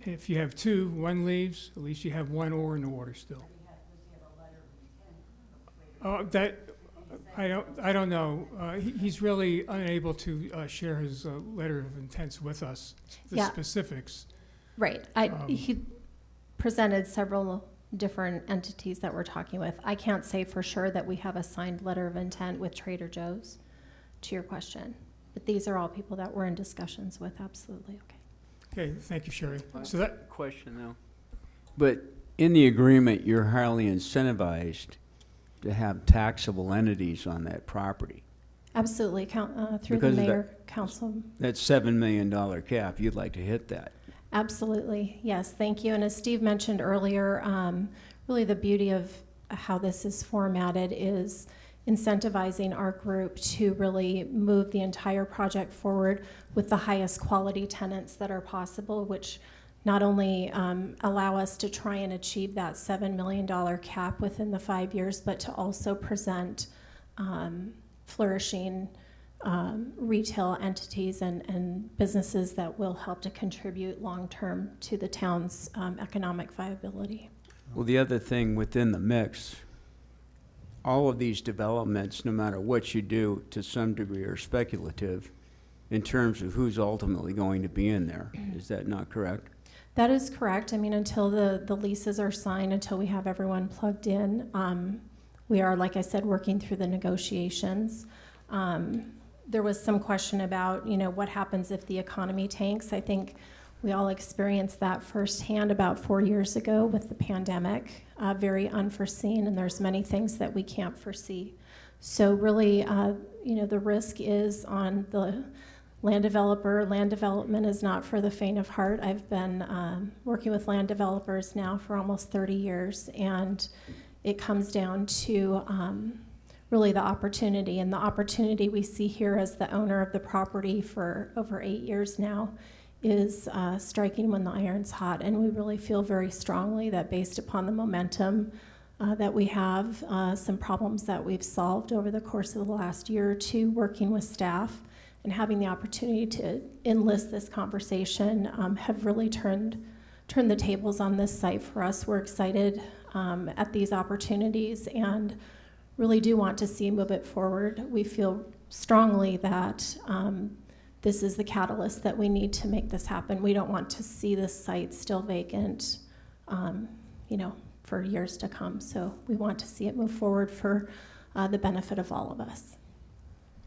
If you have two, one leaves, at least you have one oar in the water still. That, I don't know. He's really unable to share his letter of intents with us, the Yeah. specifics. Right. He presented several different entities that we're talking with. I can't say for sure that we have a signed letter of intent with Trader Joe's, to your question. But these are all people that we're in discussions with, absolutely, okay. Okay, thank you, Sherry. So that, Question though. But in the agreement, you're highly incentivized to have taxable entities on that property. Absolutely, through the Because of mayor, council. That $7 million cap, you'd like to hit that. Absolutely, yes, thank you. And as Steve mentioned earlier, really the beauty of how this is formatted is incentivizing our group to really move the entire project forward with the highest quality tenants that are possible, which not only allow us to try and achieve that $7 million cap within the 5 years, but to also present flourishing retail entities and businesses that will help to contribute long-term to the town's economic viability. Well, the other thing within the mix, all of these developments, no matter what you do, to some degree are speculative in terms of who's ultimately going to be in there. Is that not correct? That is correct. I mean, until the leases are signed, until we have everyone plugged in, we are, like I said, working through the negotiations. There was some question about, you know, what happens if the economy tanks. I think we all experienced that firsthand about 4 years ago with the pandemic, very unforeseen, and there's many things that we can't foresee. So really, you know, the risk is on the land developer. Land development is not for the faint of heart. I've been working with land developers now for almost 30 years, and it comes down to really the opportunity. And the opportunity we see here as the owner of the property for over 8 years now is striking when the iron's hot. And we really feel very strongly that based upon the momentum that we have, some problems that we've solved over the course of the last year or two, working with staff and having the opportunity to enlist this conversation, have really turned the tables on this site for us. We're excited at these opportunities and really do want to see move it forward. We feel strongly that this is the catalyst that we need to make this happen. We don't want to see this site still vacant, you know, for years to come. So we want to see it move forward for the benefit of all of us.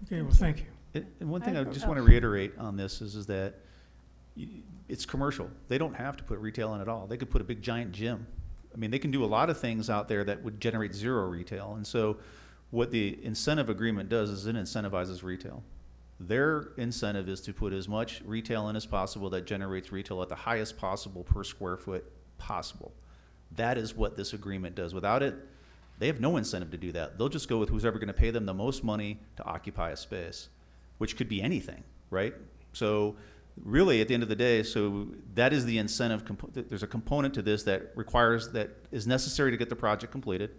okay, well, thank you. And one thing I just want to reiterate on this is that it's commercial. They don't have to put retail in at all. They could put a big giant gym. I mean, they can do a lot of things out there that would generate zero retail. And so what the incentive agreement does is it incentivizes retail. Their incentive is to put as much retail in as possible that generates retail at the highest possible per square foot possible. That is what this agreement does. Without it, they have no incentive to do that. They'll just go with who's ever going to pay them the most money to occupy a space, which could be anything, right? So really, at the end of the day, so that is the incentive. There's a component to this that is necessary to get the project completed,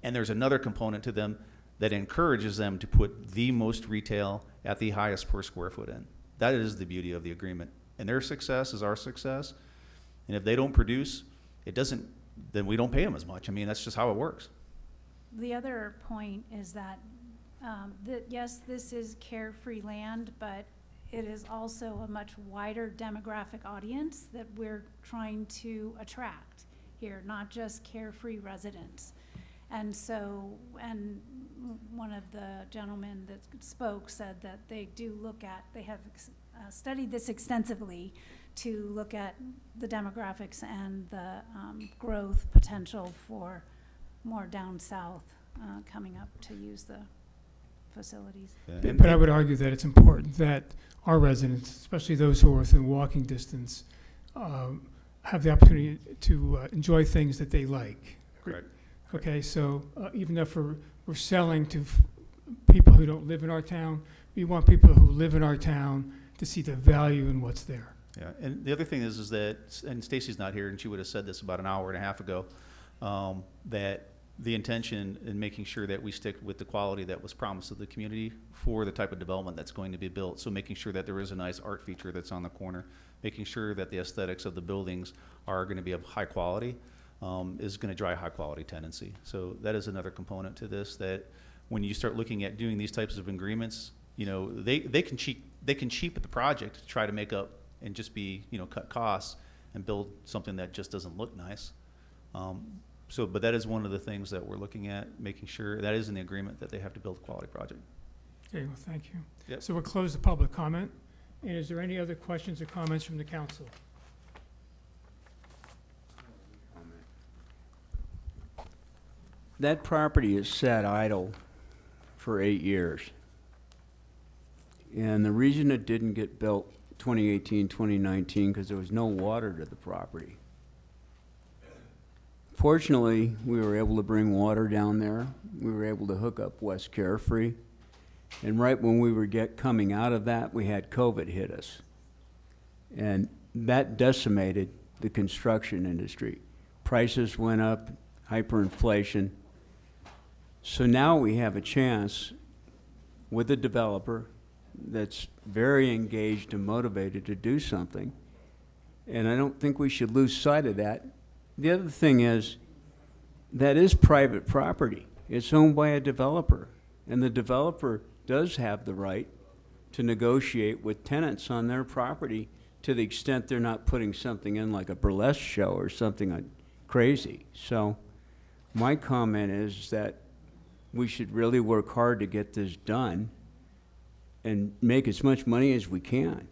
and there's another component to them that encourages them to put the most retail at the highest per square foot in. That is the beauty of the agreement. And their success is our success. And if they don't produce, then we don't pay them as much. I mean, that's just how it works. The other point is that Yes, this is Carefree Land, but it is also a much wider demographic audience that we're trying to attract here, not just Carefree residents. And so, and one of the gentlemen that spoke said that they do look at, they have studied this extensively to look at the demographics and the growth potential for more down south coming up to use the facilities. But I would argue that it's important that our residents, especially those who are within walking distance, have the opportunity to enjoy things that they like. Correct. Okay, so even if we're selling to people who don't live in our town, we want people who live in our town to see the value in what's there. Yeah, and the other thing is that, and Stacy's not here, and she would have said this about an hour and a half ago, that the intention in making sure that we stick with the quality that was promised to the community for the type of development that's going to be built. So making sure that there is a nice art feature that's on the corner, making sure that the aesthetics of the buildings are going to be of high quality, is going to drive high quality tenancy. So that is another component to this, that when you start looking at doing these types of agreements, you know, they can cheapen the project to try to make up and just be, you know, cut costs and build something that just doesn't look nice. But that is one of the things that we're looking at, making sure that is in the agreement that they have to build a quality project. Okay, well, thank you. Yep. So we'll close the public comment. And is there any other questions or comments from the council? That property is sat idle for 8 years. And the reason it didn't get built 2018, 2019, because there was no water to the property. Fortunately, we were able to bring water down there. We were able to hook up West Carefree. And right when we were coming out of that, we had COVID hit us. And that decimated the construction industry. Prices went up, hyperinflation. So now we have a chance with a developer that's very engaged and motivated to do something. And I don't think we should lose sight of that. The other thing is, that is private property. It's owned by a developer. And the developer does have the right to negotiate with tenants on their property to the extent they're not putting something in like a burlesque show or something crazy. So my comment is that we should really work hard to get this done and make as much money as we can.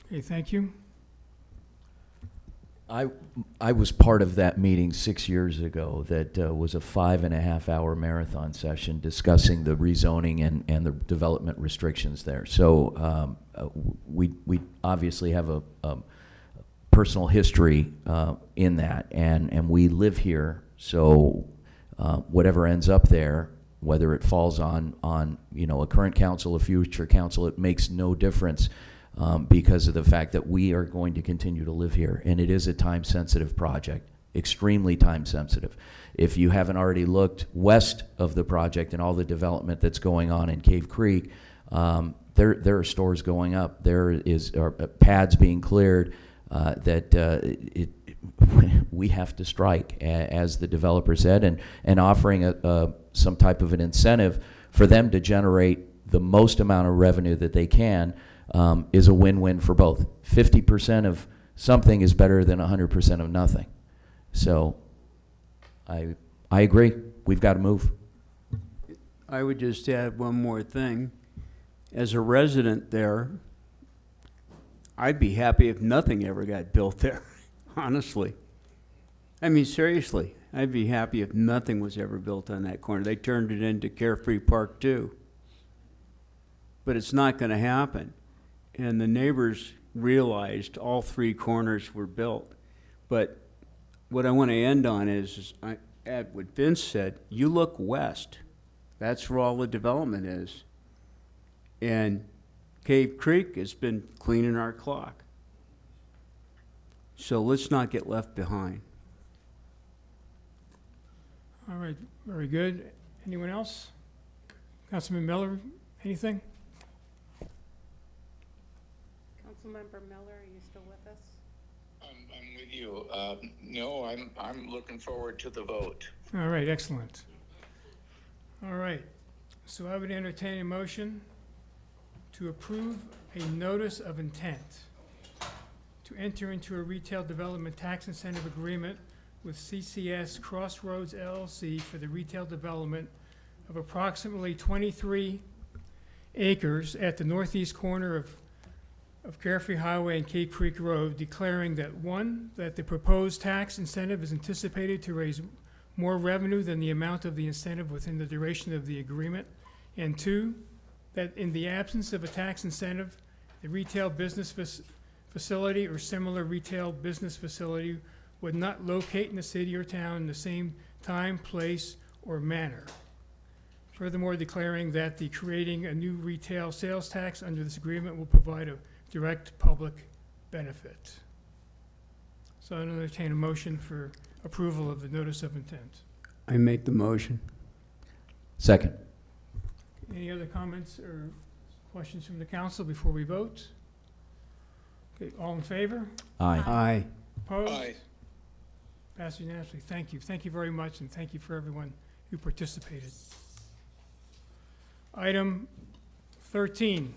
Okay, thank you. I was part of that meeting 6 years ago that was a 5.5-hour marathon session discussing the rezoning and the development restrictions there. So we obviously have a personal history in that, and we live here. So whatever ends up there, whether it falls on you know, a current council, a future council, it makes no difference. Because of the fact that we are going to continue to live here. And it is a time-sensitive project, extremely time-sensitive. If you haven't already looked west of the project and all the development that's going on in Cave Creek, there are stores going up. There are pads being cleared that we have to strike, as the developer said, and offering some type of an incentive for them to generate the most amount of revenue that they can. Is a win-win for both. 50% of something is better than 100% of nothing. So I agree. We've got to move. I would just add one more thing. As a resident there, I'd be happy if nothing ever got built there, honestly. I mean, seriously, I'd be happy if nothing was ever built on that corner. They turned it into Carefree Park too. But it's not going to happen. And the neighbors realized all 3 corners were built. But what I want to end on is I add what Vince said. You look west. That's where all the development is. And Cave Creek has been cleaning our clock. So let's not get left behind. All right, very good. Anyone else? Councilman Miller, anything? Councilmember Miller, are you still with us? I'm with you. No, I'm looking forward to the vote. All right, excellent. All right, so I would entertain a motion to approve a notice of intent to enter into a retail development tax incentive agreement with CCS Crossroads LLC for the retail development of approximately 23 acres at the northeast corner of Carefree Highway and Cave Creek Road, declaring that, one, that the proposed tax incentive is anticipated to raise more revenue than the amount of the incentive within the duration of the agreement, and two, that in the absence of a tax incentive, the retail business facility or similar retail business facility would not locate in the city or town in the same time, place, or manner. Furthermore, declaring that the creating a new retail sales tax under this agreement will provide a direct public benefit. So I entertain a motion for approval of the notice of intent. I make the motion. Second. Any other comments or questions from the council before we vote? Okay, all in favor? Aye. Aye. Opposed? Aye. Passed unanimously. Thank you. Thank you very much, and thank you for everyone who participated. Item 13.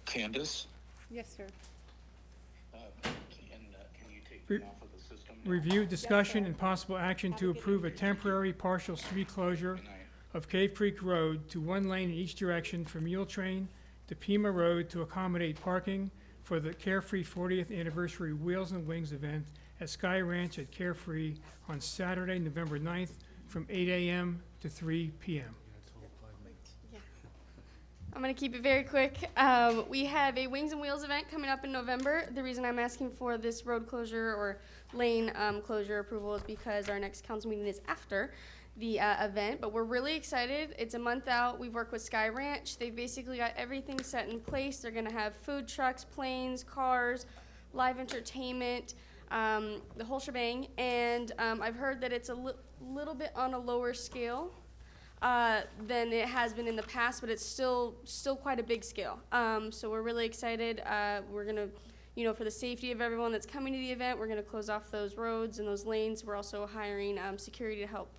Candace, Yes, sir. can you take Re- me off of the system now? Review, discussion, and possible action to approve a temporary partial street closure Good night. of Cave Creek Road to one lane in each direction from Mule Train to Pima Road to accommodate parking for the Carefree 40th Anniversary Wheels and Wings event at Sky Ranch at Carefree on Saturday, November 9th, from 8 a.m. to 3 p.m. I'm gonna keep it very quick. We have a Wings and Wheels event coming up in November. The reason I'm asking for this road closure or lane closure approval is because our next council meeting is after the event, but we're really excited. It's a month out. We've worked with Sky Ranch. They've basically got everything set in place. They're gonna have food trucks, planes, cars, live entertainment, the whole shebang. And I've heard that it's a little bit on a lower scale than it has been in the past, but it's still quite a big scale. So we're really excited. We're gonna, for the safety of everyone that's coming to the event, we're gonna close off those roads and those lanes. We're also hiring security to help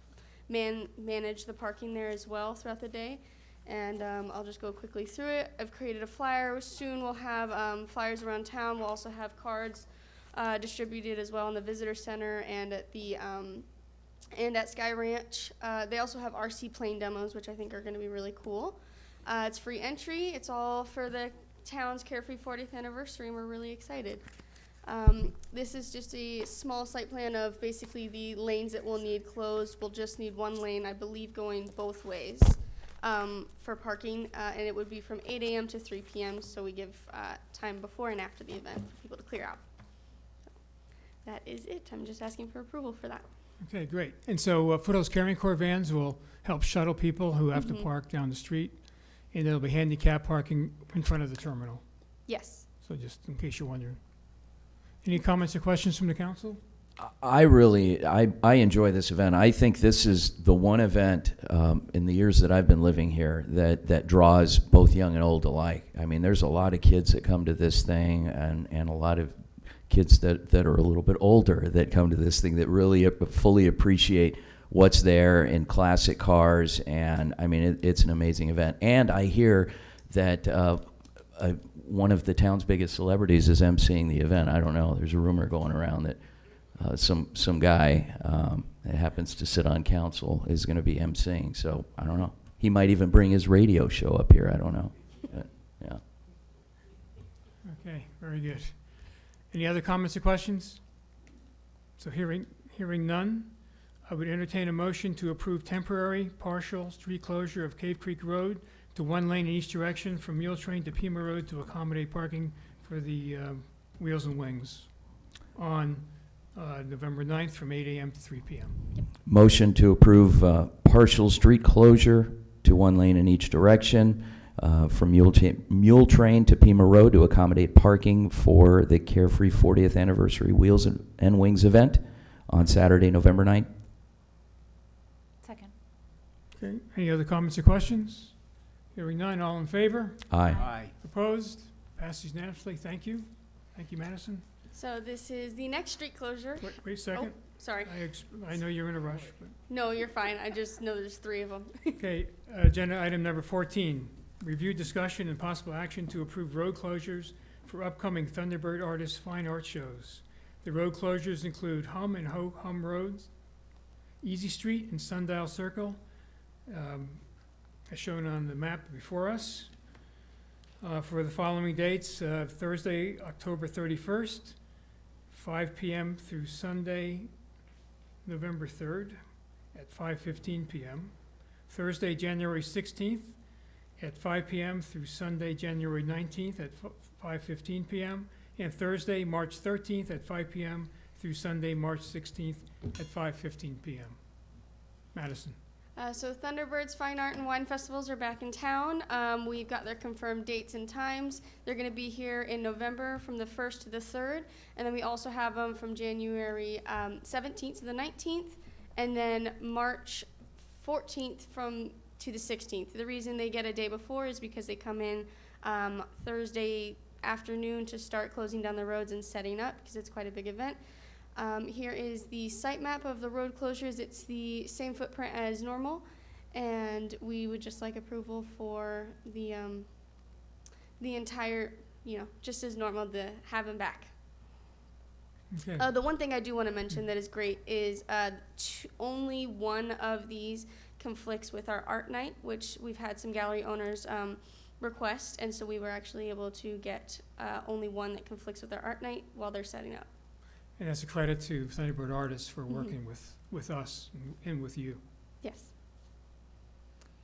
manage the parking there as well throughout the day. And I'll just go quickly through it. I've created a flyer. Soon we'll have flyers around town. We'll also have cards distributed as well in the visitor center and at the and at Sky Ranch. They also have RC plane demos, which I think are going to be really cool. It's free entry. It's all for the town's Carefree 40th anniversary, and we're really excited. This is just a small site plan of basically the lanes that we'll need closed. We'll just need one lane, I believe, going both ways for parking, and it would be from 8 a.m. to 3 p.m., so we give time before and after the event for people to clear out. So that is it. I'm just asking for approval for that. Okay, great. And so Foothills Caring Corps vans will help shuttle people who have to park down the street, and there'll be handicap parking in front of the terminal. Yes. So just in case you're wondering. Any comments or questions from the council? I enjoy this event. I think this is the one event in the years that I've been living here that draws both young and old alike. I mean, there's a lot of kids that come to this thing, and a lot of kids that are a little bit older that come to this thing that really fully appreciate what's there in classic cars. And I mean, it's an amazing event. And I hear that one of the town's biggest celebrities is emceeing the event. I don't know. There's a rumor going around that some guy that happens to sit on council is going to be emceeing. So I don't know. He might even bring his radio show up here. I don't know. Yeah. Okay, very good. Any other comments or questions? So hearing none, I would entertain a motion to approve temporary partial street closure of Cave Creek Road to one lane in each direction from Mule Train to Pima Road to accommodate parking for the Wheels and Wings on November 9th from 8 a.m. to 3 p.m. Motion to approve partial street closure to one lane in each direction from Mule Train to Pima Road to accommodate parking for the Carefree 40th Anniversary Wheels and Wings event on Saturday, November 9th. Second. Okay, any other comments or questions? Hearing none, all in favor? Aye. Aye. Opposed? Passes unanimously. Thank you. Thank you, Madison. So this is the next street closure. Wait a second. Oh, sorry. I know you're in a rush, but. No, you're fine. I just know there's 3 of them. Okay, agenda item number 14, review, discussion, and possible action to approve road closures for upcoming Thunderbird Artists Fine Art Shows. The road closures include Hum and Ho Hum Roads, Easy Street and Sundial Circle, as shown on the map before us. For the following dates, Thursday, October 31st, 5 p.m. through Sunday, November 3rd, at 5:15 p.m. Thursday, January 16th, at 5 p.m. through Sunday, January 19th, at 5:15 p.m. And Thursday, March 13th, at 5 p.m. through Sunday, March 16th, at 5:15 p.m. Madison. So Thunderbirds Fine Art and Wine Festivals are back in town. We've got their confirmed dates and times. They're going to be here in November from the 1st to the 3rd. And then we also have them from January 17th to the 19th. And then March 14th to the 16th. The reason they get a day before is because they come in Thursday afternoon to start closing down the roads and setting up, because it's quite a big event. Here is the site map of the road closures. It's the same footprint as normal, and we would just like approval for the entire, just as normal, to have them back. Okay. The one thing I do want to mention that is great is only one of these conflicts with our art night, which we've had some gallery owners request, and so we were actually able to get only one that conflicts with our art night while they're setting up. And that's a credit to Thunderbird Artists for working with us and with you. Yes.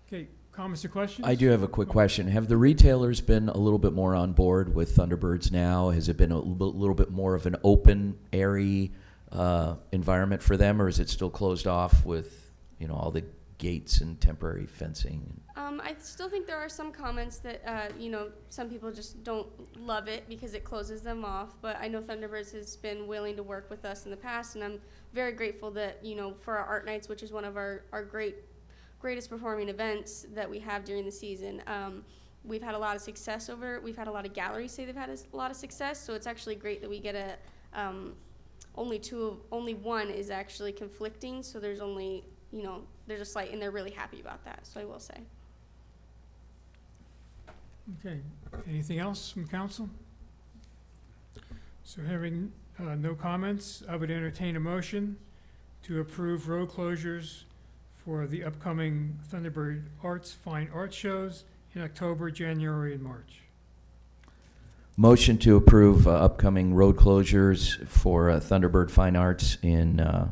Okay, comments or questions? I do have a quick question. Have the retailers been a little bit more on board with Thunderbirds now? Has it been a little bit more of an open, airy environment for them, or is it still closed off with, all the gates and temporary fencing? I still think there are some comments that, some people just don't love it because it closes them off. But I know Thunderbirds has been willing to work with us in the past, and I'm very grateful that, for our art nights, which is one of our greatest performing events that we have during the season. We've had a lot of success we've had a lot of galleries say they've had a lot of success, so it's actually great that we get only one is actually conflicting, so there's only, there's a slight, and they're really happy about that, so I will say. Okay, anything else from council? So having no comments, I would entertain a motion to approve road closures for the upcoming Thunderbird Arts Fine Art Shows in October, January, and March. Motion to approve upcoming road closures for Thunderbird Fine Arts in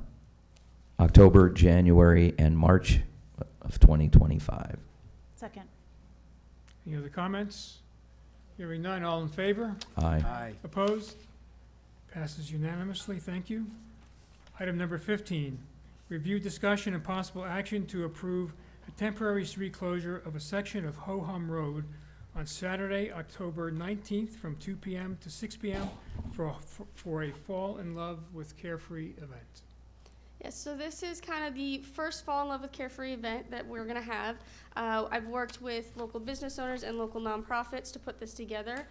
October, January, and March of 2025. Second. Any other comments? Hearing none, all in favor? Aye. Aye. Opposed? Passes unanimously, thank you. Item number 15, review, discussion, and possible action to approve a temporary street closure of a section of Ho Hum Road on Saturday, October 19th from 2 p.m. to 6 p.m. for a Fall in Love with Carefree event. Yes, so this is kind of the first Fall in Love with Carefree event that we're going to have. I've worked with local business owners and local nonprofits to put this together.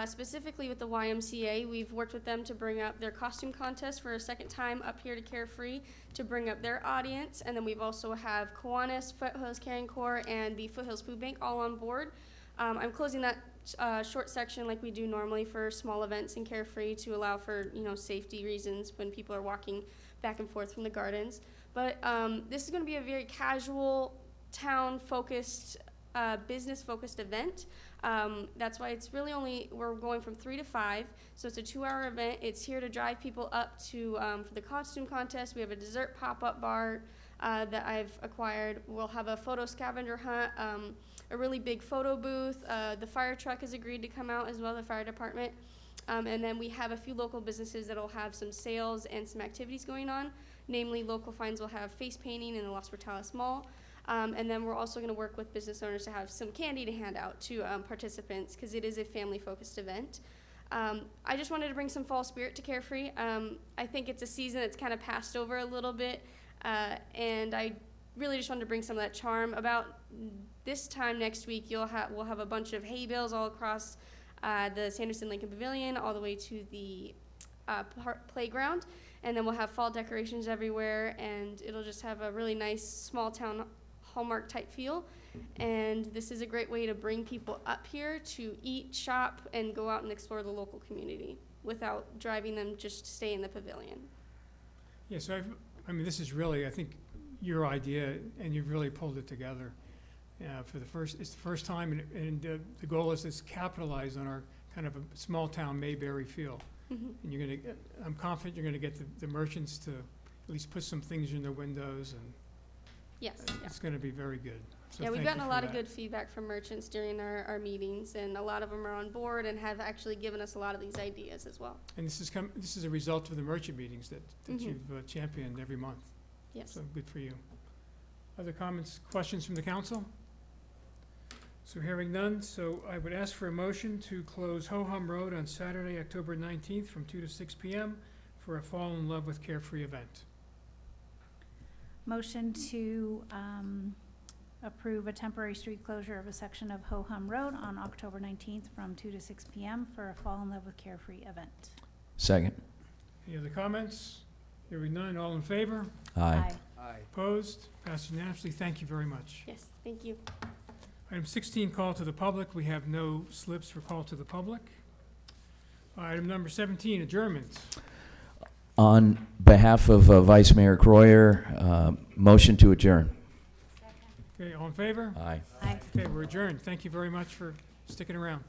Specifically with the YMCA, we've worked with them to bring up their costume contest for a second time up here to Carefree to bring up their audience. And then we've also have Kiwanis, Foothills Caring Corps, and the Foothills Food Bank all on board. I'm closing that short section like we do normally for small events in Carefree to allow for, safety reasons when people are walking back and forth from the gardens. But this is going to be a very casual, town-focused, business-focused event. That's why it's really we're going from 3 to 5, so it's a 2-hour event. It's here to drive people up to for the costume contest. We have a dessert pop-up bar that I've acquired. We'll have a photo scavenger hunt, a really big photo booth. The fire truck has agreed to come out as well, the fire department. And then we have a few local businesses that will have some sales and some activities going on. Namely, Local Finds will have face painting in the Los Portales Mall. And then we're also going to work with business owners to have some candy to hand out to participants because it is a family-focused event. I just wanted to bring some fall spirit to Carefree. I think it's a season that's kind of passed over a little bit, and I really just wanted to bring some of that charm. About this time next week, we'll have a bunch of hay bales all across the Sanderson Lincoln Pavilion, all the way to the playground, and then we'll have fall decorations everywhere, and it'll just have a really nice small town Hallmark type feel. And this is a great way to bring people up here to eat, shop, and go out and explore the local community without driving them just to stay in the pavilion. Yeah, so I mean, this is really, I think, your idea, and you've really pulled it together. It's the first time, and the goal is to capitalize on our kind of a small-town Mayberry feel. Mhm. And you're gonna, I'm confident you're gonna get the merchants to at least put some things in their windows, and Yes. it's gonna be very good. So Yeah, we've thank gotten you a for lot of that. good feedback from merchants during our meetings, and a lot of them are on board and have actually given us a lot of these ideas as well. And this is a result of the merchant meetings that Mhm. you've championed every month. Yes. So good for you. Other comments, questions from the council? So hearing none, so I would ask for a motion to close Ho-Hum Road on Saturday, October 19th from 2 to 6 p.m. for a Fall in Love with Carefree event. Motion to approve a temporary street closure of a section of Ho-Hum Road on October 19th from 2 to 6 p.m. for a Fall in Love with Carefree event. Second. Any other comments? Hearing none, all in favor? Aye. Aye. Opposed? Passed unanimously. Thank you very much. Yes, thank you. Item 16, call to the public. We have no slips for call to the public. Item number 17, adjournment. On behalf of Vice Mayor Croyer, motion to adjourn. Okay, all in favor? Aye. Aye. Okay, we're adjourned. Thank you very much for sticking around.